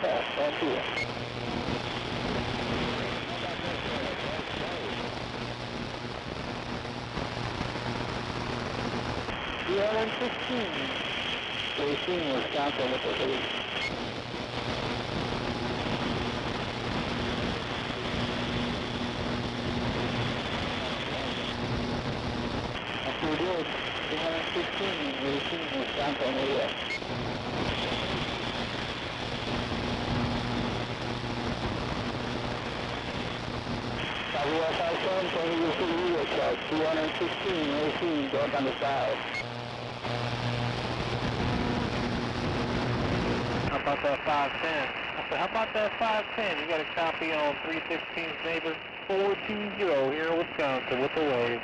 Yes, thank you. $216. Racine, Wisconsin with the lead. After we do it, 216, Racine, Wisconsin with it. WS57, thank you for the radio check. 216, Racine, go up on the side. How about that 510? I said, how about that 510? You got a copy on 316's neighbor 420 here in Wisconsin with the wave.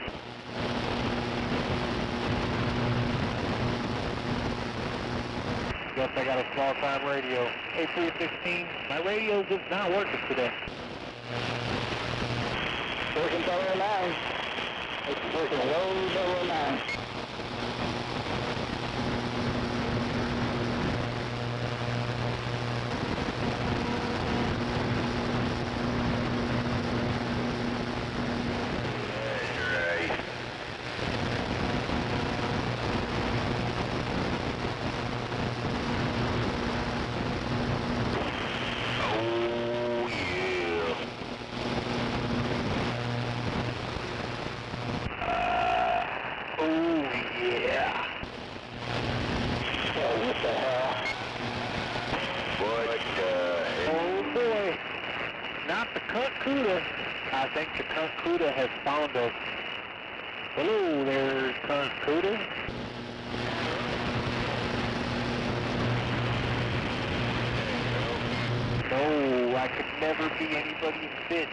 Guess I got a small time radio. Hey 316, my radio is not working today. Working double 9. It's working low double 9. I think the Cunt Cuda has found us. Hello there, Cunt Cuda. No, I could never be anybody's bitch.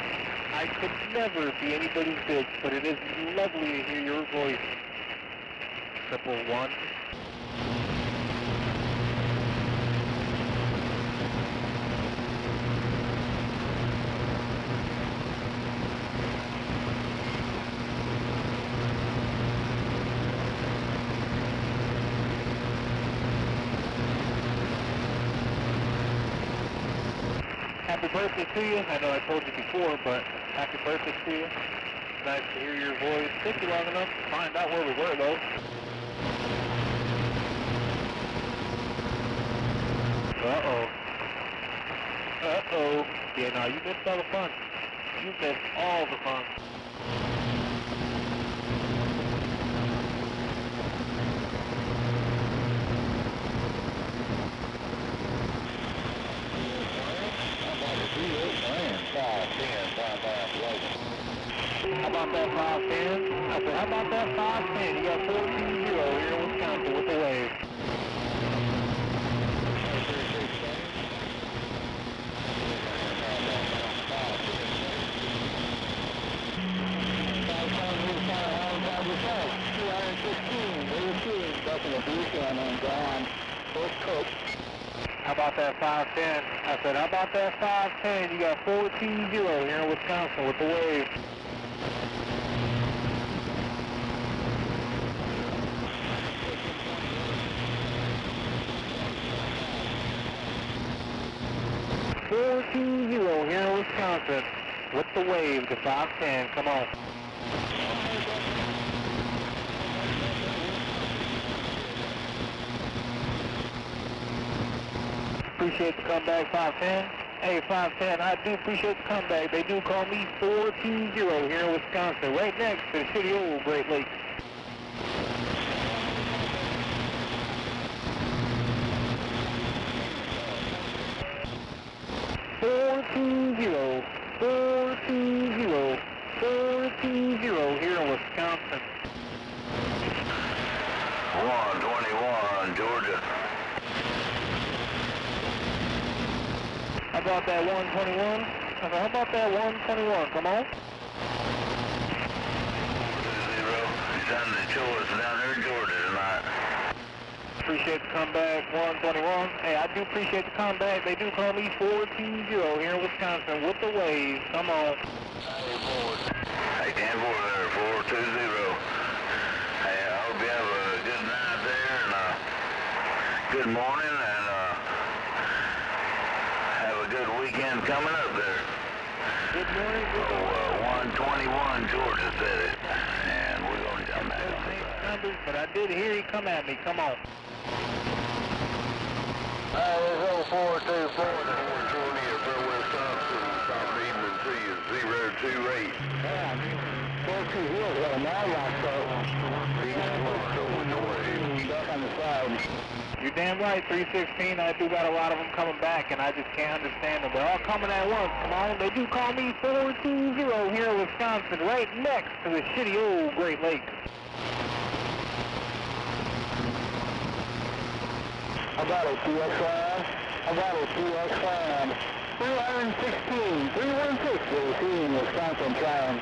I could never be anybody's bitch, but it is lovely to hear your voice. 111. Happy birthday to you. I know I told you before, but happy birthday to you. Nice to hear your voice. Took you long enough to find out where we were, though. Uh-oh. you missed all the fun. You missed all the fun. How about that 510? I said, how about that 510? You got 420 here in Wisconsin with the wave. How about that 510? I said, how about that 510? You got 420 here in Wisconsin with the wave. Here in Wisconsin with the wave to 510. Come on. Appreciate the comeback, 510. Hey, 510, I do appreciate the comeback. They do call me 420 here in Wisconsin, right next to the City Old Great Lakes. Here in Wisconsin. 121, Georgia. How about that 121? How about that 121? Come on. 0. He's on the choice down there in Georgia tonight. Appreciate the comeback, 121. Hey, I do appreciate the comeback. They do call me 420 here in Wisconsin with the wave. Come on. Hey, 10-4 there, 420. Hey, I hope you have a good night there and good morning and have a good weekend coming up there. Good morning. 121 Georgia said it, and we're going to jump back on the numbers, but I did hear you come at me. Come on. This is 0424 to 420 at Fairway Wisconsin. Top evening to you, 028. Yeah, 420 got a mile locked up. Back on the side. You're damn right, 316. I do got a lot of them coming back, and I just can't understand them. They're all coming at once. Come on. They do call me 420 here in Wisconsin, right next to the shitty old Great Lakes. How about a TX5? How about a TX5? 316, 316, you'll see in Wisconsin trying.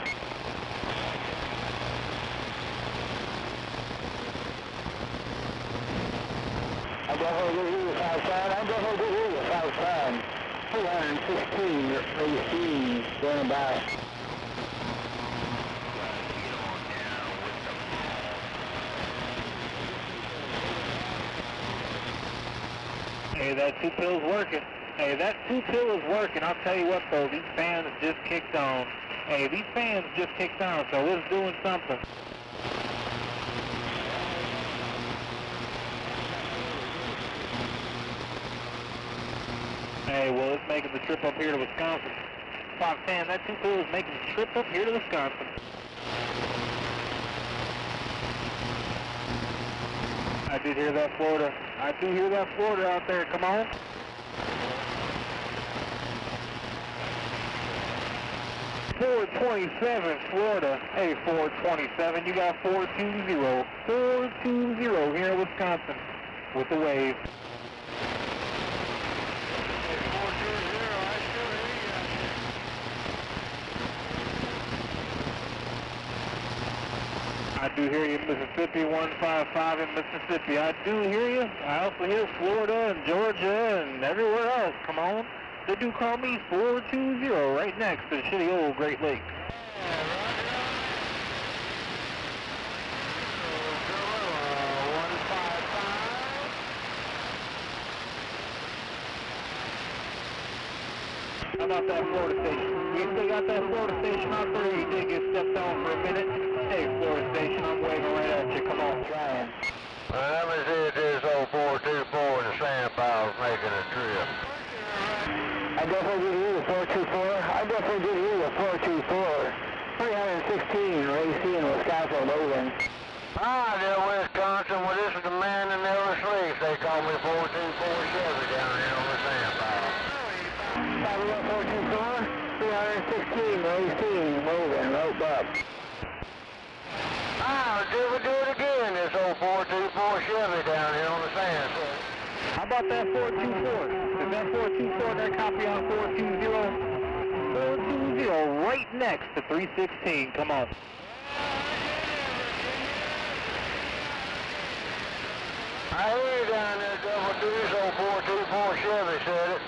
I'm going to go here with outside. I'm going to go here with outside. 416, AC, going by. Hey, that 2-pill's working. Hey, that 2-pill is working. I'll tell you what, though, these fans just kicked on. Hey, these fans just kicked on, so it's doing something. Hey, well, it's making the trip up here to Wisconsin. 510, that 2-pill is making the trip up here to Wisconsin. I did hear that Florida. I do hear that Florida out there. Come on. .427 Florida. Hey, 427. You got 420. 420 here in Wisconsin with the wave. I do hear you, Mississippi, 155 in Mississippi. I do hear you. I also hear Florida and Georgia and everywhere else. Come on. They do call me 420 right next to the shitty old Great Lakes. How about that Florida station? You still got that Florida station out there? You did get stepped on for a minute. Hey, Florida station, I'm waving right at you. Come on, trying. Let me see if this old 424 and the sand pile's making a trip. I guess I'll give you 424. I definitely did hear the 424. 316, Racine in Wisconsin, Logan. Hi there, Wisconsin. Well, this is the man in the sleeves. They call me 424 Chevy down here on the sandbar. 424, 316, Racine, Logan, rope up. Did we do it again, this old 424 Chevy down here on the sand. How about that 424? Is that 424 that copy on 420? 420 right next to 316. Come on. I hear you down there, double do this old 424 Chevy, said it.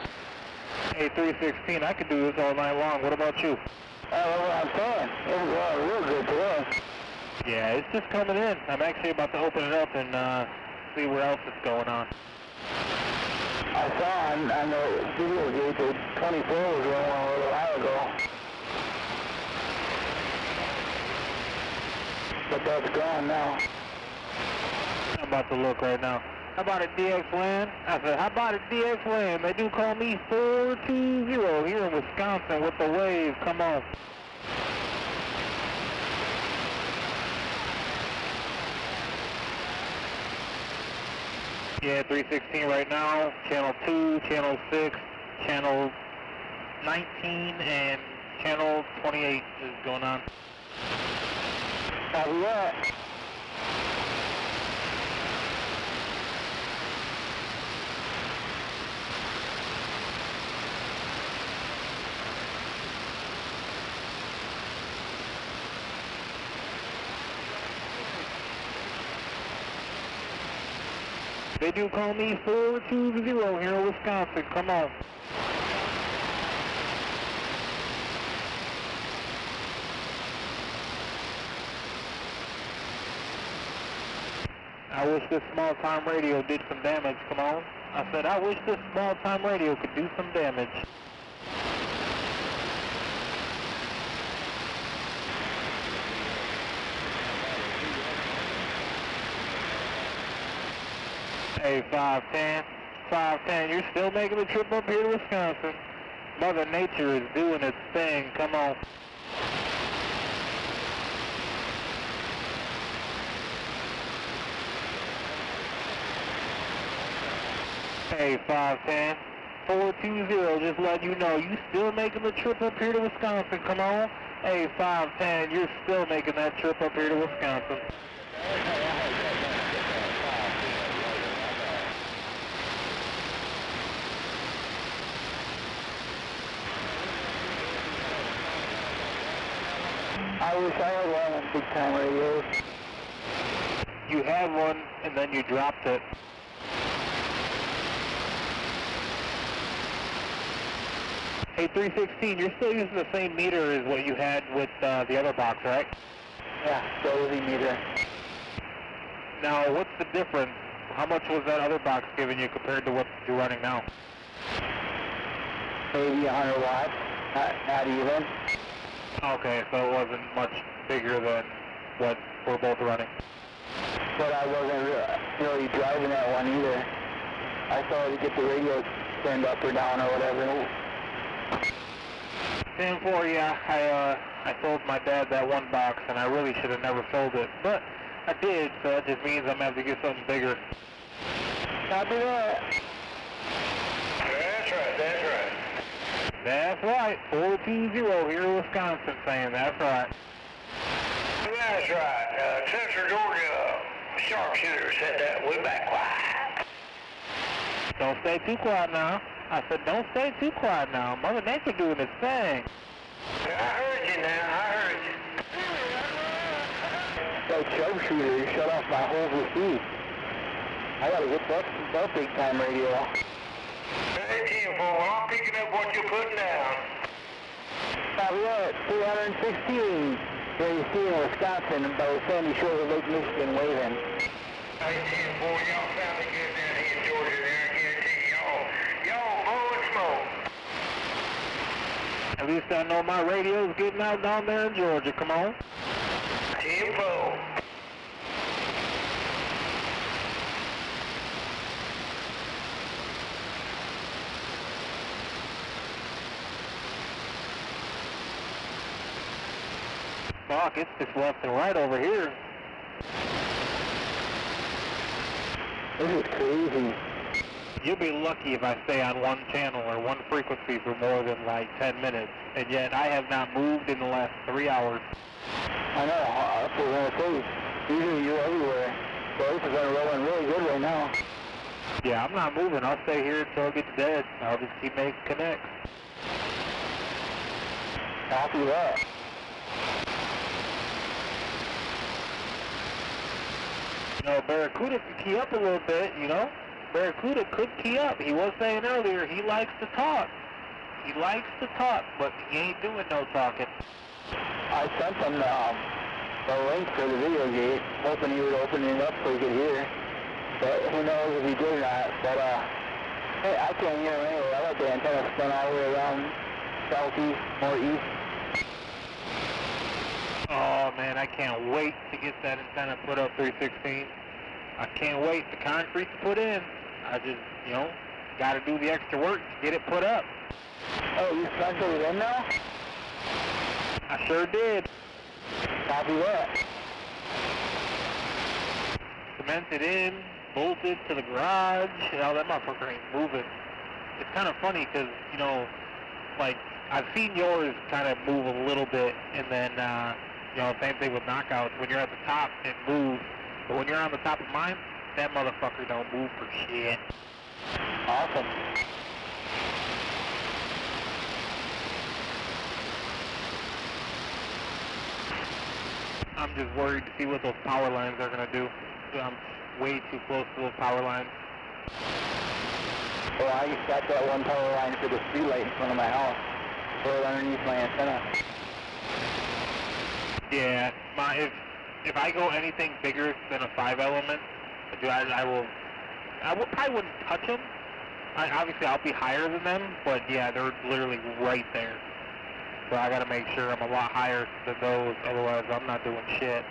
Hey, 316, I could do this all night long. What about you? That's what I'm saying. It was real good to us. Yeah, it's just coming in. I'm actually about to open it up and see where else it's going on. I saw on the video gauge that 24 was rolling a little while ago. But that's gone now. I'm about to look right now. How about a DX Land? I said, how about a DX Land? They do call me 420 here in Wisconsin with the wave. Come on. Yeah, 316 right now, channel 2, channel 6, channel 19, and channel 28 is going on. Copy that. They do call me 420 here in Wisconsin. Come on. I wish this small-time radio did some damage. Come on. I said, I wish this small-time radio could do some damage. Hey, 510, you're still making the trip up here to Wisconsin. Mother Nature is doing its thing. Come on. Hey, 510, 420, just letting you know, you still making the trip up here to Wisconsin. Come on. Hey, 510, you're still making that trip up here to Wisconsin. I wish I had one of big time radios. You had one and then you dropped it. Hey, 316, you're still using the same meter as what you had with the other box, right? Yeah, still the meter. Now, what's the difference? How much was that other box giving you compared to what you're running now? Maybe 100 watts, not even. Okay, so it wasn't much bigger than what we're both running. But I wasn't really driving that one either. I saw to get the radio turned up or down or whatever. 10-4, yeah, I sold my dad that one box and I really should have never sold it. But I did, so that just means I'm going to have to get something bigger. Copy that. That's right, that's right. That's right, 420 here in Wisconsin saying that's right. That's right. Central Georgia sharpshooter said that. We back quiet. Don't stay too quiet now. I said don't stay too quiet now. Mother Nature doing its thing. I heard you now. I heard you. That sharpshooter shut off my whole receipt. I gotta get that big time radio. Hey, 10-4, I'm picking up what you're putting down. Copy that. 316. Racine, Wisconsin, about Sandy Shores of Lake Michigan, waving. Hey, 10-4, y'all sounding good down here in Georgia there. I guarantee y'all blowing smoke. At least I know my radio's getting out down there in Georgia. Come on. 10-4. Fuck, it's just left and right over here. This is crazy. You'll be lucky if I stay on one channel or one frequency for more than like 10 minutes, and yet I have not moved in the last 3 hours. I know, that's what I'm going to say. Usually you're everywhere. So this is rolling really good right now. Yeah, I'm not moving. I'll stay here until it gets dead. I'll just keep making connects. Copy that. You know, Barracuda can key up a little bit, you know? Barracuda could key up. He was saying earlier he likes to talk. He likes to talk, but he ain't doing no talking. I sent him the link for the video gate, hoping he would open it up so he could hear. But who knows if he did or not. But, hey, I can't hear him anyway. I let the antenna spin all the way around southeast, northeast. Oh, man, I can't wait to get that antenna put up 316. I can't wait. The concrete to put in. I just, you know, got to do the extra work to get it put up. Oh, you cemented it in now? I sure did. Copy that. Cemented in, bolted to the garage. Oh, that motherfucker ain't moving. It's kind of funny because, you know, like, I've seen yours kind of move a little bit, and then, you know, same thing with knockouts. When you're at the top, it moves. But when you're on the top of mine, that motherfucker don't move for shit. Awesome. I'm just worried to see what those power lines are going to do. I'm way too close to those power lines. Well, I got that one power line for the street light in front of my house. Put it underneath my antenna. Yeah, if I go anything bigger than a 5 element, I probably wouldn't touch them. Obviously, I'll be higher than them, but yeah, they're literally right there. So I got to make sure I'm a lot higher than those, otherwise I'm not doing shit.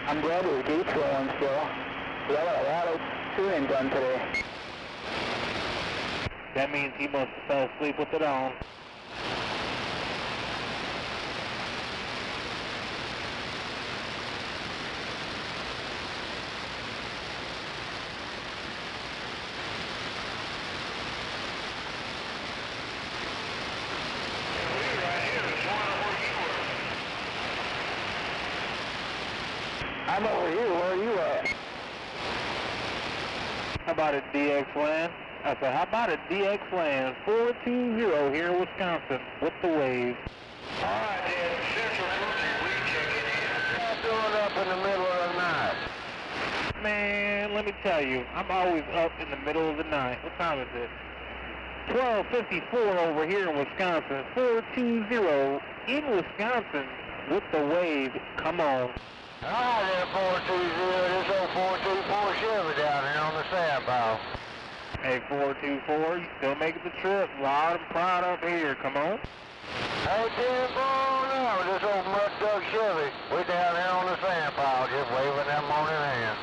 I'm glad the gate's rolling still. We got a lot of tuning done today. That means he must have fell asleep with it on. I'm over here. Where are you at? How about a DX Land? I said, how about a DX Land 420 here in Wisconsin with the wave? Alright then, Central Florida, we checking in. What's doing up in the middle of the night? Man, let me tell you, I'm always up in the middle of the night. What time is it? 12:54 over here in Wisconsin. 420 in Wisconsin with the wave. Come on. Alright then, 420, this old 424 Chevy down here on the sand pile. Hey, 424, you still making the trip. Loud and proud up here. Come on. Hey, 10 now, this old mud duck Chevy. We down here on the sand pile, just waving that morning hand.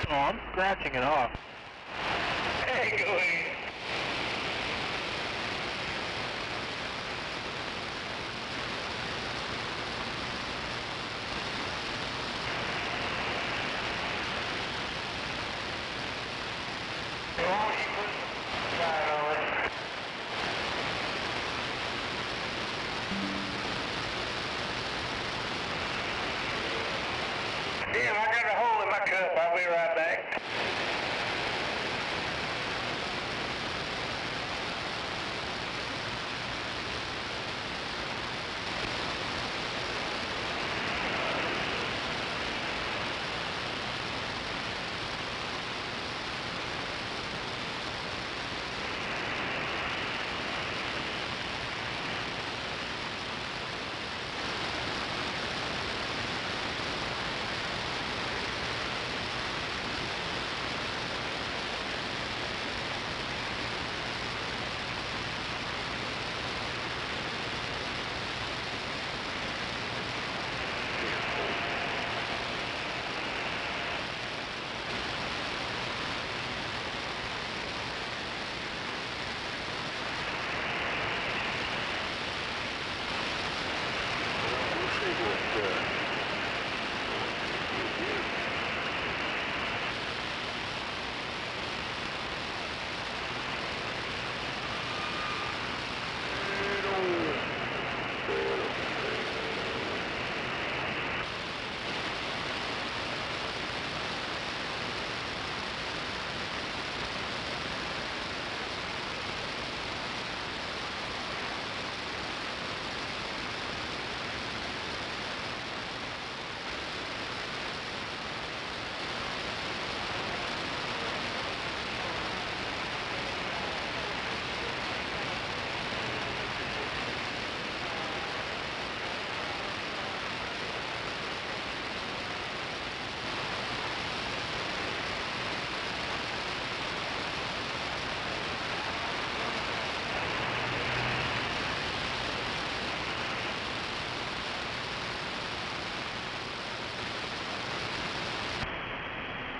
Oh, I'm scratching it off. Hey, go ahead. Damn, I got a hole in my cup. I'll be right back.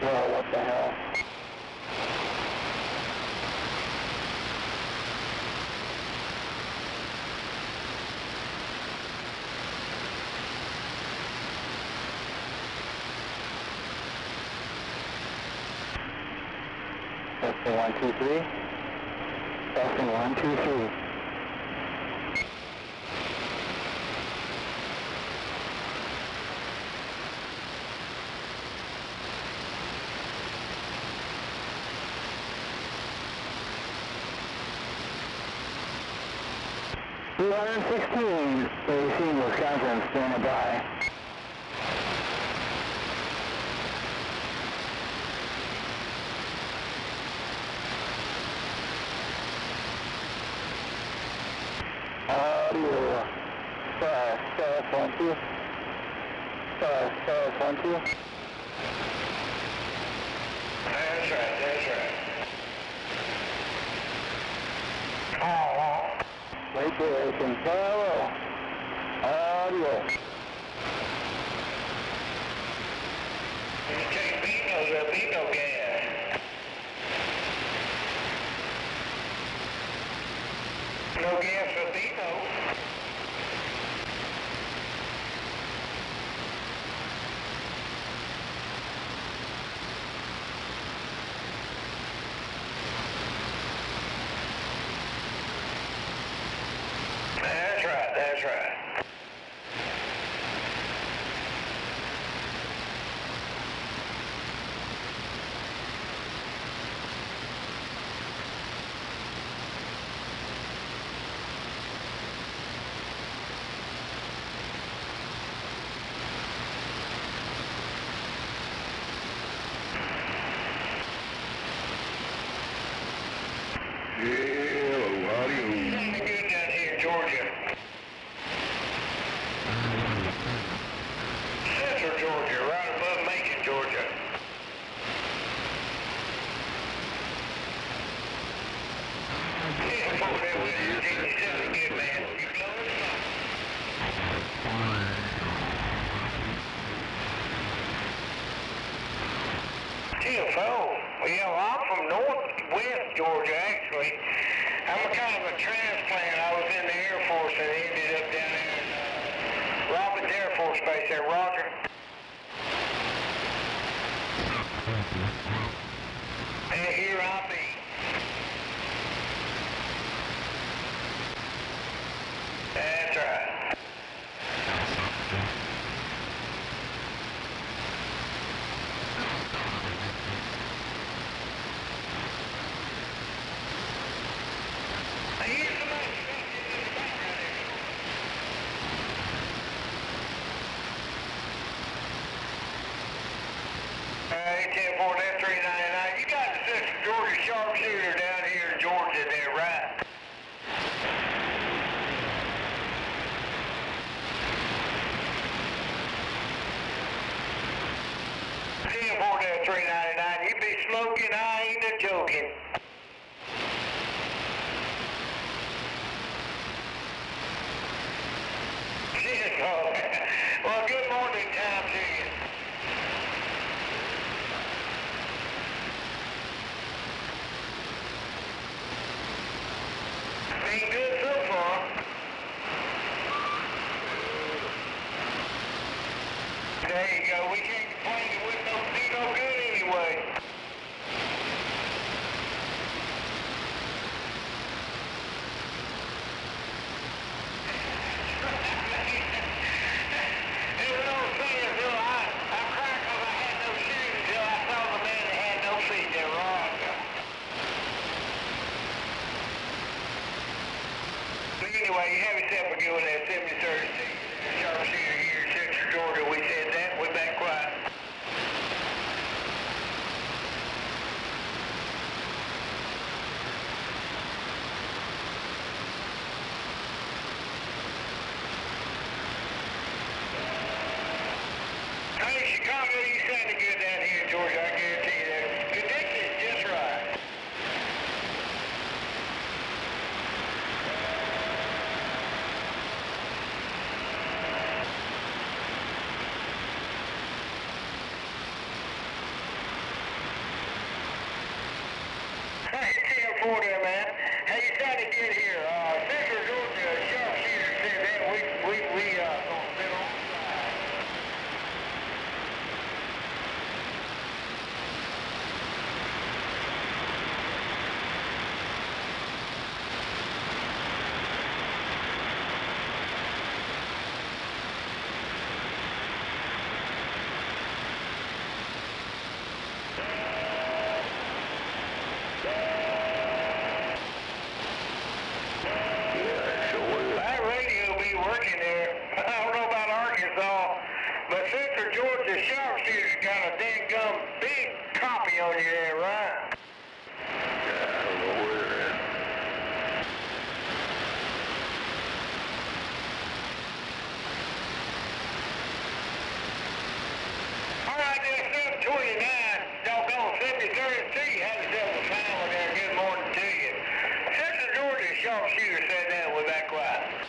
Well, what the hell? Testing 1, 2, 3. Testing 1, 2, 3. $216, Racine, Wisconsin, standing by. Audio. Star 1, 2. Star 1, 2. That's right, that's right. Right there, it's in parallel. Audio. You take Beano's Beano gas. No gas for Beano. That's right, that's right. Yeah, audio. Pretty good down here in Georgia. Central Georgia, right above Macon, Georgia. Yeah, folks there with you, Virginia, sounding good, man. You blowing it up? TFO. Well, I'm from northwest Georgia, actually. I'm a kind of a transplant. I was in the Air Force and ended up down there in Robbins Air Force Base there, Roger. And here I be. That's right. Here's somebody in the background there. 10-4, that's 399. You got the Central Georgia sharpshooter down here in Georgia there, right? That's 399. You be smoking, I ain't a joking. Well, good morning time to you. Been good so far. There you go. We can't complain. It wouldn't be no good anyway. Anyway, you have yourself a good one at 73rd Sharpshooter here in Central Georgia. We said that. We're back quiet. Hey, Chicago, you sounded good down here in Georgia. I guarantee you that. Good Dixie is just right. 10-4 there, man. Hey, you trying to get here? Central Georgia sharpshooter said that we gonna sit on the side. That radio be working there. I don't know about Arkansas, but Central Georgia sharpshooter's got a dang big copy on you there, right? I don't know where they're at. All right, there, 729, doggone 7032 had yourself a family there. Good morning to you. Central Georgia sharpshooter said that with that quiet.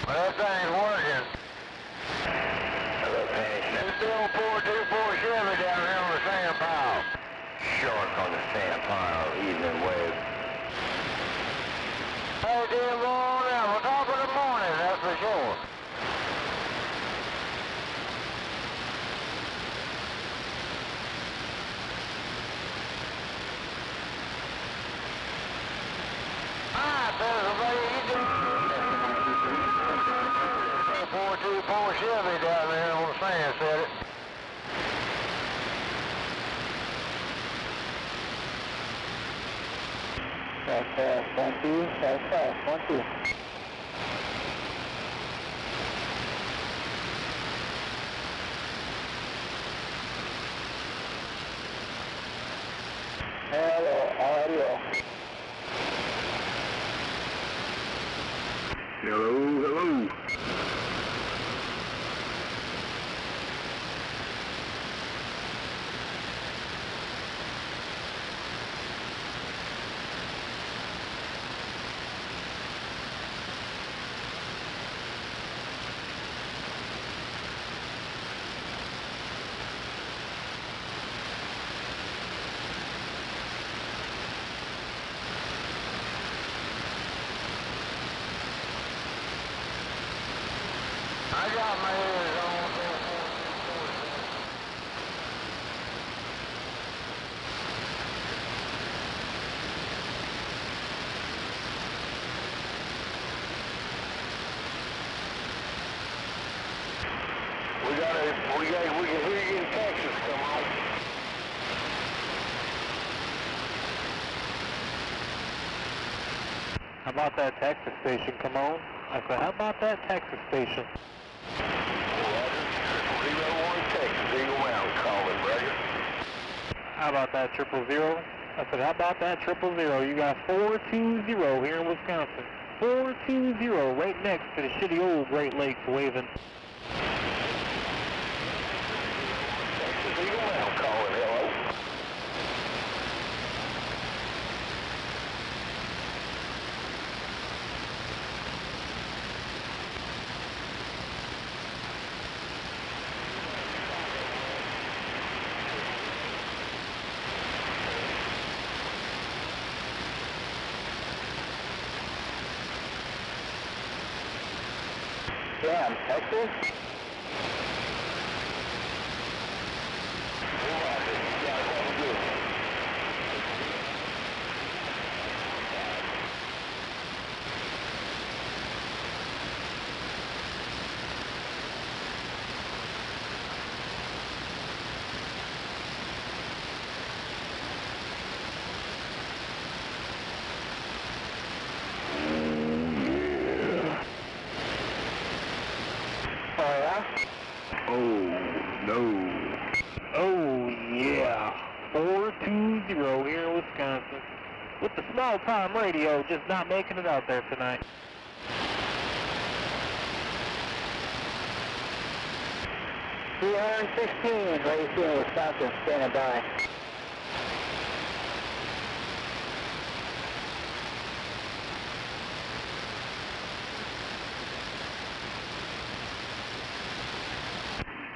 Well, that thing's working. Hello, Penny. It's still 424 Chevy down there on the sand pile. Shark on the sand pile, evening wave. Hey, dear Lord, now we're top of the morning, that's for sure. Hi, Pennsylvania, you doing? 424 Chevy down there on the sand, said it. That's 1-2, that's 1-2. Hello, audio. Hello, hello. got my ears on. We can hear you in Texas, come on. How about that Texas station, come on? I said, how about that Texas station? Roger, 01 Texas, Eagle Mountain calling, brother. How about that 000? I said, how about that 000? You got 420 here in Wisconsin. 420 right next to the shitty old Great Lakes waving. Texas Eagle Mountain calling, hello. Damn, Texas? Oh, yeah. 420 here in Wisconsin. With the small time radio just not making it out there tonight. $316 right here in Wisconsin, standing by.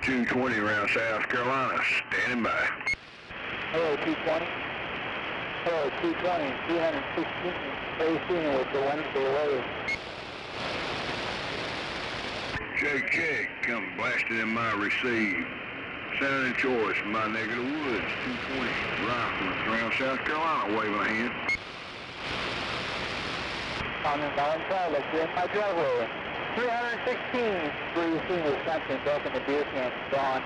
$220 around South Carolina, standing by. Hello, 220. Hello, 220, 316 right here with the Wednesday wave. Check, come blasted in my receive. Sounding choice from my neck of the woods, 220 rifles around South Carolina, waving a hand. I'm in Valentine, let's get in my driveway. 316, Breezy, Wisconsin, back in the beer can, gone.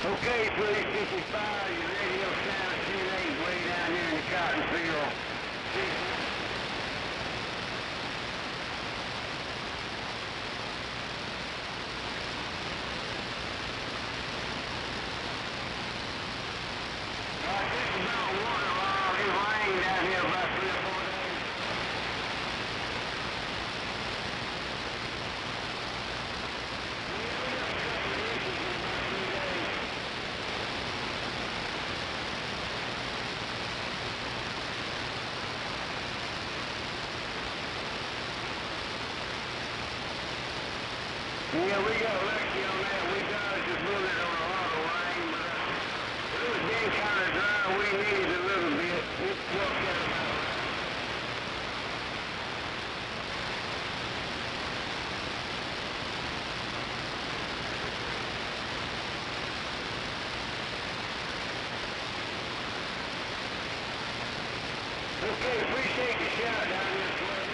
Okay, 355, your radio sound at 10-8 way down here in the cotton field. Just about one while it rained down here about 3 or 4 days. Yeah, we got lucky on that. We dodged a bullet on a lot of rain, but it was getting kind of dry. We needed a little bit. It worked out about right. Okay, appreciate the shout down here, Floyd.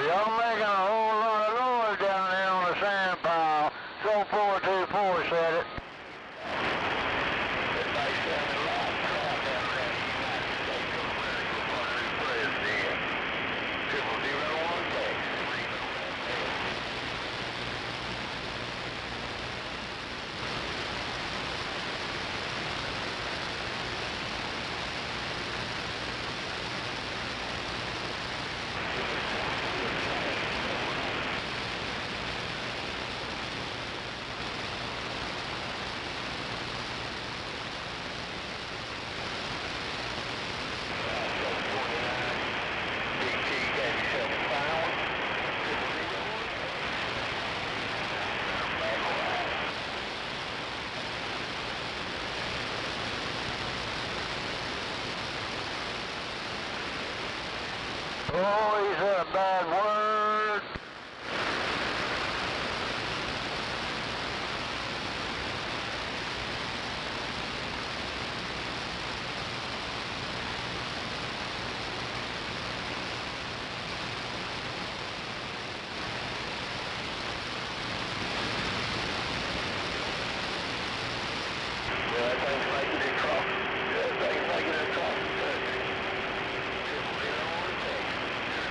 Y'all making a whole lot of noise down there on the sand pile. So 424 said it. Everybody's having a lot of crap down there in the United States of America for our new president. 0001 Texas. Oh, he said a bad word. Yeah, that thing's making it across. Yeah, that thing's making it across the country. 0016.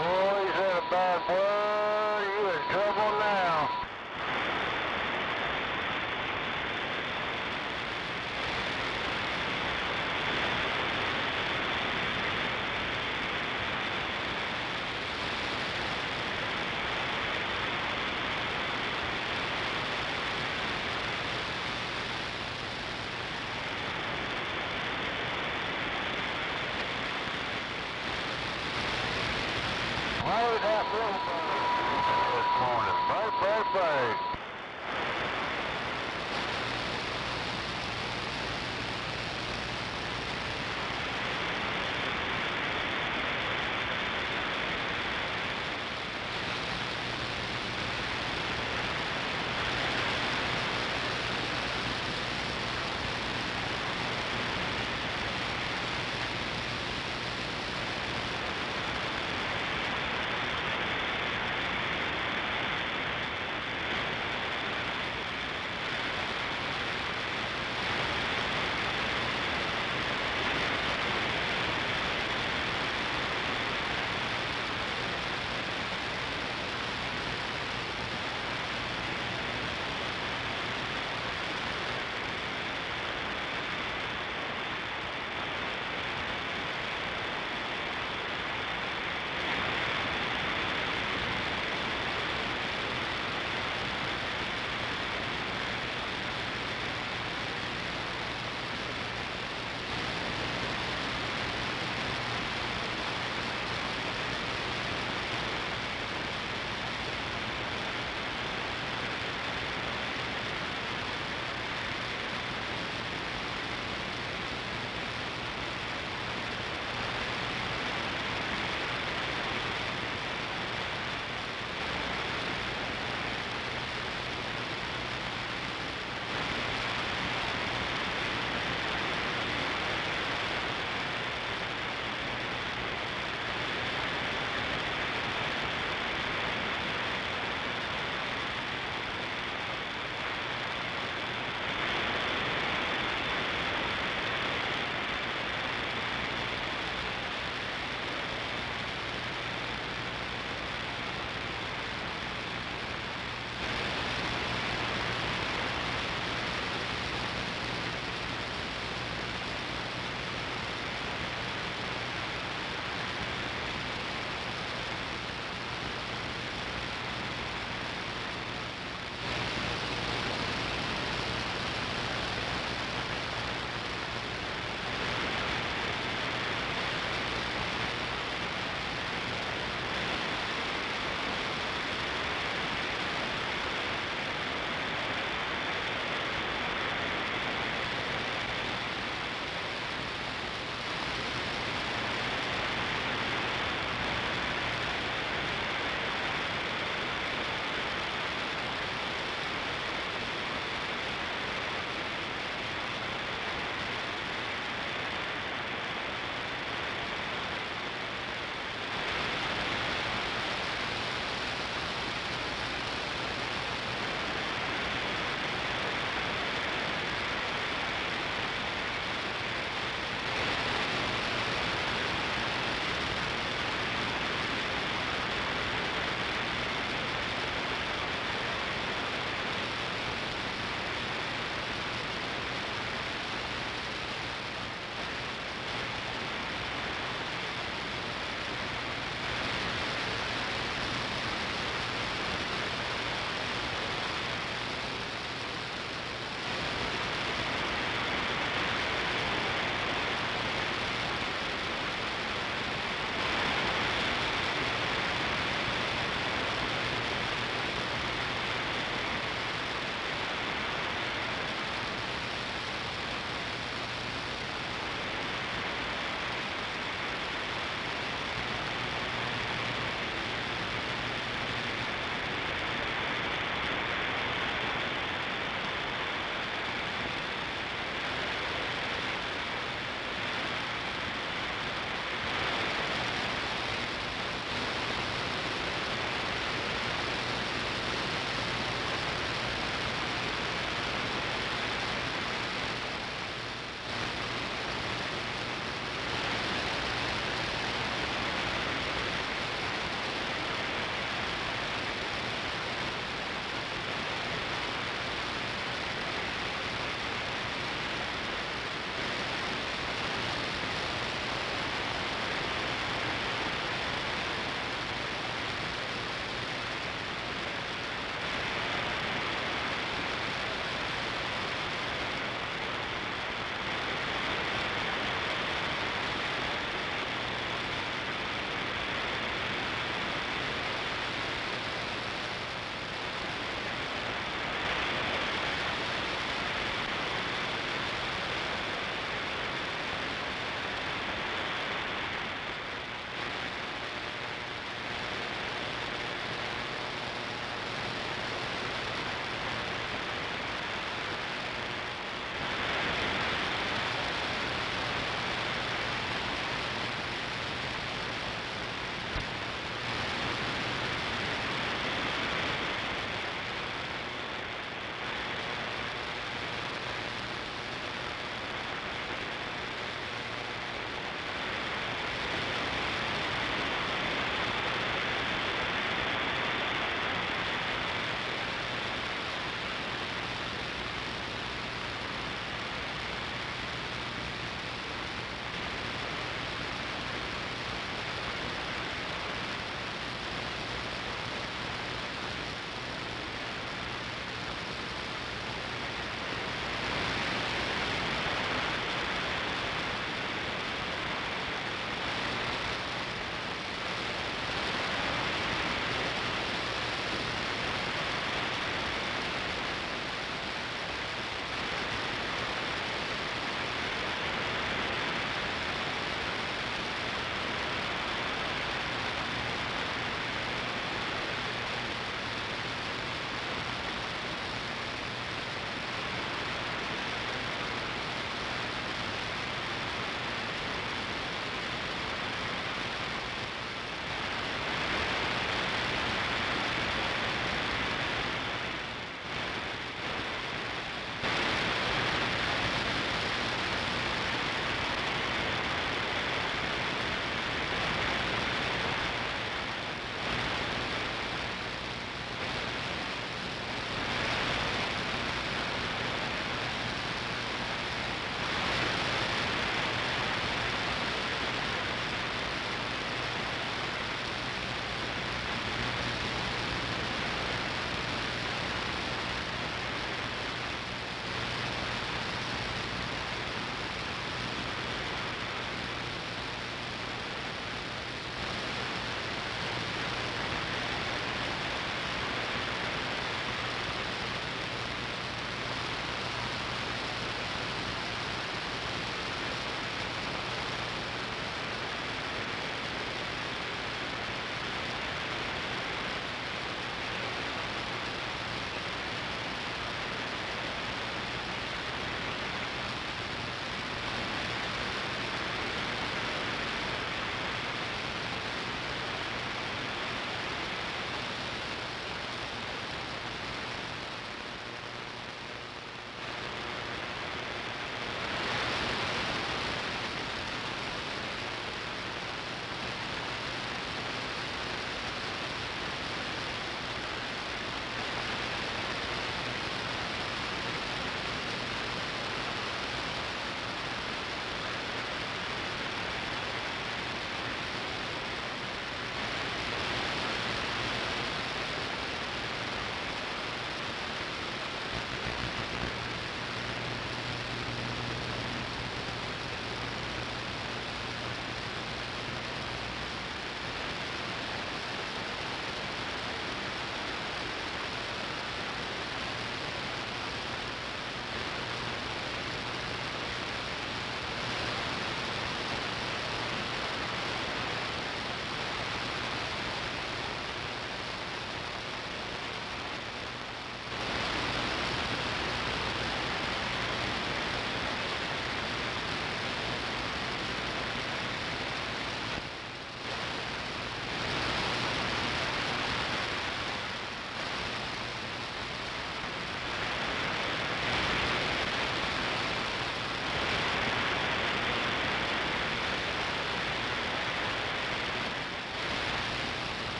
Oh, he's had a bad word. You in trouble now. Why would that little bird this morning? Bird.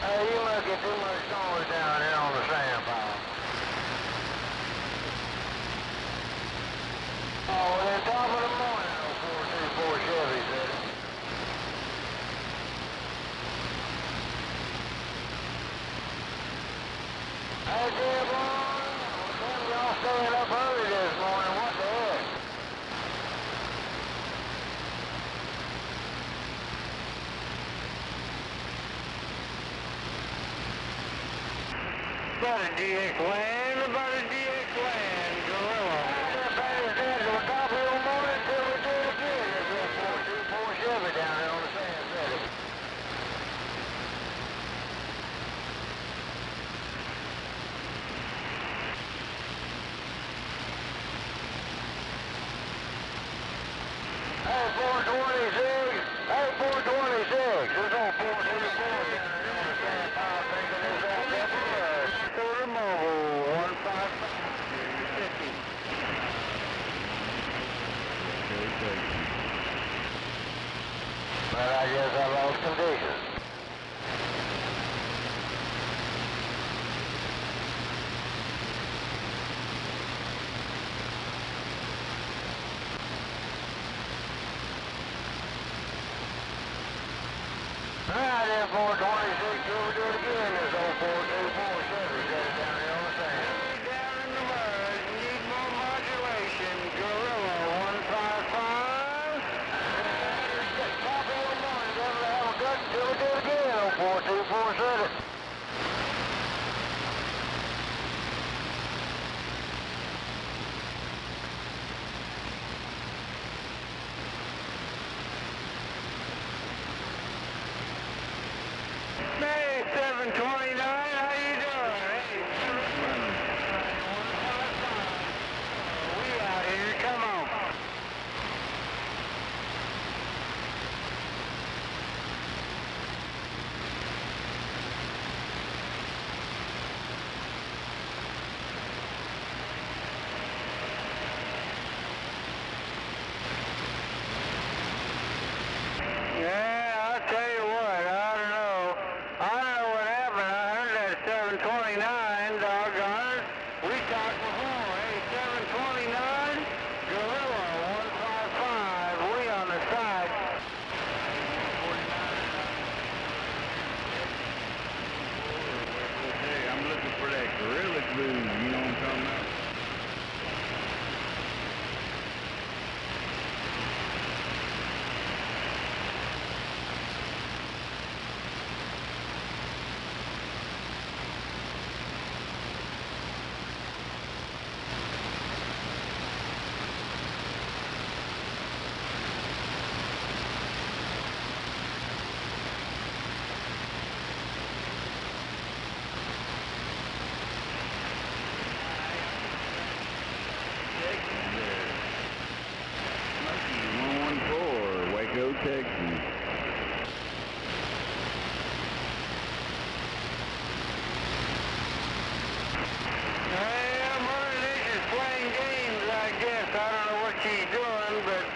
Hey, you must get too much noise down there on the sand pile. Oh, well, then top of the morning, 424 Chevy said it. Hey, Dearborn, y'all staying up early this morning. What the heck? About a GX land, Gorilla. That battery's dead to the top of your morning until we do it again. There's that 424 Chevy down there on the sand setting. Hey, 426. Hey, 426. There's no 424 down there on the sand pile thinking there's that deputy. To the mobile, 155. But I guess I lost conditions. Alright, then 426, we'll do it again. There's old 424 Chevy set down here on the sand. Down in the mud, need more modulation. Gorilla 155. Top of your morning, devil, have a gut until we do it again. Old 424 set it. Hey, 729, how you doing? Hey, 155. We out here, come on. Yeah, I'll tell you what, I don't know what happened. I heard that 729, doggone it. We talked before, hey, 729, Gorilla 155, we on the side. Hey, I'm looking for that Gorilla Glue, you know what I'm talking about? Smoky 114, Waco, Texas. Hey, Mother Nature's playing games, I guess. I don't know what she's doing, but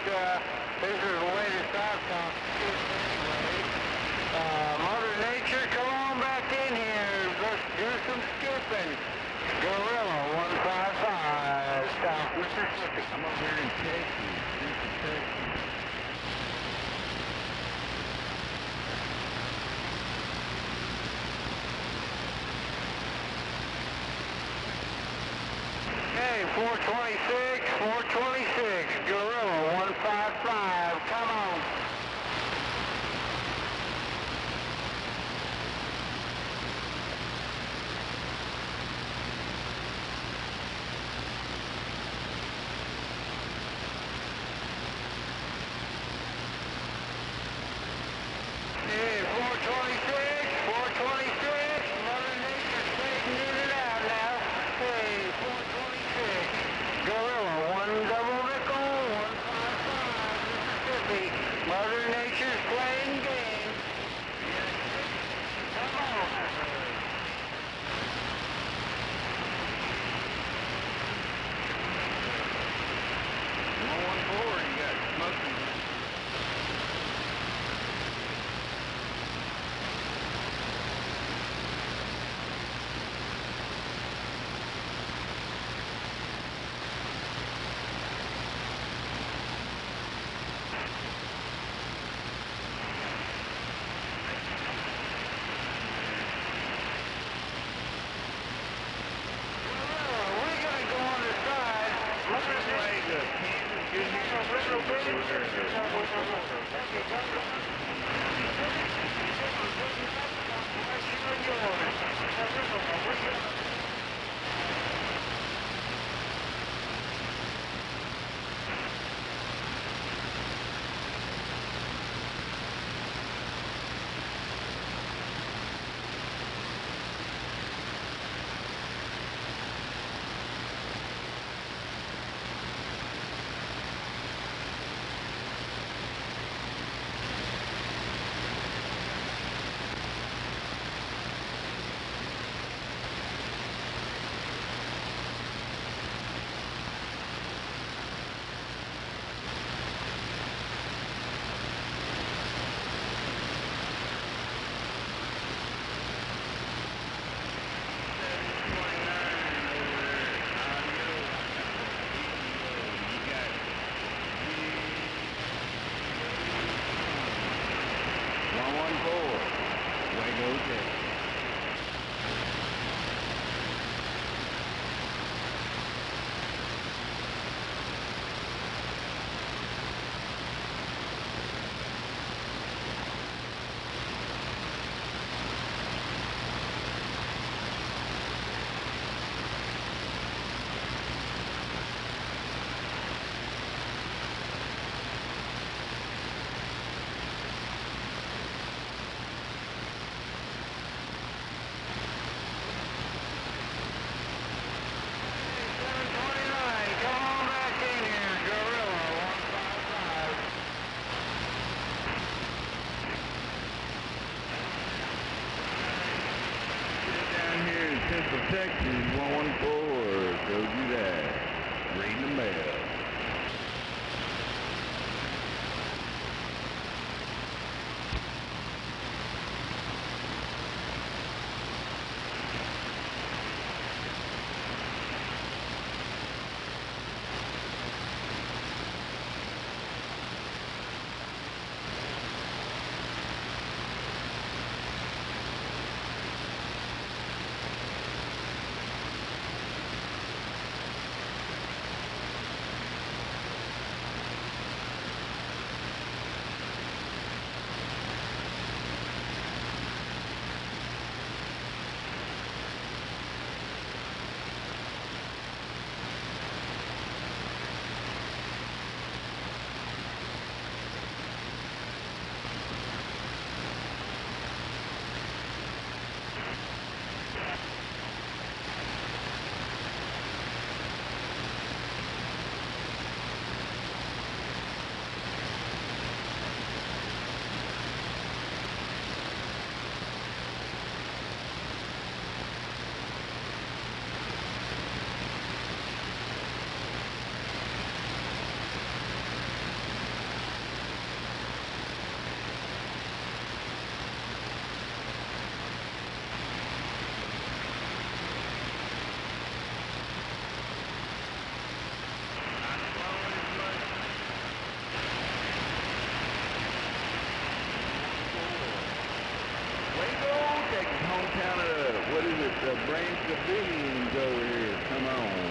this is the latest I've talked to anyway. Mother Nature, come on back in here. Let's do some skipping. Gorilla 155, South Mississippi. I'm up here in Texas, Central Texas. Hey, 426, 426, Gorilla 155, come on. Hey, 426, 426, Mother Nature's straightening it out now. Hey, 426, Gorilla, 1 double nickel, 155, Mississippi. Texas 114, go do that. Ring the bell. Branch Davidians over here, come on.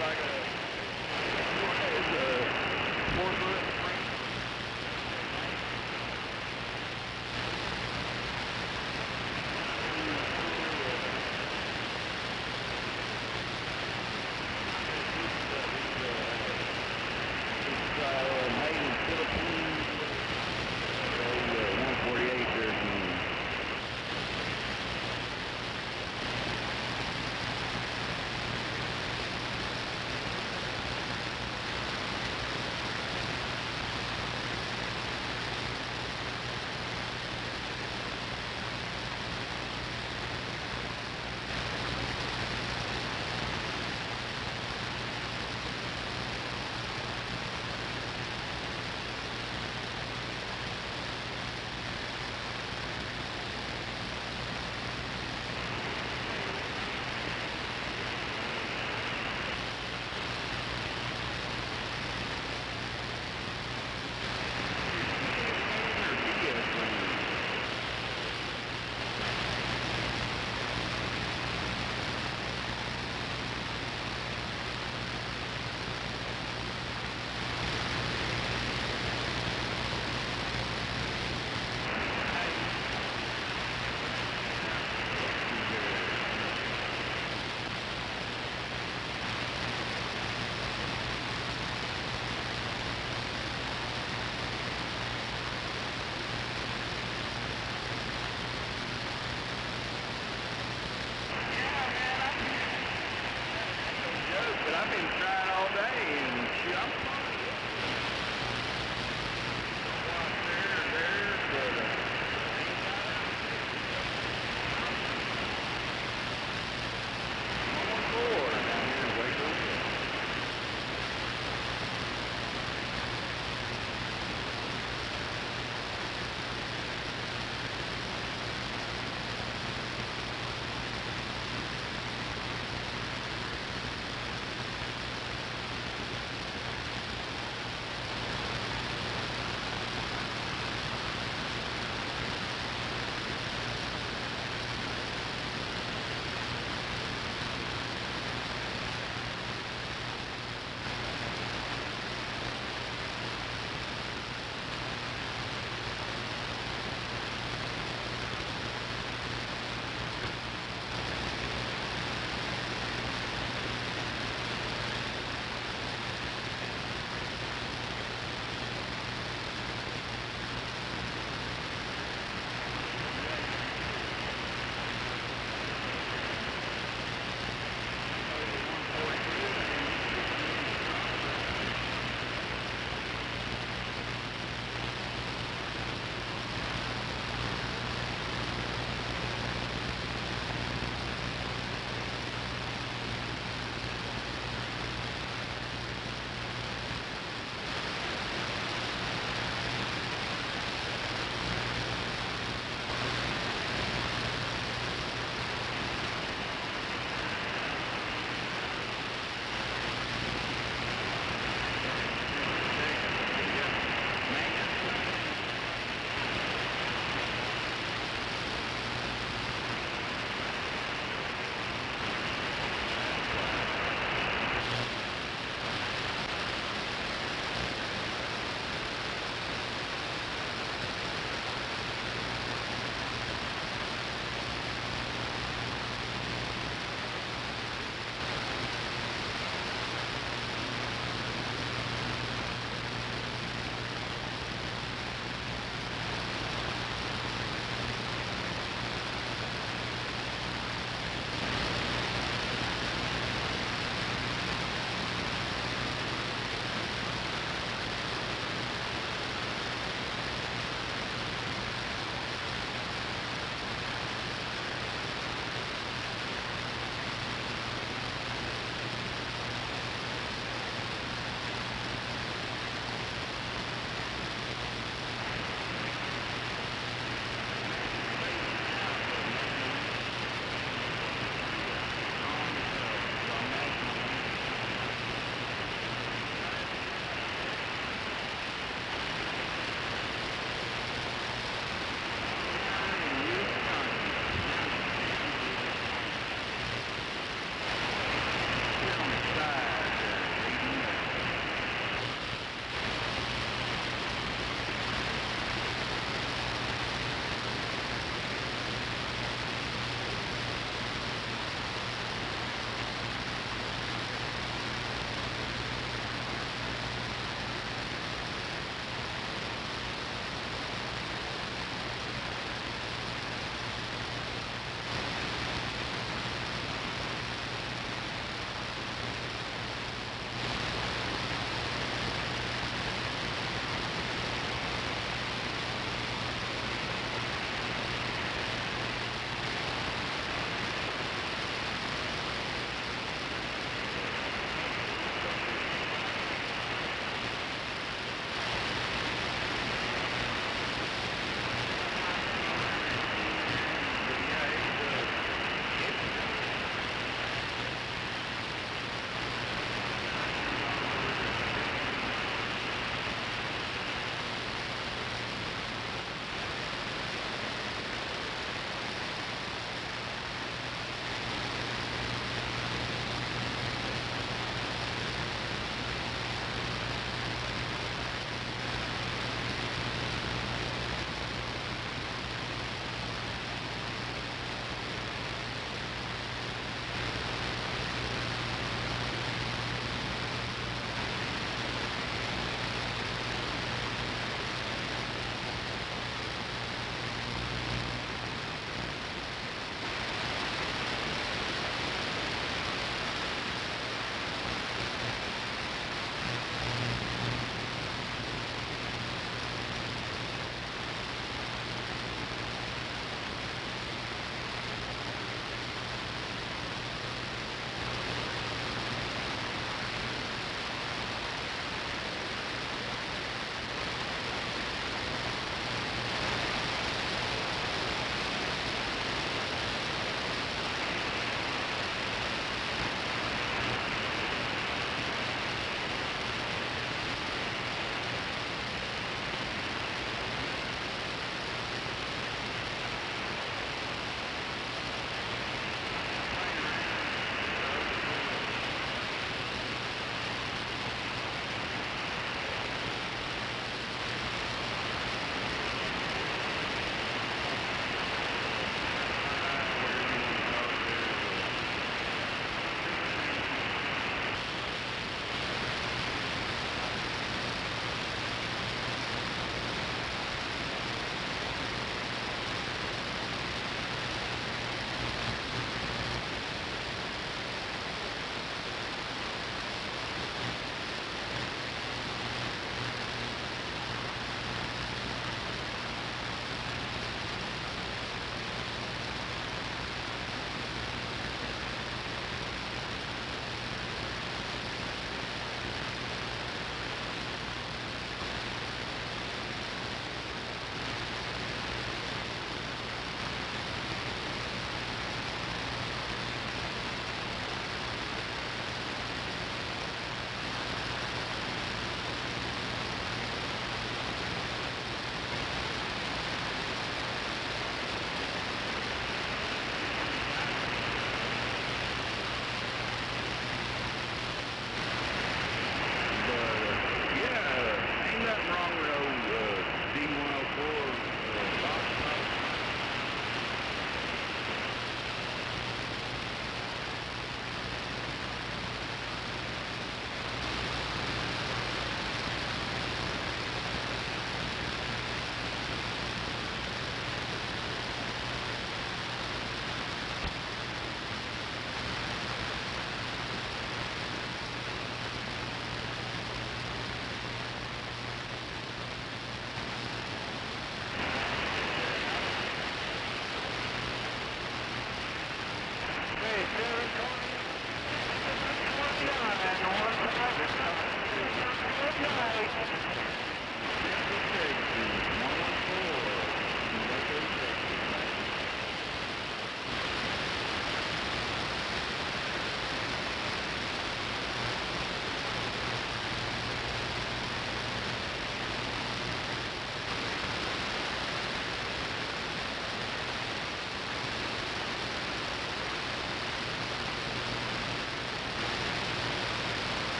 like a, it's a forklift.